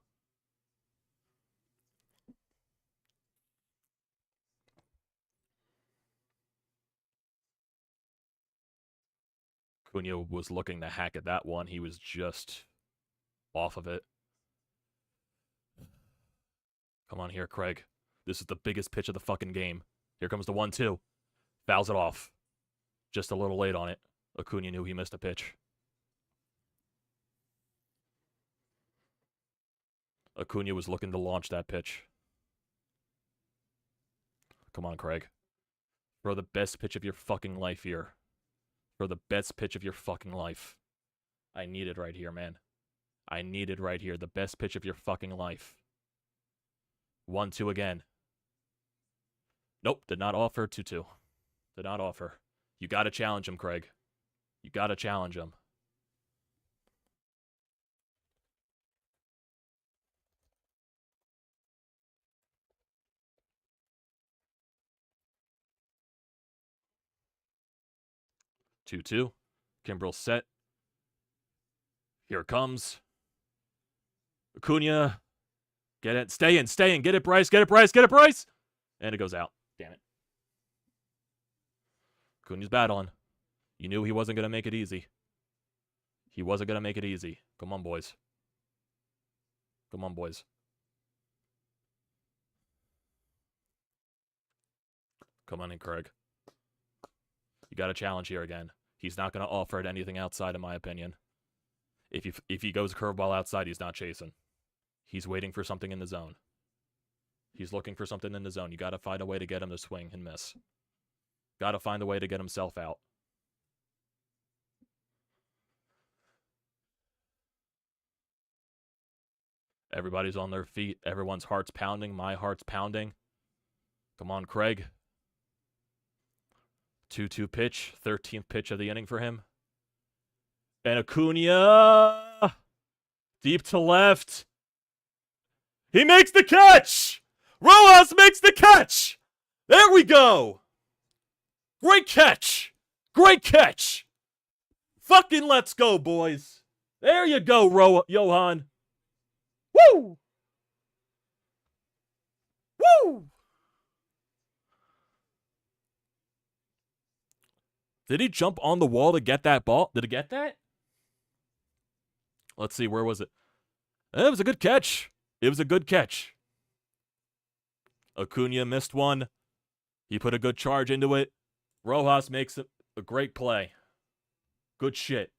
Acuna was looking to hack at that one. He was just off of it. Come on here, Craig. This is the biggest pitch of the fucking game. Here comes the 1-2. Fouls it off. Just a little late on it. Acuna knew he missed a pitch. Acuna was looking to launch that pitch. Come on, Craig. Throw the best pitch of your fucking life here. Throw the best pitch of your fucking life. I need it right here, man. I need it right here. The best pitch of your fucking life. 1-2 again. Nope, did not offer. 2-2. Did not offer. You gotta challenge him, Craig. You gotta challenge him. Two. Kimbrel set. Here it comes. Acuna. Get it. Stay in. Get it, Bryce. Get it, Bryce. And it goes out. Damn it. Acuna's battling. You knew he wasn't going to make it easy. He wasn't going to make it easy. Come on, boys. Come on, boys. Come on in, Craig. You got a challenge here again. He's not going to offer it anything outside, in my opinion. If he goes curveball outside, he's not chasing. He's waiting for something in the zone. He's looking for something in the zone. You got to find a way to get him to swing and miss. Got to find a way to get himself out. Everybody's on their feet. Everyone's heart's pounding. My heart's pounding. Come on, Craig. 2-2 pitch. 13th pitch of the inning for him. And Acuna. Deep to left. He makes the catch! Rojas makes the catch! There we go! Great catch! Great catch! Fucking let's go, boys! There you go, Johan! Woo! Woo! Did he jump on the wall to get that ball? Did he get that? Let's see, where was it? It was a good catch. It was a good catch. Acuna missed one. He put a good charge into it. Rojas makes a great play. Good shit.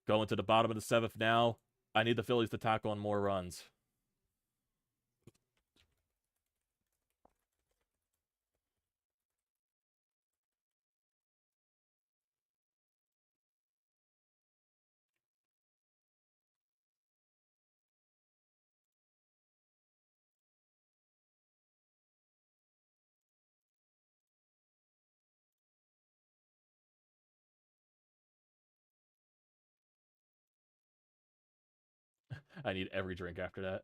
Going to the bottom of the 7th now. I need the Phillies to tackle on more runs. I need every drink after that.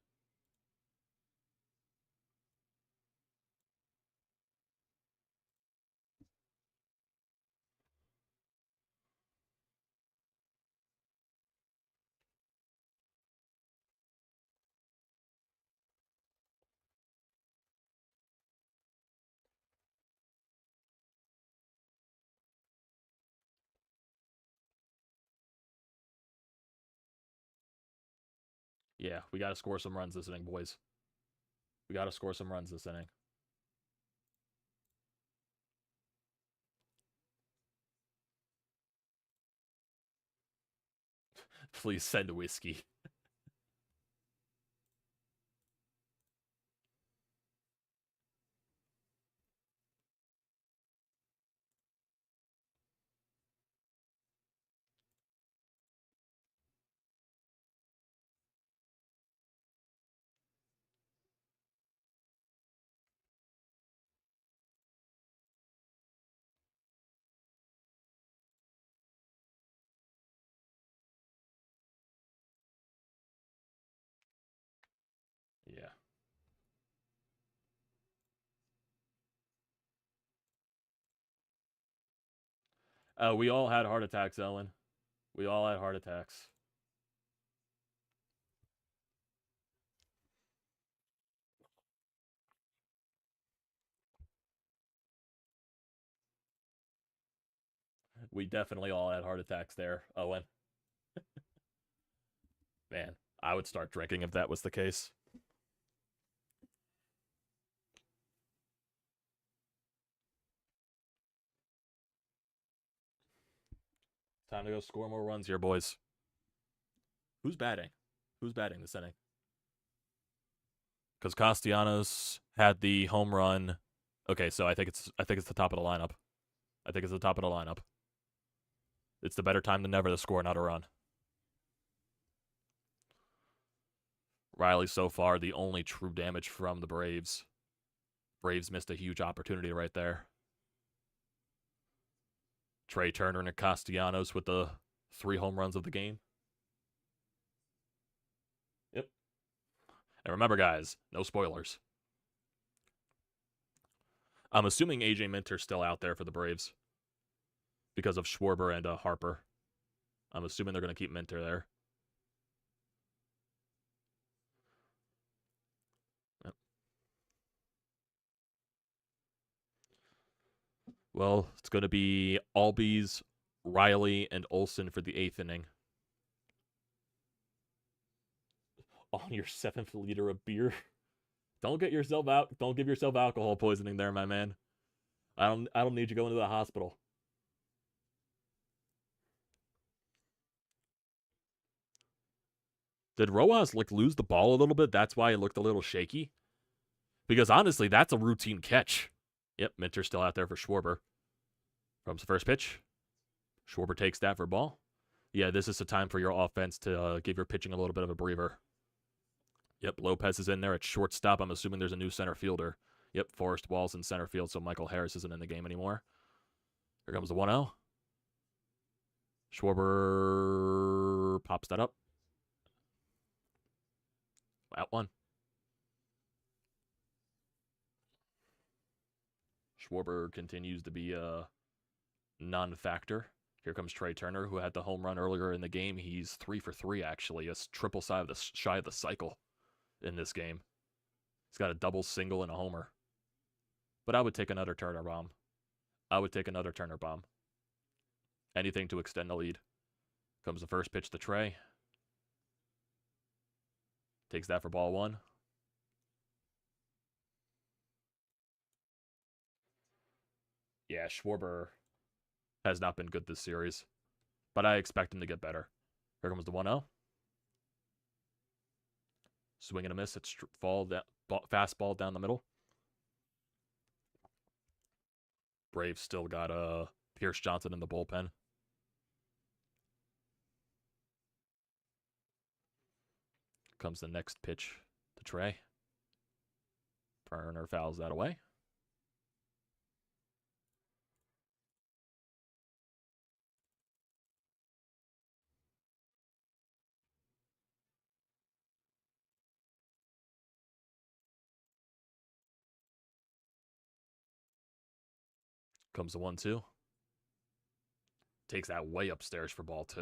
Yeah, we got to score some runs this inning, boys. We got to score some runs this inning. Please send whiskey. Yeah. We all had heart attacks, Ellen. We all had heart attacks. We definitely all had heart attacks there, Owen. Man, I would start drinking if that was the case. Time to go score more runs here, boys. Who's batting? Who's batting this inning? Because Castellanos had the home run. Okay, so I think it's the top of the lineup. I think it's the top of the lineup. It's the better time than never to score, not a run. Riley so far the only true damage from the Braves. Braves missed a huge opportunity right there. Trey Turner and Castellanos with the 3 home runs of the game. Yep. And remember, guys, no spoilers. I'm assuming AJ Minter's still out there for the Braves because of Schwarber and Harper. I'm assuming they're going to keep Minter there. Yep. Well, it's going to be Albies, Riley, and Olsen for the 8th inning. On your 7th liter of beer. Don't get yourself out. Don't give yourself alcohol poisoning there, my man. I don't need you going to the hospital. Did Rojas lose the ball a little bit? That's why it looked a little shaky. Because honestly, that's a routine catch. Yep, Minter's still out there for Schwarber. Comes the first pitch. Schwarber takes that for ball. Yeah, this is the time for your offense to give your pitching a little bit of a breather. Yep, Lopez is in there at shortstop. I'm assuming there's a new center fielder. Yep, Forrest Wall's in center field, so Michael Harris isn't in the game anymore. Here comes the 1-0. Schwarber pops that up. Out one. Schwarber continues to be a non-factor. Here comes Trey Turner, who had the home run earlier in the game. He's 3 for 3, actually. A triple shy of the cycle in this game. He's got a double, single, and a homer. But I would take another Turner bomb. Anything to extend the lead. Comes the first pitch to Trey. Takes that for ball 1. Yeah, Schwarber has not been good this series, but I expect him to get better. Here comes the 1-0. Swing and a miss. It's fastball down the middle. Braves still got Pierce Johnson in the bullpen. Comes the next pitch to Trey. Turner fouls that away. Comes the 1-2. Takes that way upstairs for ball 2.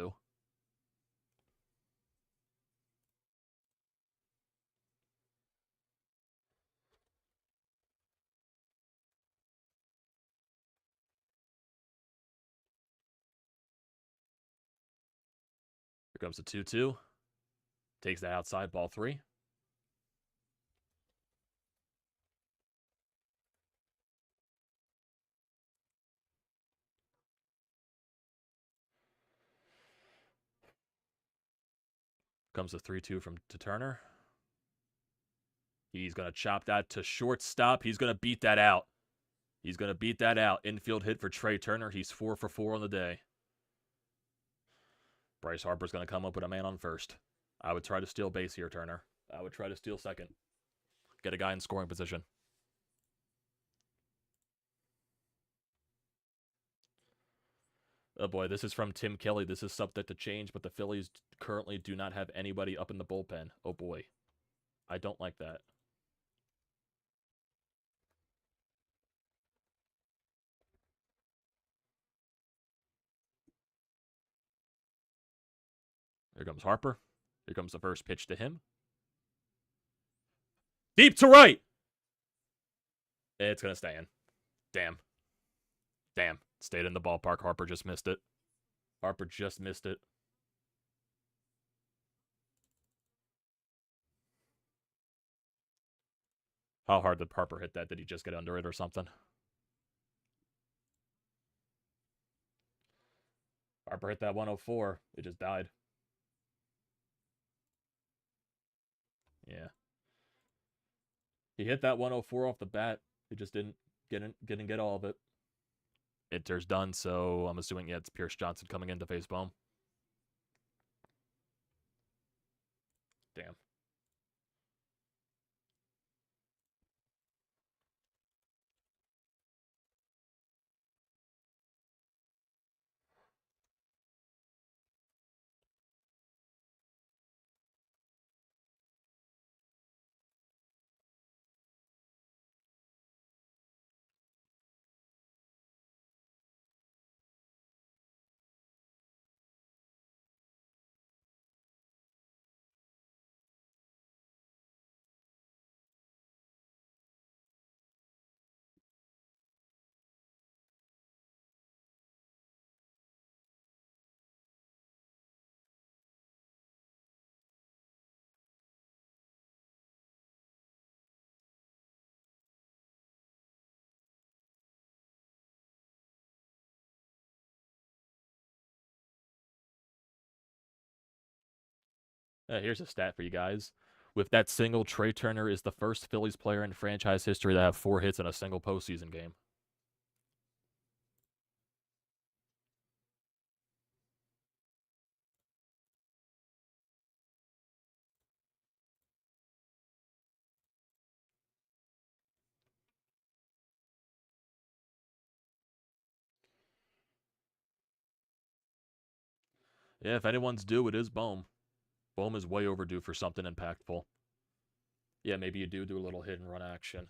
Here comes the 2-2. Takes that outside, ball 3. Comes the 3-2 to Turner. He's going to chop that to shortstop. He's going to beat that out. He's going to beat that out. Infield hit for Trey Turner. He's 4 for 4 on the day. Bryce Harper's going to come up with a man on first. I would try to steal base here, Turner. I would try to steal second. Get a guy in scoring position. Oh boy, this is from Tim Kelly. This is subject to change, but the Phillies currently do not have anybody up in the bullpen. Oh boy. I don't like that. Here comes Harper. Here comes the first pitch to him. Deep to right! It's going to stay in. Damn. Damn. Stayed in the ballpark. Harper just missed it. Harper just missed it. How hard did Harper hit that? Did he just get under it or something? Harper hit that 104. It just died. Yeah. He hit that 104 off the bat. He just didn't get all of it. Inter's done, so I'm assuming, yeah, it's Pierce Johnson coming in to face Bohm. Damn. Here's a stat for you guys. With that single, Trey Turner is the first Phillies player in franchise history to have 4 hits in a single postseason game. Yeah, if anyone's due, it is Bohm. Bohm is way overdue for something impactful. Yeah, maybe you do a little hit and run action.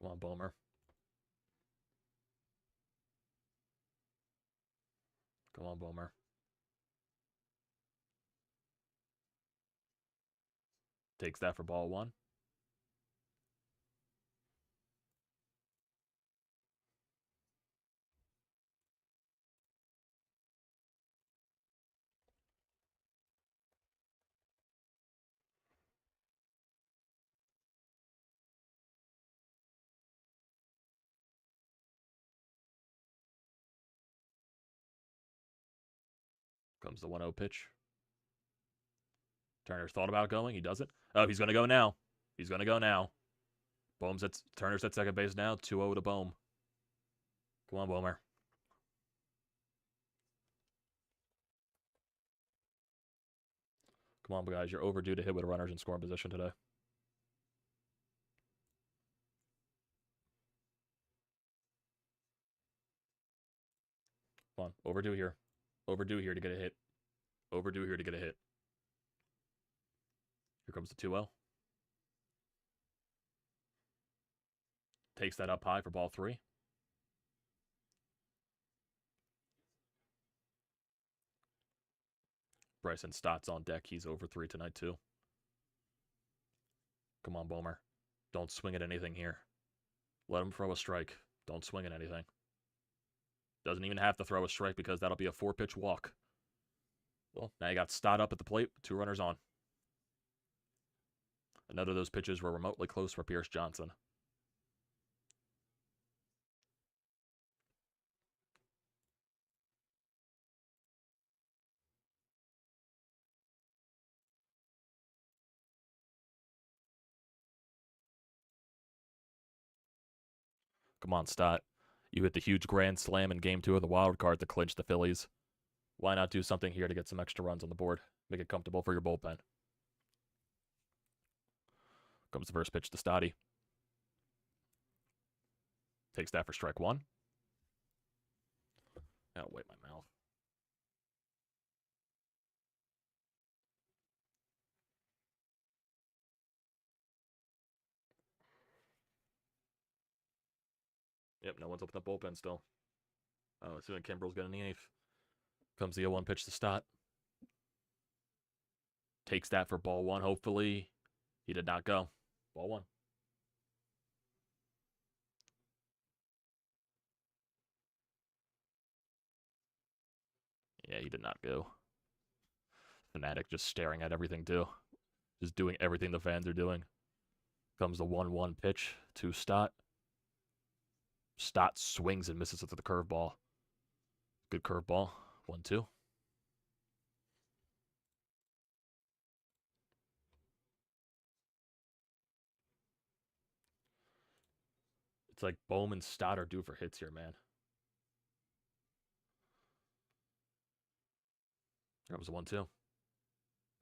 Come on, Bohmer. Come on, Bohmer. Takes that for ball 1. Comes the 1-0 pitch. Turner's thought about going. He doesn't. Oh, he's going to go now. He's going to go now. Turner's at second base now. 2-0 to Bohm. Come on, Bohmer. Come on, guys. You're overdue to hit with runners in scoring position today. Come on. Overdue here. Overdue here to get a hit. Overdue here to get a hit. Here comes the 2-0. Takes that up high for ball 3. Bryce and Stott's on deck. He's over 3 tonight, too. Come on, Bohmer. Don't swing at anything here. Let him throw a strike. Don't swing at anything. Doesn't even have to throw a strike because that'll be a 4-pitch walk. Well, now you got Stott up at the plate. 2 runners on. Another of those pitches were remotely close for Pierce Johnson. Come on, Stott. You hit the huge grand slam in Game 2 of the wild card to clinch the Phillies. Why not do something here to get some extra runs on the board? Make it comfortable for your bullpen. Comes the first pitch to Stotty. Takes that for strike 1. I'll wipe my mouth. Yep, no one's up in the bullpen still. Oh, assuming Kimbrel's getting the 8th. Comes the 0-1 pitch to Stott. Takes that for ball 1, hopefully. He did not go. Ball 1. Yeah, he did not go. Fanatic just staring at everything, too. Just doing everything the fans are doing. Comes the 1-1 pitch to Stott. Stott swings and misses it to the curveball. Good curveball. 1-2. It's like Bohm and Stott are due for hits here, man. That was a 1-2.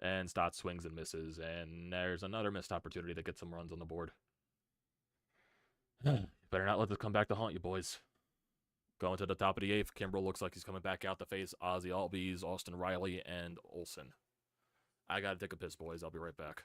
And Stott swings and misses. And there's another missed opportunity to get some runs on the board. Better not let this come back to haunt you, boys. Going to the top of the 8th. Kimbrel looks like he's coming back out to face Ozzie Albies, Austin Riley, and Olsen. I gotta take a piss, boys. I'll be right back.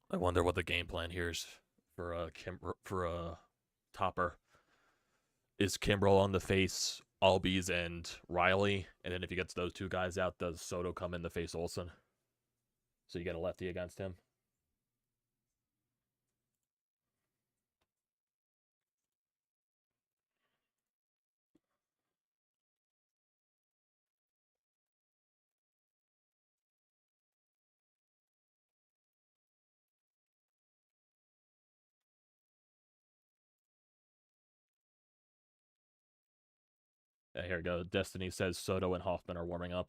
I wonder what the game plan here is for Topper. Is Kimbrel on the face Albies and Riley? And then if he gets those 2 guys out, does Soto come in to face Olsen? So you get a lefty against him. Here we go. Destiny says Soto and Hoffman are warming up.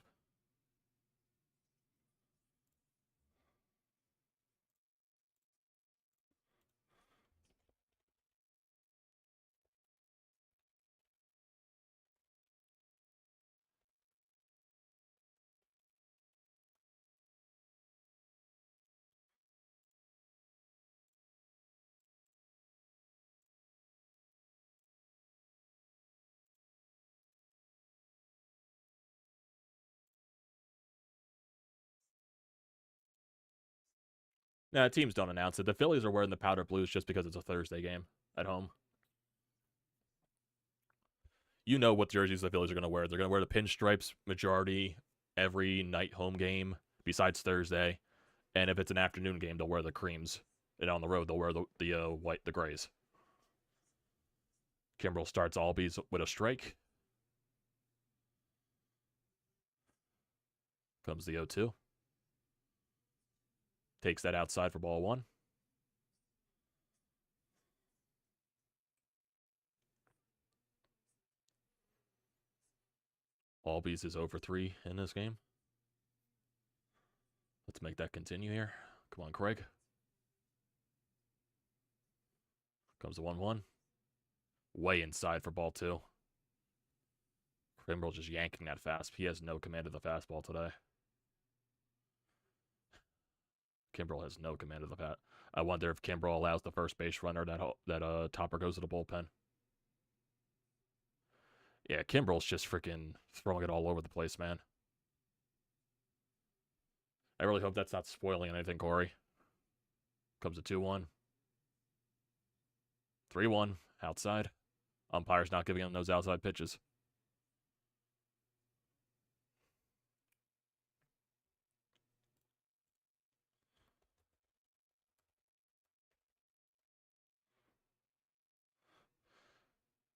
Nah, teams don't announce it. The Phillies are wearing the powder blues just because it's a Thursday game at home. You know what jerseys the Phillies are going to wear. They're going to wear the pinstripes majority every night home game besides Thursday. And if it's an afternoon game, they'll wear the creams. And on the road, they'll wear the grays. Kimbrel starts Albies with a strike. Comes the 0-2. Takes that outside for ball 1. Albies is over 3 in this game. Let's make that continue here. Come on, Craig. Comes the 1-1. Way inside for ball 2. Kimbrel just yanking that fast. He has no command of the fastball today. Kimbrel has no command of the bat. I wonder if Kimbrel allows the first base runner that Topper goes to the bullpen. Yeah, Kimbrel's just freaking throwing it all over the place, man. I really hope that's not spoiling anything, Corey. Comes a 2-1. 3-1. Outside. Umpire's not giving him those outside pitches.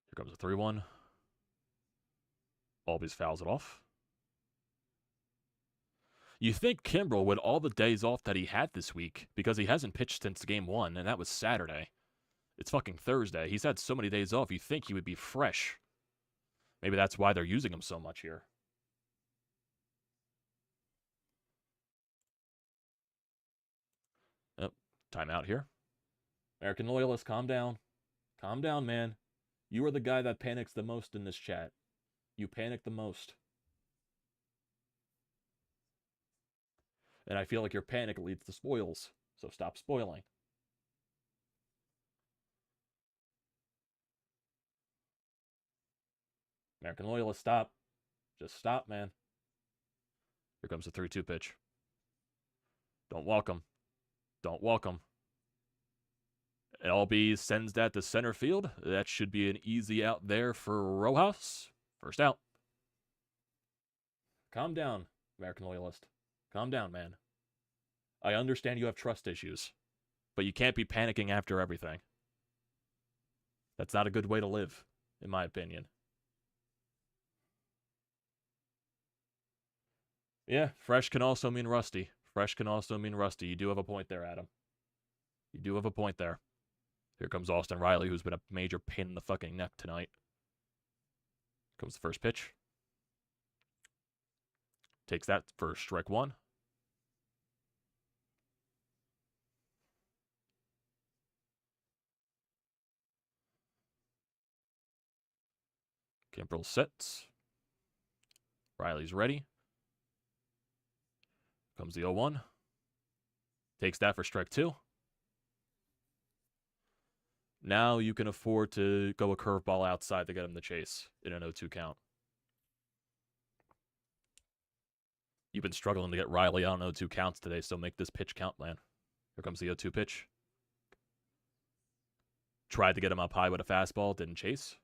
Here comes a 3-1. Albies fouls it off. You think Kimbrel, with all the days off that he had this week, because he hasn't pitched since game 1, and that was Saturday. It's fucking Thursday. He's had so many days off, you think he would be fresh. Maybe that's why they're using him so much here. Oh, timeout here. American Loyalist, calm down. Calm down, man. You are the guy that panics the most in this chat. You panic the most. And I feel like your panic leads to spoils. So stop spoiling. American Loyalist, stop. Just stop, man. Here comes the 3-2 pitch. Don't walk him. Don't walk him. LB sends that to center field. That should be an easy out there for Rojas. First out. Calm down, American Loyalist. Calm down, man. I understand you have trust issues, but you can't be panicking after everything. That's not a good way to live, in my opinion. Yeah, fresh can also mean rusty. Fresh can also mean rusty. You do have a point there, Adam. You do have a point there. Here comes Austin Riley, who's been a major pain in the fucking neck tonight. Comes the first pitch. Takes that for strike 1. Kimbrel sets. Riley's ready. Comes the 0-1. Takes that for strike 2. Now you can afford to go a curveball outside to get him the chase in an 0-2 count. You've been struggling to get Riley on 0-2 counts today, so make this pitch count, man. Here comes the 0-2 pitch. Tried to get him up high with a fastball, didn't chase.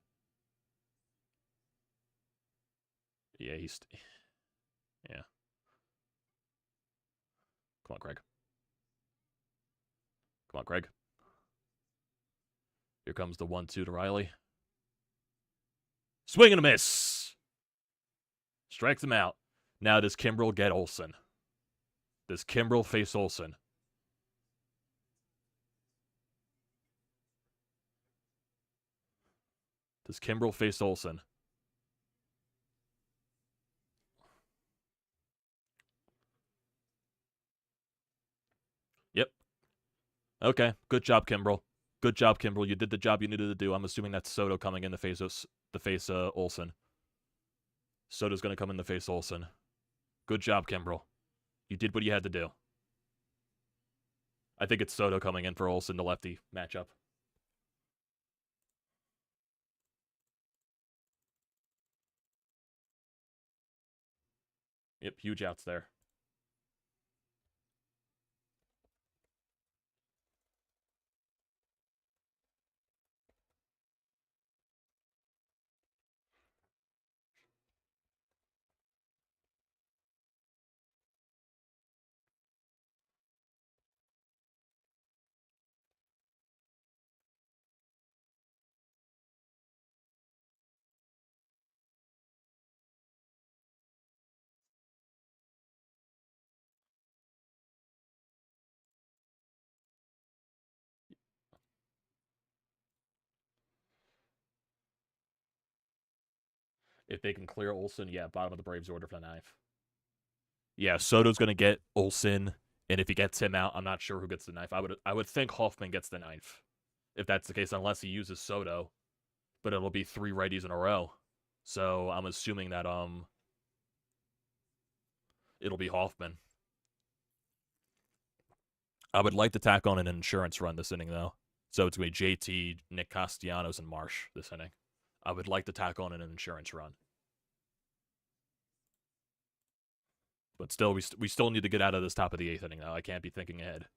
Yeah, yeah. Come on, Craig. Come on, Craig. Here comes the 1-2 to Riley. Swing and a miss. Strikes him out. Now does Kimbrel get Olsen? Does Kimbrel face Olsen? Does Kimbrel face Olsen? Okay, good job, Kimbrel. Good job, Kimbrel. You did the job you needed to do. I'm assuming that's Soto coming in to face Olsen. Soto's going to come in to face Olsen. Good job, Kimbrel. You did what you had to do. I think it's Soto coming in for Olsen, the lefty matchup. Yep, huge outs there. If they can clear Olsen, yeah, bottom of the Braves order for the ninth. Yeah, Soto's going to get Olsen, and if he gets him out, I'm not sure who gets the ninth. I would think Hoffman gets the ninth, if that's the case, unless he uses Soto. But it'll be 3 righties in a row. So I'm assuming that it'll be Hoffman. I would like to tack on an insurance run this inning, though. So it's going to be JT, Nick Castellanos, and Marsh this inning. I would like to tack on an insurance run. But still, we still need to get out of this top of the 8th inning, though. I can't be thinking ahead.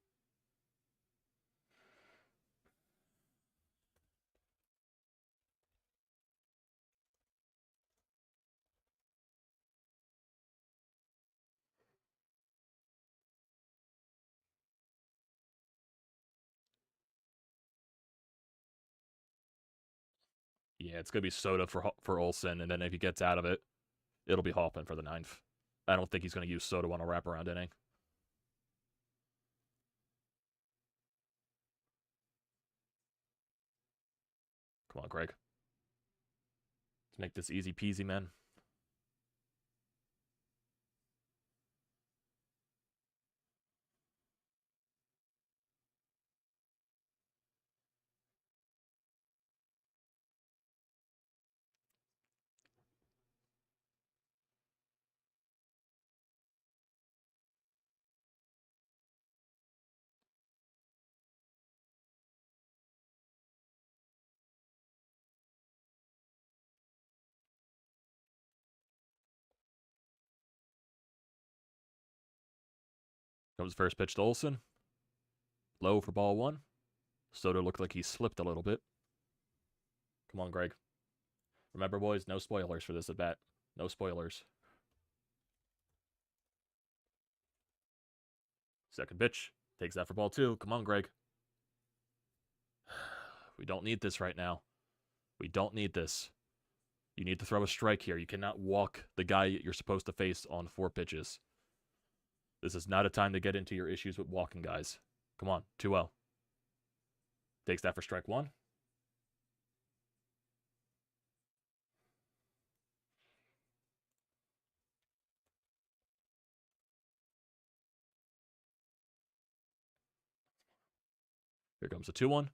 Yeah, it's going to be Soto for Olsen, and then if he gets out of it, it'll be Hoffman for the 9th. I don't think he's going to use Soto on a wraparound inning. Come on, Greg. Let's make this easy peasy, man. Comes first pitch to Olsen. Low for ball 1. Soto looked like he slipped a little bit. Come on, Greg. Remember, boys, no spoilers for this at bat. No spoilers. Second pitch. Takes that for ball 2. Come on, Greg. We don't need this right now. We don't need this. You need to throw a strike here. You cannot walk the guy you're supposed to face on 4 pitches. This is not a time to get into your issues with walking guys. Come on, 2-0. Takes that for strike 1. Here comes the 2-1.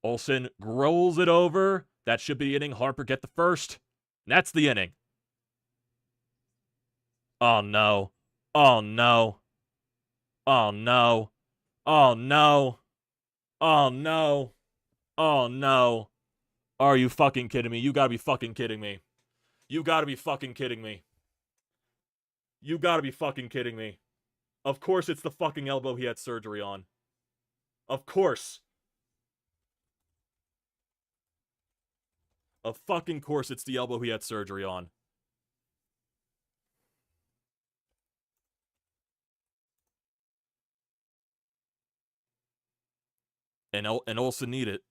Olsen rolls it over. That should be the inning. Harper get the first. And that's the inning. Oh, no. Oh, no. Oh, no. Oh, no. Oh, no. Oh, no. Are you fucking kidding me? You gotta be fucking kidding me. You gotta be fucking kidding me. You gotta be fucking kidding me. Of course it's the fucking elbow he had surgery on. Of course. Of fucking course it's the elbow he had surgery on. And Olsen need it.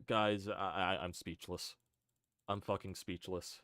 Guys, I'm speechless. I'm fucking speechless.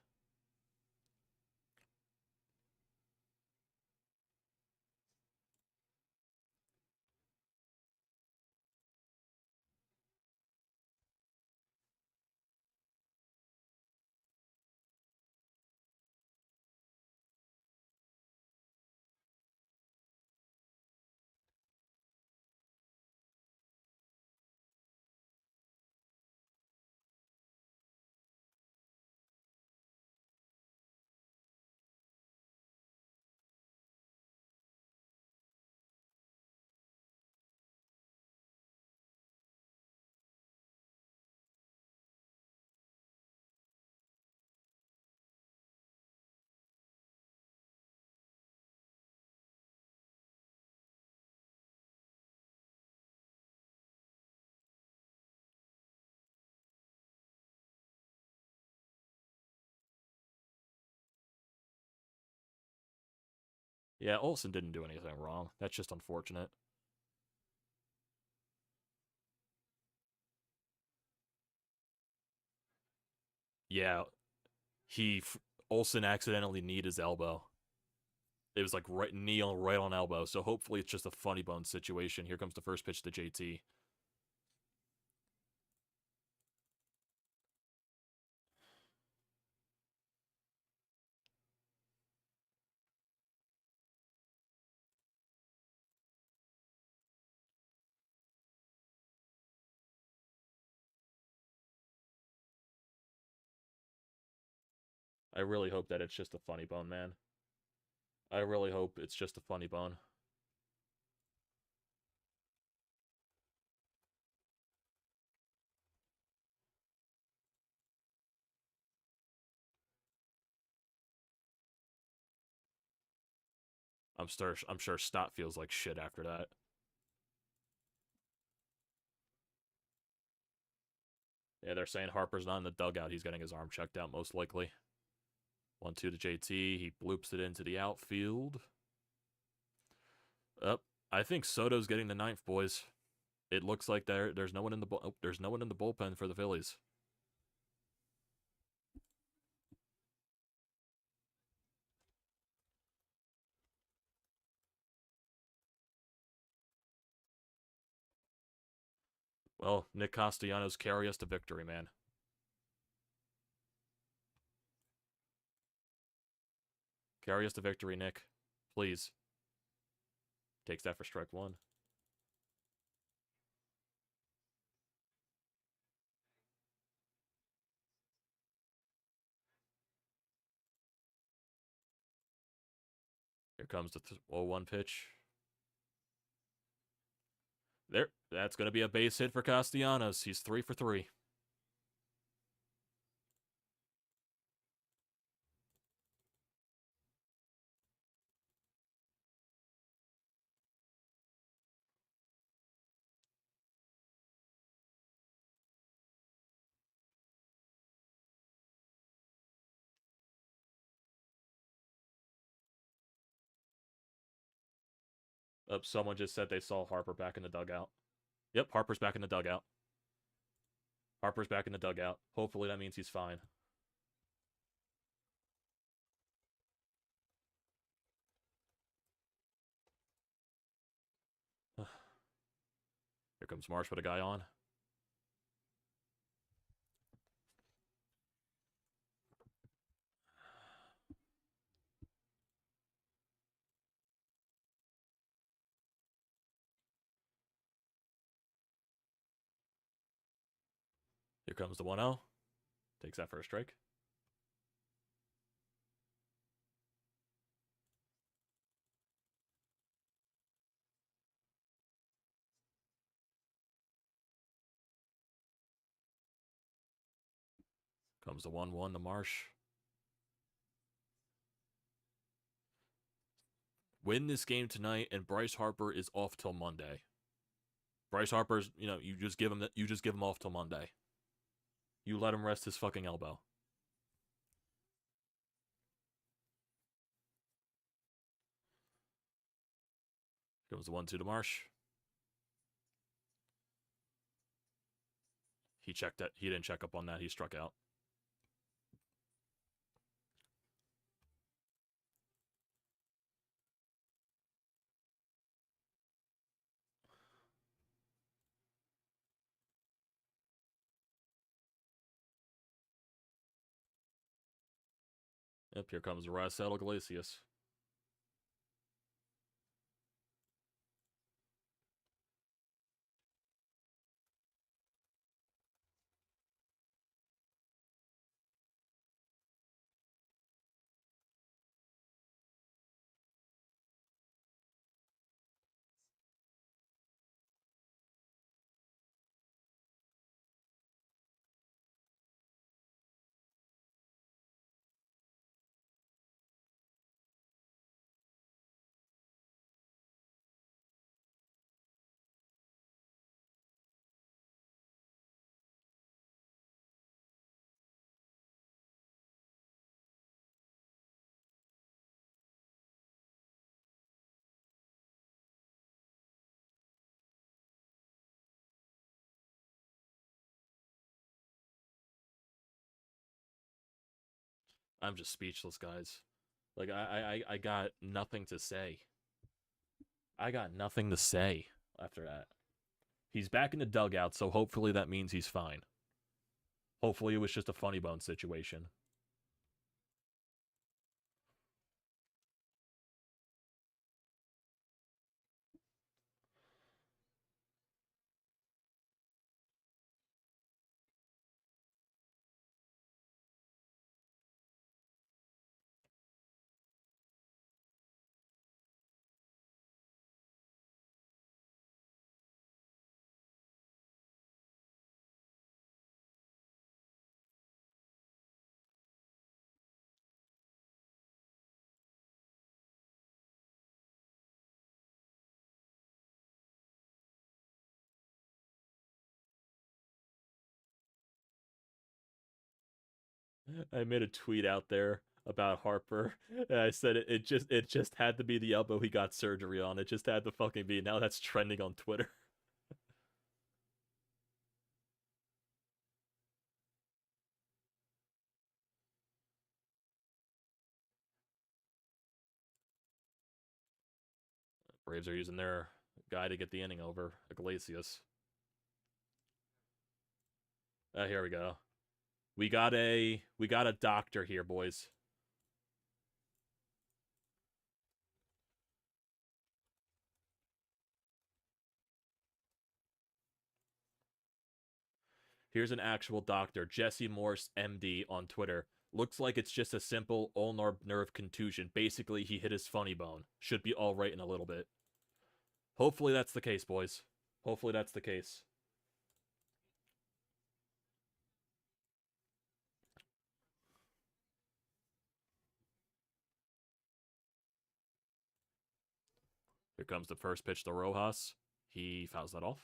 Yeah, Olsen didn't do anything wrong. That's just unfortunate. Yeah, Olsen accidentally kneed his elbow. It was like knee right on elbow. So hopefully it's just a funny bone situation. Here comes the first pitch to JT. I really hope that it's just a funny bone, man. I really hope it's just a funny bone. I'm sure Stott feels like shit after that. Yeah, they're saying Harper's not in the dugout. He's getting his arm checked out, most likely. 1-2 to JT. He bloops it into the outfield. Up. I think Soto's getting the ninth, boys. It looks like there's no one in the there's no one in the bullpen for the Phillies. Well, Nick Castellanos carry us to victory, man. Carry us to victory, Nick. Please. Takes that for strike one. Here comes the 0-1 pitch. There. That's going to be a base hit for Castellanos. He's 3 for 3. Someone just said they saw Harper back in the dugout. Yep, Harper's back in the dugout. Harper's back in the dugout. Hopefully that means he's fine. Here comes Marsh with a guy on. Here comes the 1-0. Takes that for a strike. Comes the 1-1 to Marsh. Win this game tonight, and Bryce Harper is off till Monday. Bryce Harper's, you just give him off till Monday. You let him rest his fucking elbow. Comes the 1-2 to Marsh. He checked it. He didn't check up on that. He struck out. Yep, here comes Raisel Iglesias. I'm just speechless, guys. Like, I got nothing to say. I got nothing to say after that. He's back in the dugout, so hopefully that means he's fine. Hopefully it was just a funny bone situation. I made a tweet out there about Harper. And I said it just had to be the elbow he got surgery on. It just had to fucking be. Now that's trending on Twitter. Braves are using their guy to get the inning over, Iglesias. Here we go. We got a doctor here, boys. Here's an actual doctor, Jesse Morse, MD, on Twitter. Looks like it's just a simple ulnar nerve contusion. Basically, he hit his funny bone. Should be all right in a little bit. Hopefully that's the case, boys. Hopefully that's the case. Here comes the first pitch to Rojas. He fouls that off.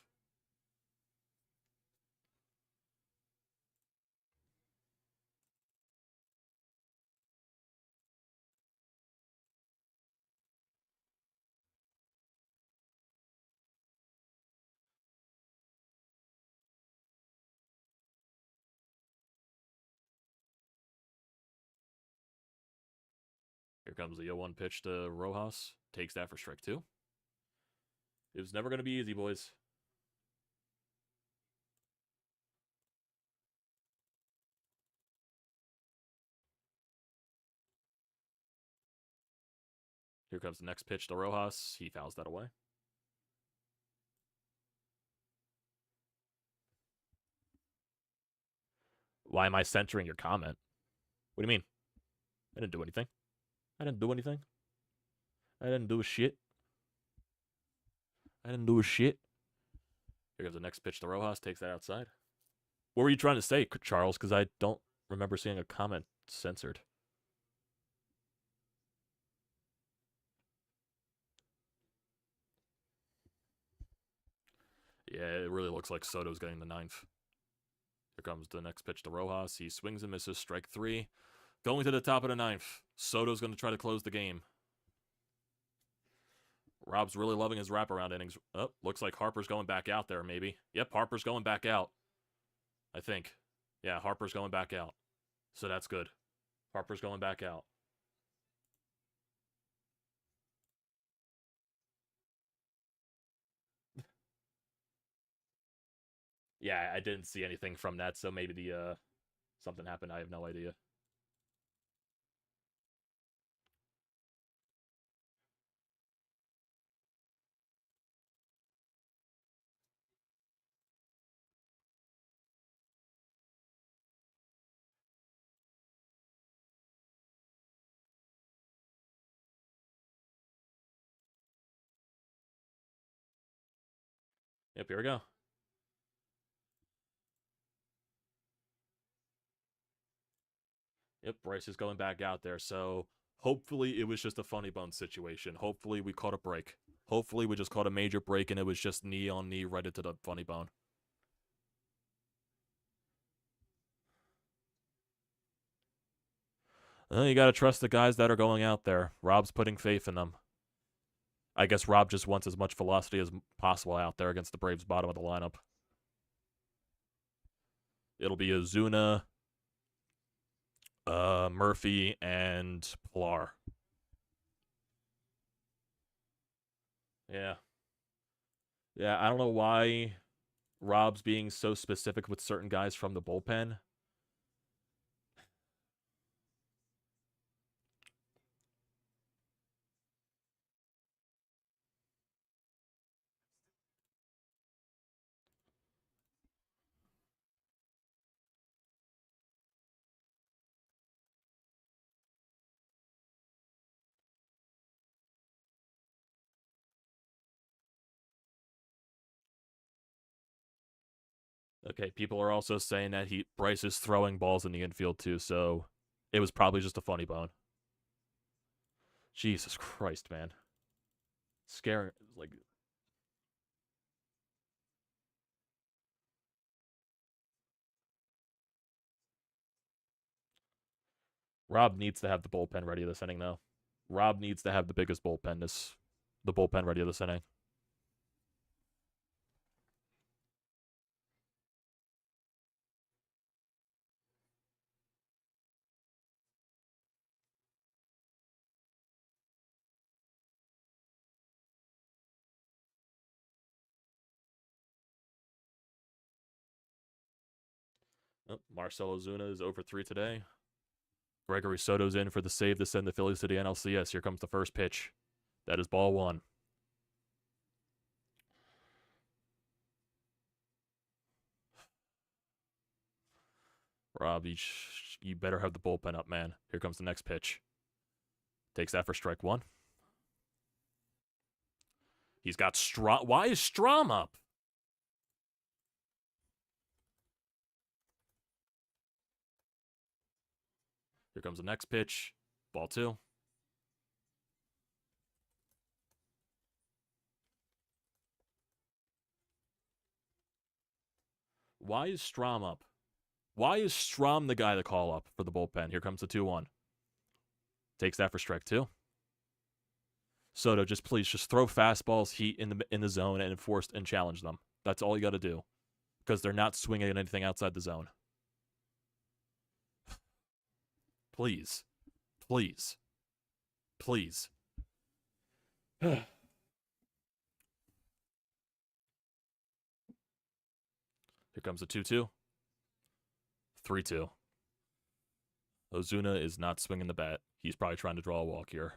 Here comes the 0-1 pitch to Rojas. Takes that for strike 2. It was never going to be easy, boys. Here comes the next pitch to Rojas. He fouls that away. Why am I censoring your comment? What do you mean? I didn't do anything. I didn't do anything. I didn't do shit. I didn't do shit. Here comes the next pitch to Rojas. Takes that outside. What were you trying to say, Charles? Because I don't remember seeing a comment censored. Yeah, it really looks like Soto's getting the 9th. Here comes the next pitch to Rojas. He swings and misses. Strike 3. Going to the top of the 9th. Soto's going to try to close the game. Rob's really loving his wraparound innings. Oh, looks like Harper's going back out there, maybe. Yep, Harper's going back out. I think. Yeah, Harper's going back out. So that's good. Harper's going back out. Yeah, I didn't see anything from that, so maybe the something happened. I have no idea. Yep, here we go. Yep, Bryce is going back out there. So hopefully it was just a funny bone situation. Hopefully we caught a break. Hopefully we just caught a major break and it was just knee on knee right into the funny bone. You got to trust the guys that are going out there. Rob's putting faith in them. I guess Rob just wants as much velocity as possible out there against the Braves' bottom of the lineup. It'll be Ozuna, Murphy, and Pilar. Yeah. Yeah, I don't know why Rob's being so specific with certain guys from the bullpen. Okay, people are also saying that Bryce is throwing balls in the infield too, so it was probably just a funny bone. Jesus Christ, man. Scaring, like... Rob needs to have the bullpen ready this inning, though. Rob needs to have the biggest bullpen the bullpen ready this inning. Oh, Marcell Ozuna is over 3 today. Gregory Soto's in for the save to send the Phillies to the NLCS. Here comes the first pitch. That is ball 1. Rob, you better have the bullpen up, man. Here comes the next pitch. Takes that for strike 1. He's got Strom. Why is Strom up? Here comes the next pitch. Ball 2. Why is Strom up? Why is Strom the guy to call up for the bullpen? Here comes the 2-1. Takes that for strike 2. Soto, just please just throw fastballs, heat in the zone, and enforce and challenge them. That's all you got to do, because they're not swinging at anything outside the zone. Please, please, please. Here comes the 2-2. 3-2. Ozuna is not swinging the bat. He's probably trying to draw a walk here.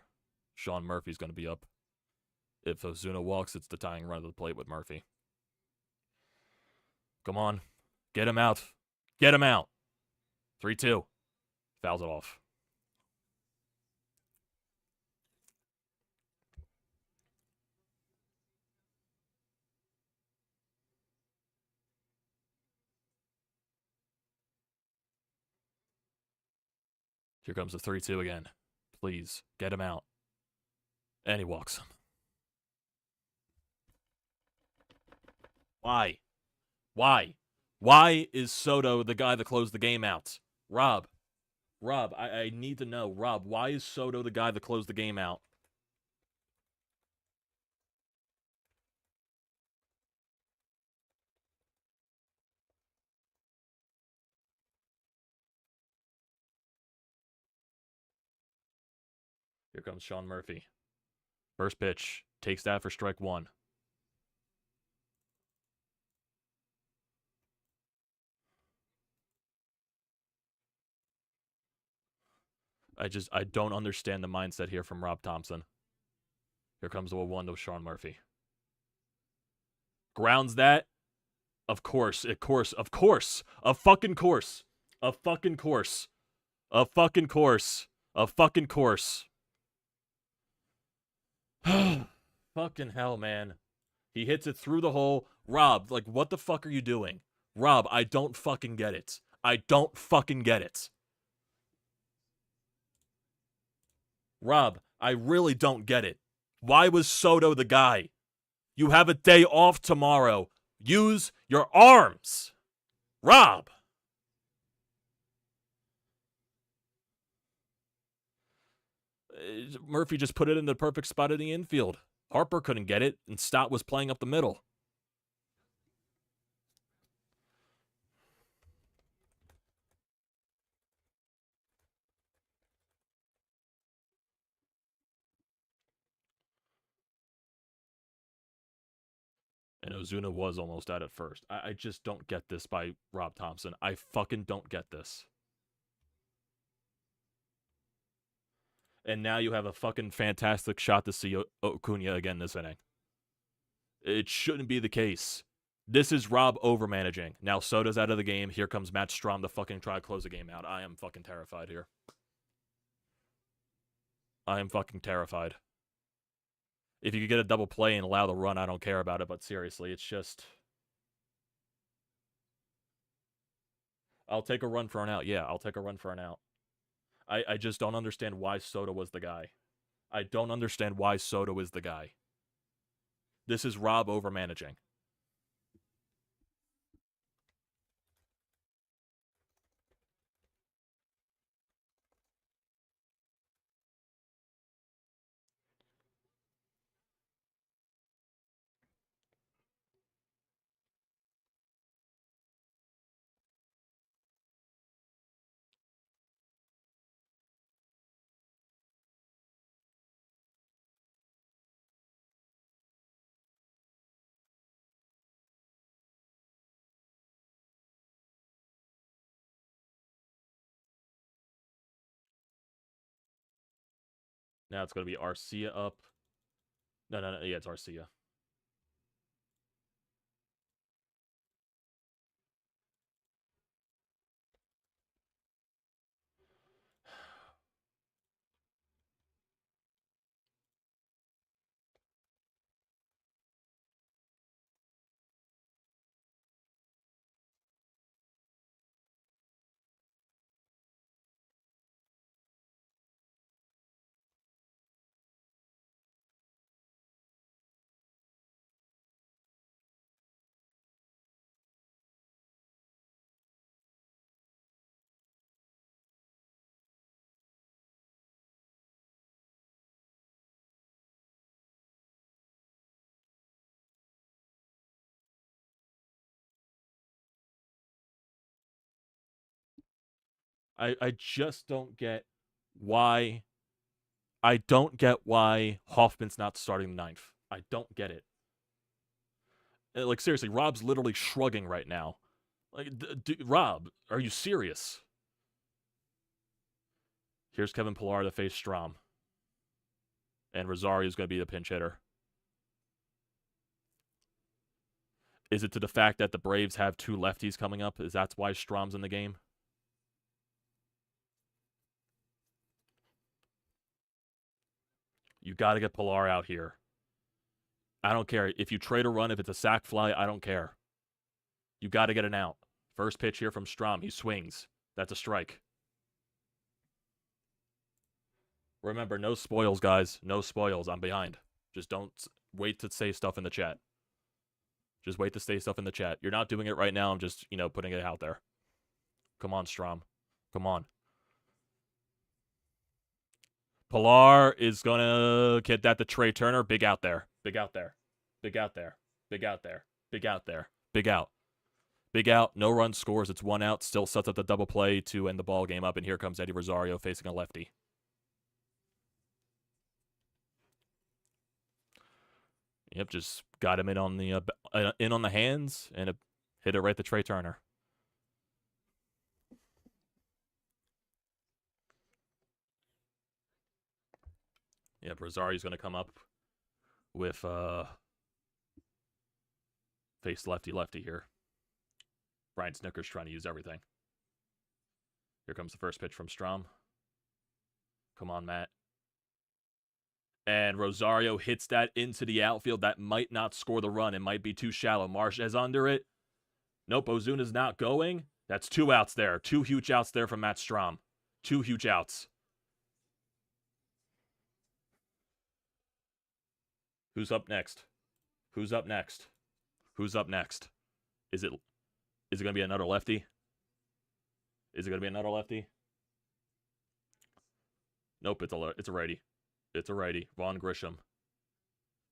Sean Murphy's going to be up. If Ozuna walks, it's the tying run to the plate with Murphy. Come on. Get him out. Get him out. 3-2. Fouls it off. Here comes the 3-2 again. Please, get him out. And he walks him. Why? Why? Why is Soto the guy that closed the game out? Rob, I need to know. Rob, why is Soto the guy that closed the game out? Here comes Sean Murphy. First pitch. Takes that for strike one. I don't understand the mindset here from Rob Thompson. Here comes the 1 to Sean Murphy. Grounds that. Of course. A fucking course. A fucking course. A fucking course. A fucking course. Fucking hell, man. He hits it through the hole. Rob, like, what the fuck are you doing? Rob, I don't fucking get it. I don't fucking get it. Rob, I really don't get it. Why was Soto the guy? You have a day off tomorrow. Use your arms. Rob. Murphy just put it in the perfect spot in the infield. Harper couldn't get it, and Stott was playing up the middle. And Ozuna was almost out at first. I just don't get this by Rob Thompson. I fucking don't get this. And now you have a fucking fantastic shot to see Acuna again this inning. It shouldn't be the case. This is Rob overmanaging. Now Soto's out of the game. Here comes Matt Strahm to fucking try to close the game out. I am fucking terrified here. I am fucking terrified. If you could get a double play and allow the run, I don't care about it, but seriously, it's just... I'll take a run for an out. Yeah, I'll take a run for an out. I just don't understand why Soto was the guy. I don't understand why Soto is the guy. This is Rob overmanaging. Now it's going to be Arcia up. No. Yeah, it's Arcia. I just don't get why... I don't get why Hoffman's not starting the ninth. I don't get it. Like, seriously, Rob's literally shrugging right now. Like, Rob, are you serious? Here's Kevin Pillar to face Strahm. And Rosario's going to be the pinch hitter. Is it to the fact that the Braves have two lefties coming up? Is that why Strahm's in the game? You got to get Pillar out here. I don't care. If you trade a run, if it's a sac fly, I don't care. You got to get an out. First pitch here from Strahm. He swings. That's a strike. Remember, no spoils, guys. No spoils. I'm behind. Just don't wait to say stuff in the chat. Just wait to say stuff in the chat. You're not doing it right now. I'm just, putting it out there. Come on, Strahm. Come on. Pillar is going to get that to Trey Turner. Big out there. Big out there. Big out there. Big out there. Big out there. Big out. Big out. No run scores. It's 1 out. Still sets up the double play to end the ball game up. And here comes Eddie Rosario facing a lefty. Yep, just got him in on the hands and hit it right to Trey Turner. Yep, Rosario's going to come up with face lefty here. Brian Snooker's trying to use everything. Here comes the first pitch from Strom. Come on, Matt. And Rosario hits that into the outfield. That might not score the run. It might be too shallow. Marquez under it. Nope, Ozuna's not going. That's 2 outs there. 2 huge outs there from Matt Strom. 2 huge outs. Who's up next? Who's up next? Who's up next? Is it going to be another lefty? Is it going to be another lefty? Nope, it's a righty. It's a righty. Vaughn Grisham.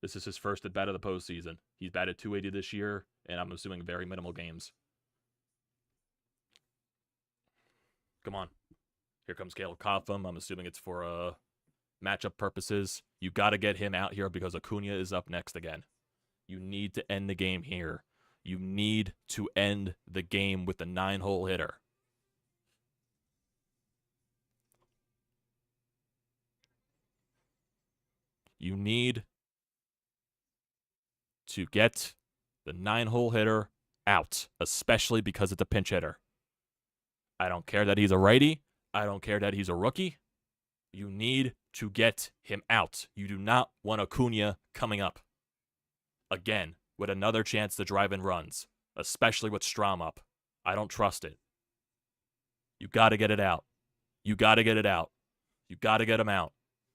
This is his first at bat of the postseason. He's batted .280 this year, and I'm assuming very minimal games. Come on. Here comes Caleb Cotham. I'm assuming it's for matchup purposes. You got to get him out here because Acuna is up next again. You need to end the game here. You need to end the game with the 9-hole hitter. You need to get the 9-hole hitter out, especially because it's a pinch hitter. I don't care that he's a righty. I don't care that he's a rookie. You need to get him out. You do not want Acuna coming up again with another chance to drive in runs, especially with Strom up. I don't trust it. You got to get it out. You got to get it out. You got to get him out.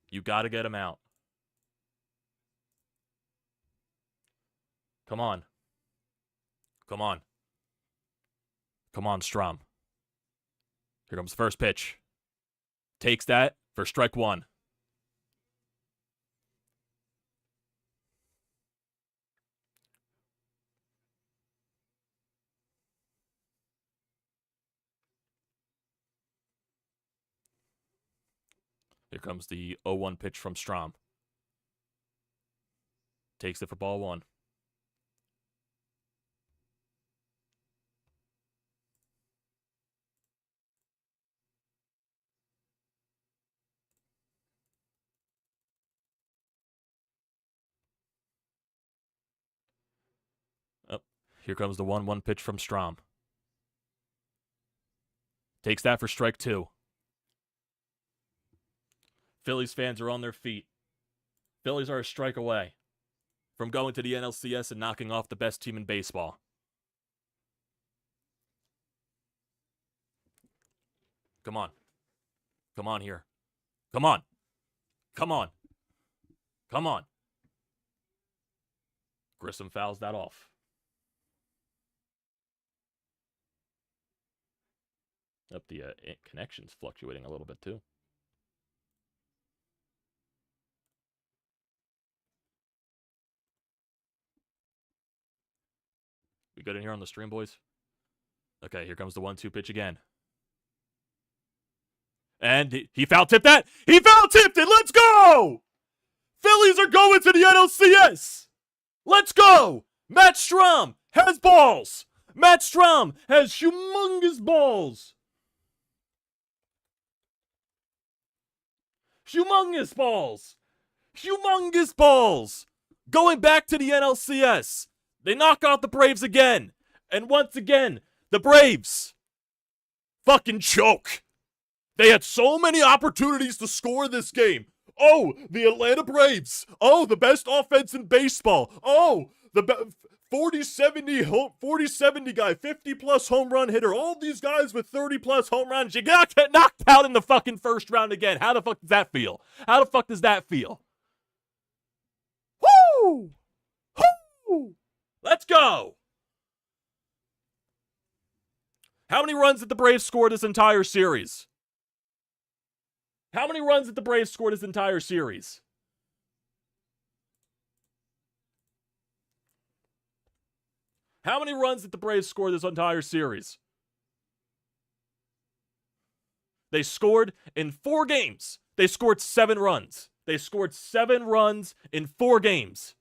You got to get him out. Come on. Come on. Come on, Strom. Here comes the first pitch. Takes that for strike 1. Here comes the 0-1 pitch from Strom. Takes it for ball 1. Here comes the 1-1 pitch from Strom. Takes that for strike 2. Phillies fans are on their feet. Phillies are a strike away from going to the NLCS and knocking off the best team in baseball. Come on. Come on here. Come on. Come on. Come on. Grissom fouls that off. Up the connection's fluctuating a little bit too. We good in here on the stream, boys? Okay, here comes the 1-2 pitch again. And he foul-tipped that. He foul-tipped it. Let's go! Phillies are going to the NLCS. Let's go! Matt Strom has balls. Matt Strom has humongous balls. Humongous balls. Humongous balls. Going back to the NLCS. They knock out the Braves again. And once again, the Braves fucking choke. They had so many opportunities to score this game. Oh, the Atlanta Braves. Oh, the best offense in baseball. Oh, the 40-70 guy, 50-plus home run hitter. All these guys with 30-plus home runs. You got get knocked out in the fucking first round again. How the fuck does that feel? How the fuck does that feel? Woo! Woo! Let's go! How many runs did the Braves score this entire series? How many runs did the Braves score this entire series? How many runs did the Braves score this entire series? They scored in 4 games. They scored 7 runs. They scored 7 runs in 4 games.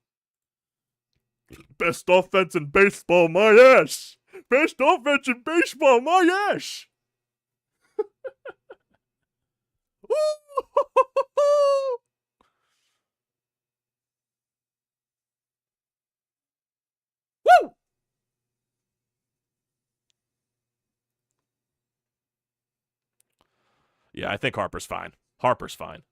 Best offense in baseball, my ass. Best offense in baseball, my ass. Woo! Yeah, I think Harper's fine. Harper's fine.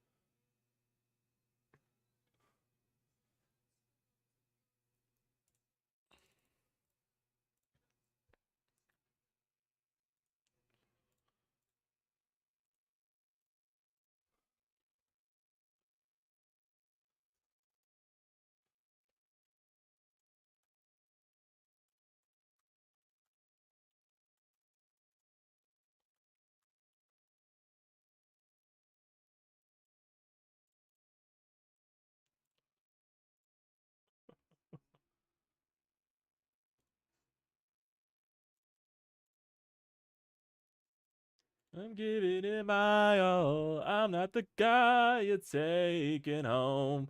I'm giving it my all. I'm not the guy you're taking home.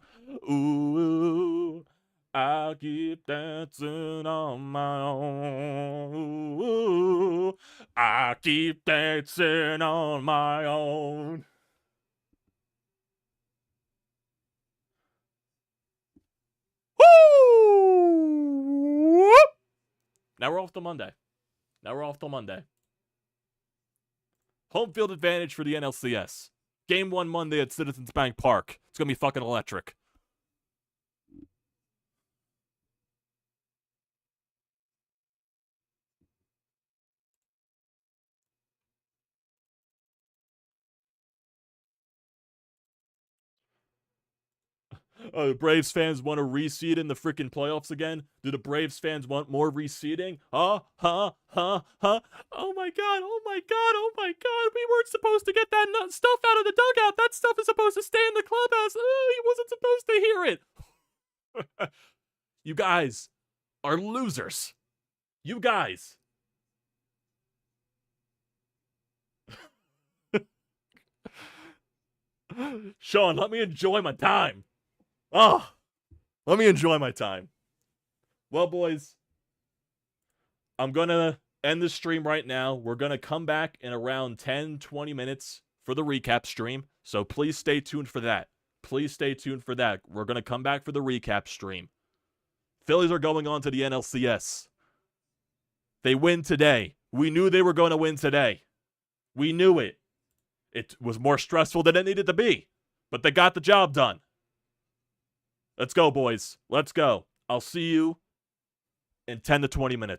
Ooh, I'll keep dancing on my own. Ooh, I keep dancing on my own. Woo! Now we're off to Monday. Home field advantage for the NLCS. Game 1 Monday at Citizens Bank Park. It's going to be fucking electric. Braves fans want to reseed in the freaking playoffs again? Do the Braves fans want more reseeding? Oh my god. We weren't supposed to get that stuff out of the dugout. That stuff is supposed to stay in the clubhouse. He wasn't supposed to hear it. You guys are losers. You guys. Sean, let me enjoy my time. Let me enjoy my time. Well, boys, I'm going to end the stream right now. We're going to come back in around 10-20 minutes for the recap stream, so please stay tuned for that. We're going to come back for the recap stream. Phillies are going on to the NLCS. They win today. We knew they were going to win today. We knew it. It was more stressful than it needed to be, but they got the job done. Let's go, boys. Let's go. I'll see you in 10 to 20 minutes.